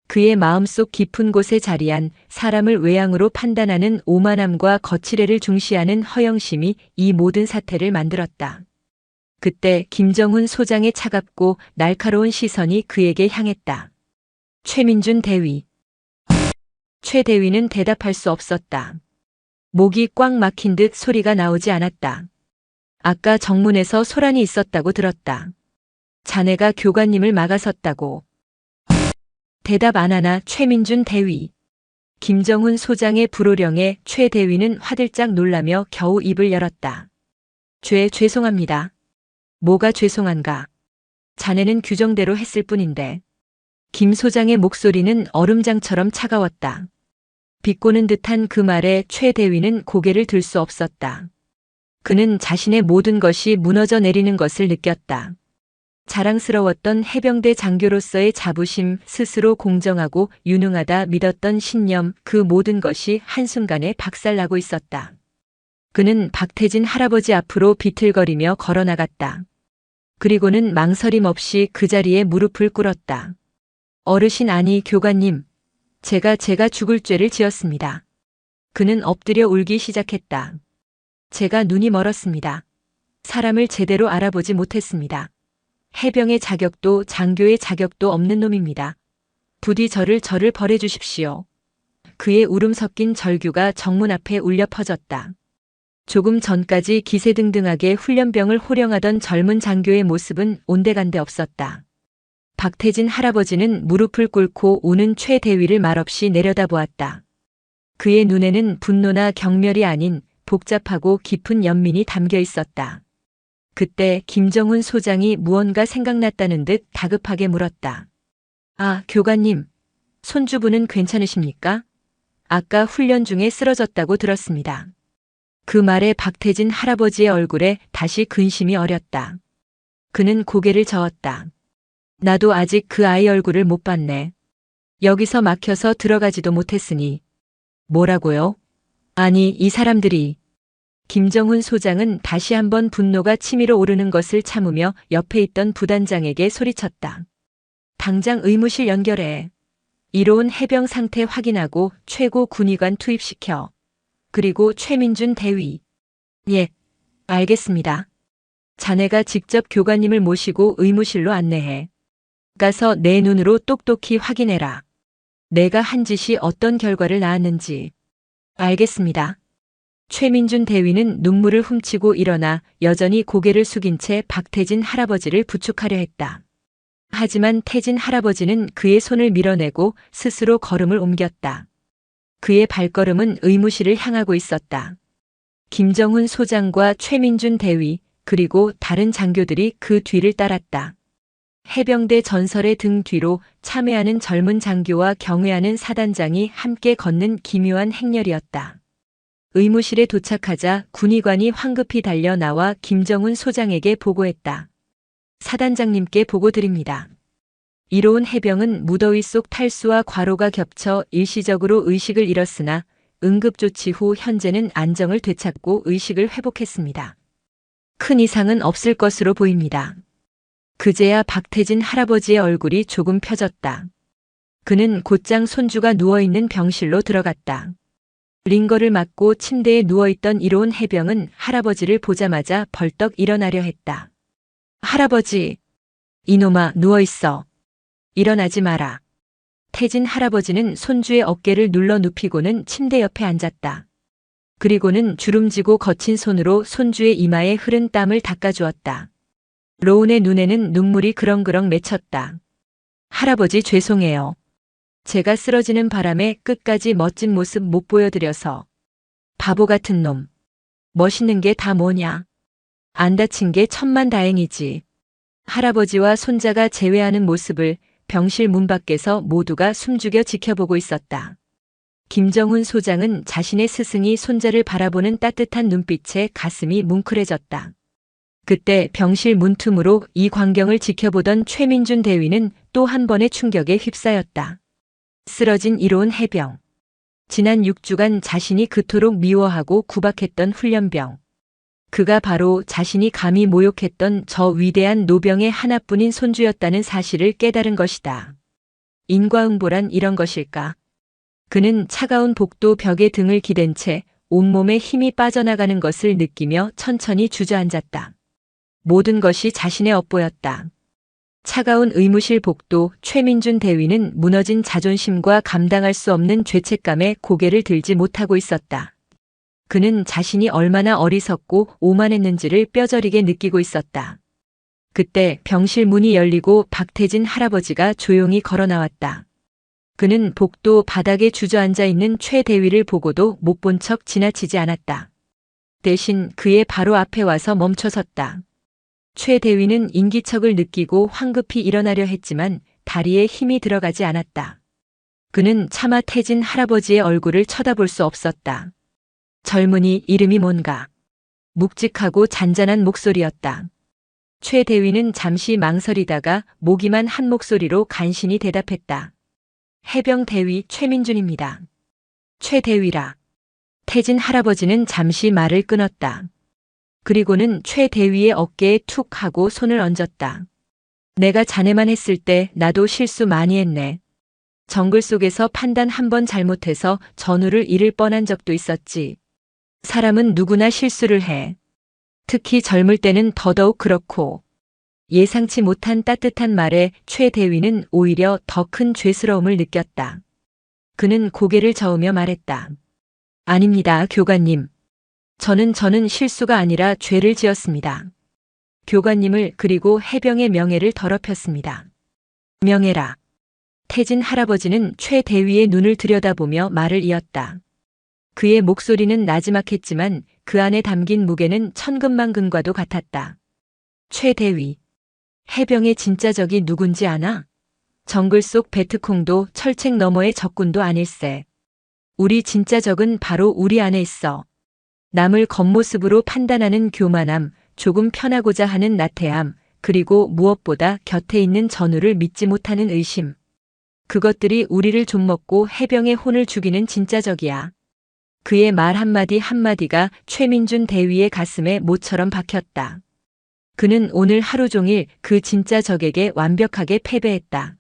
그의 마음속 깊은 곳에 자리한 사람을 외양으로 판단하는 오만함과 거칠애를 중시하는 허영심이 이 모든 사태를 만들었다. 그때 김정훈 소장의 차갑고 날카로운 시선이 그에게 향했다. 최민준 대위. 최 대위는 대답할 수 없었다. 목이 꽉 막힌 듯 소리가 나오지 않았다. 아까 정문에서 소란이 있었다고 들었다. 자네가 교관님을 막아섰다고. 대답 안 하나 최민준 대위. 김정훈 소장의 불호령에 최 대위는 화들짝 놀라며 겨우 입을 열었다. 죄송합니다. 뭐가 죄송한가? 자네는 규정대로 했을 뿐인데. 김 소장의 목소리는 얼음장처럼 차가웠다. 비꼬는 듯한 그 말에 최 대위는 고개를 들 수 없었다. 그는 자신의 모든 것이 무너져 내리는 것을 느꼈다. 자랑스러웠던 해병대 장교로서의 자부심, 스스로 공정하고 유능하다 믿었던 신념, 그 모든 것이 한순간에 박살나고 있었다. 그는 박태진 할아버지 앞으로 비틀거리며 걸어나갔다. 그리고는 망설임 없이 그 자리에 무릎을 꿇었다. 어르신 아니 교관님, 제가 죽을 죄를 지었습니다. 그는 엎드려 울기 시작했다. 제가 눈이 멀었습니다. 사람을 제대로 알아보지 못했습니다. 해병의 자격도 장교의 자격도 없는 놈입니다. 부디 저를 벌해 주십시오. 그의 울음 섞인 절규가 정문 앞에 울려 퍼졌다. 조금 전까지 기세등등하게 훈련병을 호령하던 젊은 장교의 모습은 온데간데 없었다. 박태진 할아버지는 무릎을 꿇고 우는 최 대위를 말없이 내려다보았다. 그의 눈에는 분노나 경멸이 아닌 복잡하고 깊은 연민이 담겨 있었다. 그때 김정훈 소장이 무언가 생각났다는 듯 다급하게 물었다. 아, 교관님, 손주분은 괜찮으십니까? 아까 훈련 중에 쓰러졌다고 들었습니다. 그 말에 박태진 할아버지의 얼굴에 다시 근심이 어렸다. 그는 고개를 저었다. 나도 아직 그 아이 얼굴을 못 봤네. 여기서 막혀서 들어가지도 못했으니. 뭐라고요? 아니, 이 사람들이. 김정훈 소장은 다시 한번 분노가 치밀어 오르는 것을 참으며 옆에 있던 부단장에게 소리쳤다. 당장 의무실 연결해. 이로운 해병 상태 확인하고 최고 군의관 투입시켜. 그리고 최민준 대위. 예, 알겠습니다. 자네가 직접 교관님을 모시고 의무실로 안내해. 가서 내 눈으로 똑똑히 확인해라. 내가 한 짓이 어떤 결과를 낳았는지. 알겠습니다. 최민준 대위는 눈물을 훔치고 일어나 여전히 고개를 숙인 채 박태진 할아버지를 부축하려 했다. 하지만 태진 할아버지는 그의 손을 밀어내고 스스로 걸음을 옮겼다. 그의 발걸음은 의무실을 향하고 있었다. 김정훈 소장과 최민준 대위 그리고 다른 장교들이 그 뒤를 따랐다. 해병대 전설의 등 뒤로 참회하는 젊은 장교와 경회하는 사단장이 함께 걷는 기묘한 행렬이었다. 의무실에 도착하자 군의관이 황급히 달려 나와 김정훈 소장에게 보고했다. 사단장님께 보고 드립니다. 이로운 해병은 무더위 속 탈수와 과로가 겹쳐 일시적으로 의식을 잃었으나 응급조치 후 현재는 안정을 되찾고 의식을 회복했습니다. 큰 이상은 없을 것으로 보입니다. 그제야 박태진 할아버지의 얼굴이 조금 펴졌다. 그는 곧장 손주가 누워있는 병실로 들어갔다. 링거를 맞고 침대에 누워있던 이로운 해병은 할아버지를 보자마자 벌떡 일어나려 했다. 할아버지, 이놈아 누워있어. 일어나지 마라. 태진 할아버지는 손주의 어깨를 눌러 눕히고는 침대 옆에 앉았다. 그리고는 주름지고 거친 손으로 손주의 이마에 흐른 땀을 닦아주었다. 로운의 눈에는 눈물이 그렁그렁 맺혔다. 할아버지 죄송해요. 제가 쓰러지는 바람에 끝까지 멋진 모습 못 보여드려서. 바보 같은 놈. 멋있는 게 다 뭐냐. 안 다친 게 천만다행이지. 할아버지와 손자가 재회하는 모습을 병실 문 밖에서 모두가 숨죽여 지켜보고 있었다. 김정훈 소장은 자신의 스승이 손자를 바라보는 따뜻한 눈빛에 가슴이 뭉클해졌다. 그때 병실 문틈으로 이 광경을 지켜보던 최민준 대위는 또 한 번의 충격에 휩싸였다. 쓰러진 이로운 해병. 지난 6주간 자신이 그토록 미워하고 구박했던 훈련병. 그가 바로 자신이 감히 모욕했던 저 위대한 노병의 하나뿐인 손주였다는 사실을 깨달은 것이다. 인과응보란 이런 것일까? 그는 차가운 복도 벽에 등을 기댄 채 온몸에 힘이 빠져나가는 것을 느끼며 천천히 주저앉았다. 모든 것이 자신의 업보였다. 차가운 의무실 복도 최민준 대위는 무너진 자존심과 감당할 수 없는 죄책감에 고개를 들지 못하고 있었다. 그는 자신이 얼마나 어리석고 오만했는지를 뼈저리게 느끼고 있었다. 그때 병실 문이 열리고 박태진 할아버지가 조용히 걸어 나왔다. 그는 복도 바닥에 주저앉아 있는 최대위를 보고도 못 본 척 지나치지 않았다. 대신 그의 바로 앞에 와서 멈춰섰다. 최대위는 인기척을 느끼고 황급히 일어나려 했지만 다리에 힘이 들어가지 않았다. 그는 차마 태진 할아버지의 얼굴을 쳐다볼 수 없었다. 젊은이 이름이 뭔가? 묵직하고 잔잔한 목소리였다. 최대위는 잠시 망설이다가 모기만 한 목소리로 간신히 대답했다. 해병대위 최민준입니다. 최대위라. 태진 할아버지는 잠시 말을 끊었다. 그리고는 최대위의 어깨에 툭 하고 손을 얹었다. 내가 자네만 했을 때 나도 실수 많이 했네. 정글 속에서 판단 한 번 잘못해서 전우를 잃을 뻔한 적도 있었지. 사람은 누구나 실수를 해. 특히 젊을 때는 더더욱 그렇고. 예상치 못한 따뜻한 말에 최대위는 오히려 더 큰 죄스러움을 느꼈다. 그는 고개를 저으며 말했다. 아닙니다, 교관님. 저는 실수가 아니라 죄를 지었습니다. 교관님을 그리고 해병의 명예를 더럽혔습니다. 명예라. 태진 할아버지는 최대위의 눈을 들여다보며 말을 이었다. 그의 목소리는 나지막했지만 그 안에 담긴 무게는 천근만근과도 같았다. 최대위. 해병의 진짜 적이 누군지 아나? 정글 속 베트콩도 철책 너머의 적군도 아닐세. 우리 진짜 적은 바로 우리 안에 있어. 남을 겉모습으로 판단하는 교만함, 조금 편하고자 하는 나태함, 그리고 무엇보다 곁에 있는 전우를 믿지 못하는 의심. 그것들이 우리를 좀먹고 해병의 혼을 죽이는 진짜 적이야. 그의 말 한마디 한마디가 최민준 대위의 가슴에 모처럼 박혔다. 그는 오늘 하루 종일 그 진짜 적에게 완벽하게 패배했다.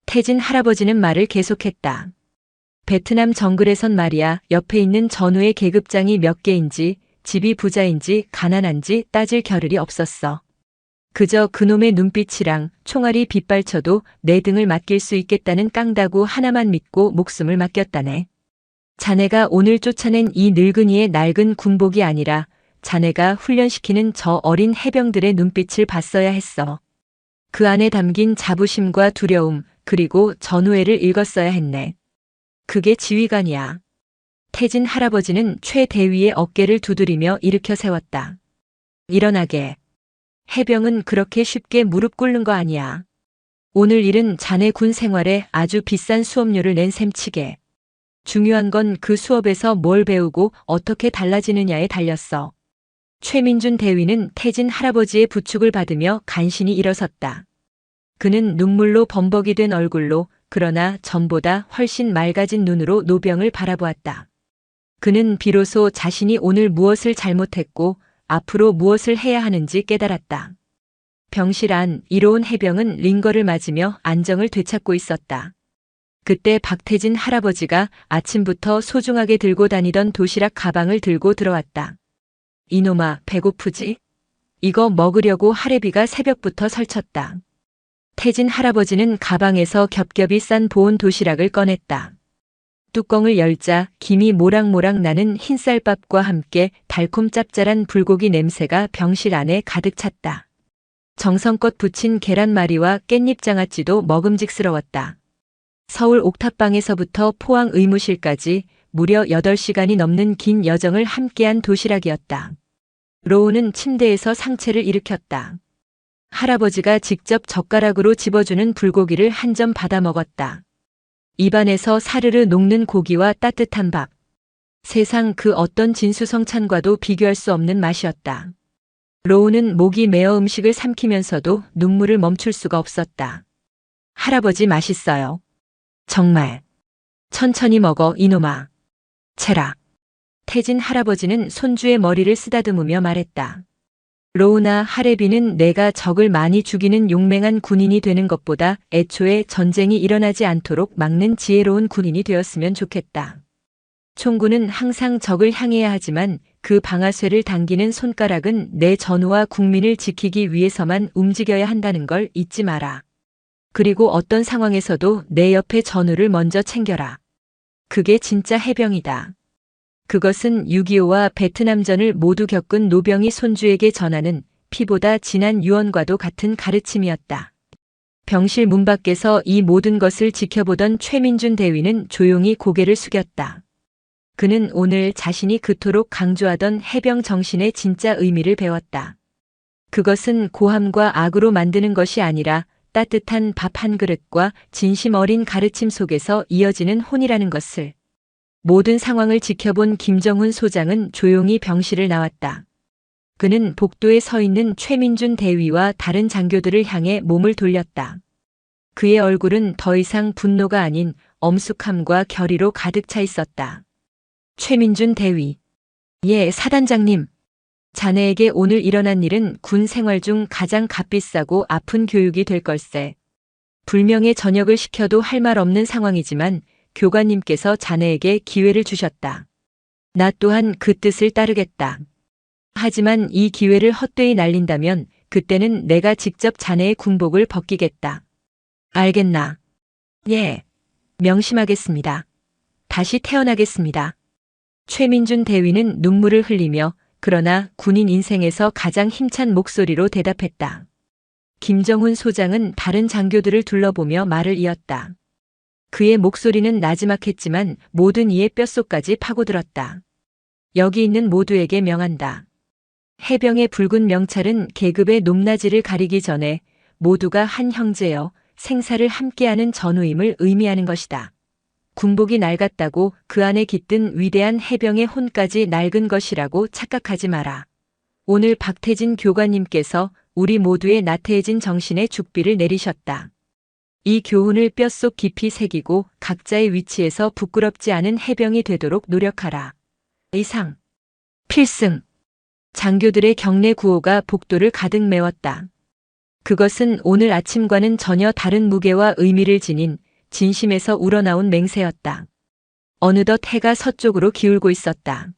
태진 할아버지는 말을 계속했다. 베트남 정글에선 말이야, 옆에 있는 전우의 계급장이 몇 개인지, 집이 부자인지 가난한지 따질 겨를이 없었어. 그저 그놈의 눈빛이랑 총알이 빗발쳐도 내 등을 맡길 수 있겠다는 깡다구 하나만 믿고 목숨을 맡겼다네. 자네가 오늘 쫓아낸 이 늙은이의 낡은 군복이 아니라 자네가 훈련시키는 저 어린 해병들의 눈빛을 봤어야 했어. 그 안에 담긴 자부심과 두려움, 그리고 전우애를 읽었어야 했네. 그게 지휘관이야. 태진 할아버지는 최대위의 어깨를 두드리며 일으켜 세웠다. 일어나게. 해병은 그렇게 쉽게 무릎 꿇는 거 아니야. 오늘 일은 자네 군 생활에 아주 비싼 수업료를 낸 셈치게. 중요한 건 그 수업에서 뭘 배우고 어떻게 달라지느냐에 달렸어. 최민준 대위는 태진 할아버지의 부축을 받으며 간신히 일어섰다. 그는 눈물로 범벅이 된 얼굴로 그러나 전보다 훨씬 맑아진 눈으로 노병을 바라보았다. 그는 비로소 자신이 오늘 무엇을 잘못했고 앞으로 무엇을 해야 하는지 깨달았다. 병실 안 이로운 해병은 링거를 맞으며 안정을 되찾고 있었다. 그때 박태진 할아버지가 아침부터 소중하게 들고 다니던 도시락 가방을 들고 들어왔다. 이놈아, 배고프지? 이거 먹으려고 할애비가 새벽부터 설쳤다. 태진 할아버지는 가방에서 겹겹이 싼 보온 도시락을 꺼냈다. 뚜껑을 열자 김이 모락모락 나는 흰쌀밥과 함께 달콤 짭짤한 불고기 냄새가 병실 안에 가득 찼다. 정성껏 부친 계란말이와 깻잎 장아찌도 먹음직스러웠다. 서울 옥탑방에서부터 포항 의무실까지 무려 8시간이 넘는 긴 여정을 함께한 도시락이었다. 로우는 침대에서 상체를 일으켰다. 할아버지가 직접 젓가락으로 집어주는 불고기를 한 점 받아 먹었다. 입안에서 사르르 녹는 고기와 따뜻한 밥. 세상 그 어떤 진수성찬과도 비교할 수 없는 맛이었다. 로우는 목이 메어 음식을 삼키면서도 눈물을 멈출 수가 없었다. 할아버지 맛있어요. 정말. 천천히 먹어, 이놈아. 채라. 태진 할아버지는 손주의 머리를 쓰다듬으며 말했다. 로우나 할애비는 내가 적을 많이 죽이는 용맹한 군인이 되는 것보다 애초에 전쟁이 일어나지 않도록 막는 지혜로운 군인이 되었으면 좋겠다. 총구는 항상 적을 향해야 하지만 그 방아쇠를 당기는 손가락은 내 전우와 국민을 지키기 위해서만 움직여야 한다는 걸 잊지 마라. 그리고 어떤 상황에서도 내 옆에 전우를 먼저 챙겨라. 그게 진짜 해병이다. 그것은 6.25와 베트남전을 모두 겪은 노병이 손주에게 전하는 피보다 진한 유언과도 같은 가르침이었다. 병실 문 밖에서 이 모든 것을 지켜보던 최민준 대위는 조용히 고개를 숙였다. 그는 오늘 자신이 그토록 강조하던 해병 정신의 진짜 의미를 배웠다. 그것은 고함과 악으로 만드는 것이 아니라 따뜻한 밥 한 그릇과 진심 어린 가르침 속에서 이어지는 혼이라는 것을. 모든 상황을 지켜본 김정훈 소장은 조용히 병실을 나왔다. 그는 복도에 서 있는 최민준 대위와 다른 장교들을 향해 몸을 돌렸다. 그의 얼굴은 더 이상 분노가 아닌 엄숙함과 결의로 가득 차 있었다. 최민준 대위. 예, 사단장님. 자네에게 오늘 일어난 일은 군 생활 중 가장 값비싸고 아픈 교육이 될 걸세. 불명예 전역을 시켜도 할 말 없는 상황이지만 교관님께서 자네에게 기회를 주셨다. 나 또한 그 뜻을 따르겠다. 하지만 이 기회를 헛되이 날린다면 그때는 내가 직접 자네의 군복을 벗기겠다. 알겠나? 예. 명심하겠습니다. 다시 태어나겠습니다. 최민준 대위는 눈물을 흘리며 그러나 군인 인생에서 가장 힘찬 목소리로 대답했다. 김정훈 소장은 다른 장교들을 둘러보며 말을 이었다. 그의 목소리는 나지막했지만 모든 이의 뼛속까지 파고들었다. 여기 있는 모두에게 명한다. 해병의 붉은 명찰은 계급의 높낮이를 가리기 전에 모두가 한 형제여 생사를 함께하는 전우임을 의미하는 것이다. 군복이 낡았다고 그 안에 깃든 위대한 해병의 혼까지 낡은 것이라고 착각하지 마라. 오늘 박태진 교관님께서 우리 모두의 나태해진 정신에 죽비를 내리셨다. 이 교훈을 뼛속 깊이 새기고 각자의 위치에서 부끄럽지 않은 해병이 되도록 노력하라. 이상. 필승. 장교들의 경례 구호가 복도를 가득 메웠다. 그것은 오늘 아침과는 전혀 다른 무게와 의미를 지닌 진심에서 우러나온 맹세였다. 어느덧 해가 서쪽으로 기울고 있었다.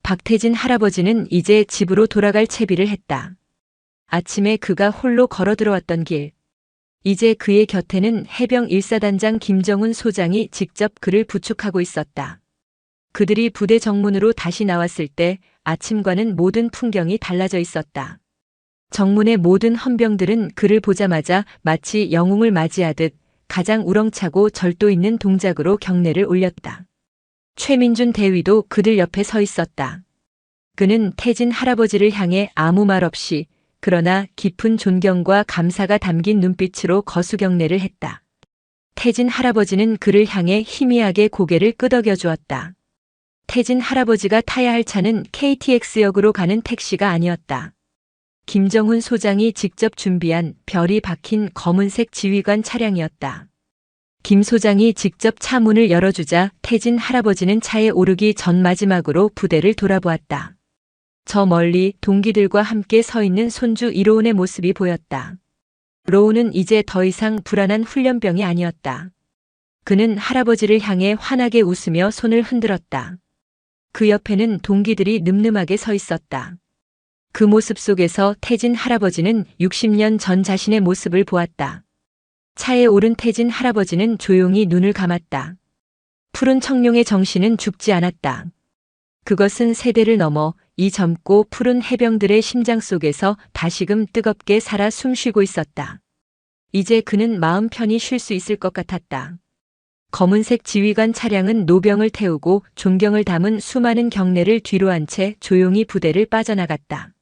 박태진 할아버지는 이제 집으로 돌아갈 채비를 했다. 아침에 그가 홀로 걸어 들어왔던 길. 이제 그의 곁에는 해병 1사단장 김정훈 소장이 직접 그를 부축하고 있었다. 그들이 부대 정문으로 다시 나왔을 때 아침과는 모든 풍경이 달라져 있었다. 정문의 모든 헌병들은 그를 보자마자 마치 영웅을 맞이하듯 가장 우렁차고 절도 있는 동작으로 경례를 올렸다. 최민준 대위도 그들 옆에 서 있었다. 그는 태진 할아버지를 향해 아무 말 없이 그러나 깊은 존경과 감사가 담긴 눈빛으로 거수경례를 했다. 태진 할아버지는 그를 향해 희미하게 고개를 끄덕여 주었다. 태진 할아버지가 타야 할 차는 KTX역으로 가는 택시가 아니었다. 김정훈 소장이 직접 준비한 별이 박힌 검은색 지휘관 차량이었다. 김 소장이 직접 차 문을 열어주자 태진 할아버지는 차에 오르기 전 마지막으로 부대를 돌아보았다. 저 멀리 동기들과 함께 서 있는 손주 이로운의 모습이 보였다. 로운은 이제 더 이상 불안한 훈련병이 아니었다. 그는 할아버지를 향해 환하게 웃으며 손을 흔들었다. 그 옆에는 동기들이 늠름하게 서 있었다. 그 모습 속에서 태진 할아버지는 60년 전 자신의 모습을 보았다. 차에 오른 태진 할아버지는 조용히 눈을 감았다. 푸른 청룡의 정신은 죽지 않았다. 그것은 세대를 넘어 이 젊고 푸른 해병들의 심장 속에서 다시금 뜨겁게 살아 숨쉬고 있었다. 이제 그는 마음 편히 쉴 수 있을 것 같았다. 검은색 지휘관 차량은 노병을 태우고 존경을 담은 수많은 경례를 뒤로 한 채 조용히 부대를 빠져나갔다.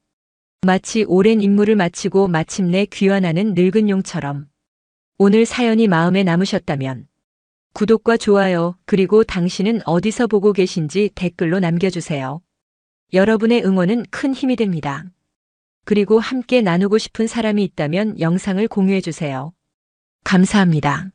마치 오랜 임무를 마치고 마침내 귀환하는 늙은 용처럼. 오늘 사연이 마음에 남으셨다면 구독과 좋아요 그리고 당신은 어디서 보고 계신지 댓글로 남겨주세요. 여러분의 응원은 큰 힘이 됩니다. 그리고 함께 나누고 싶은 사람이 있다면 영상을 공유해주세요. 감사합니다.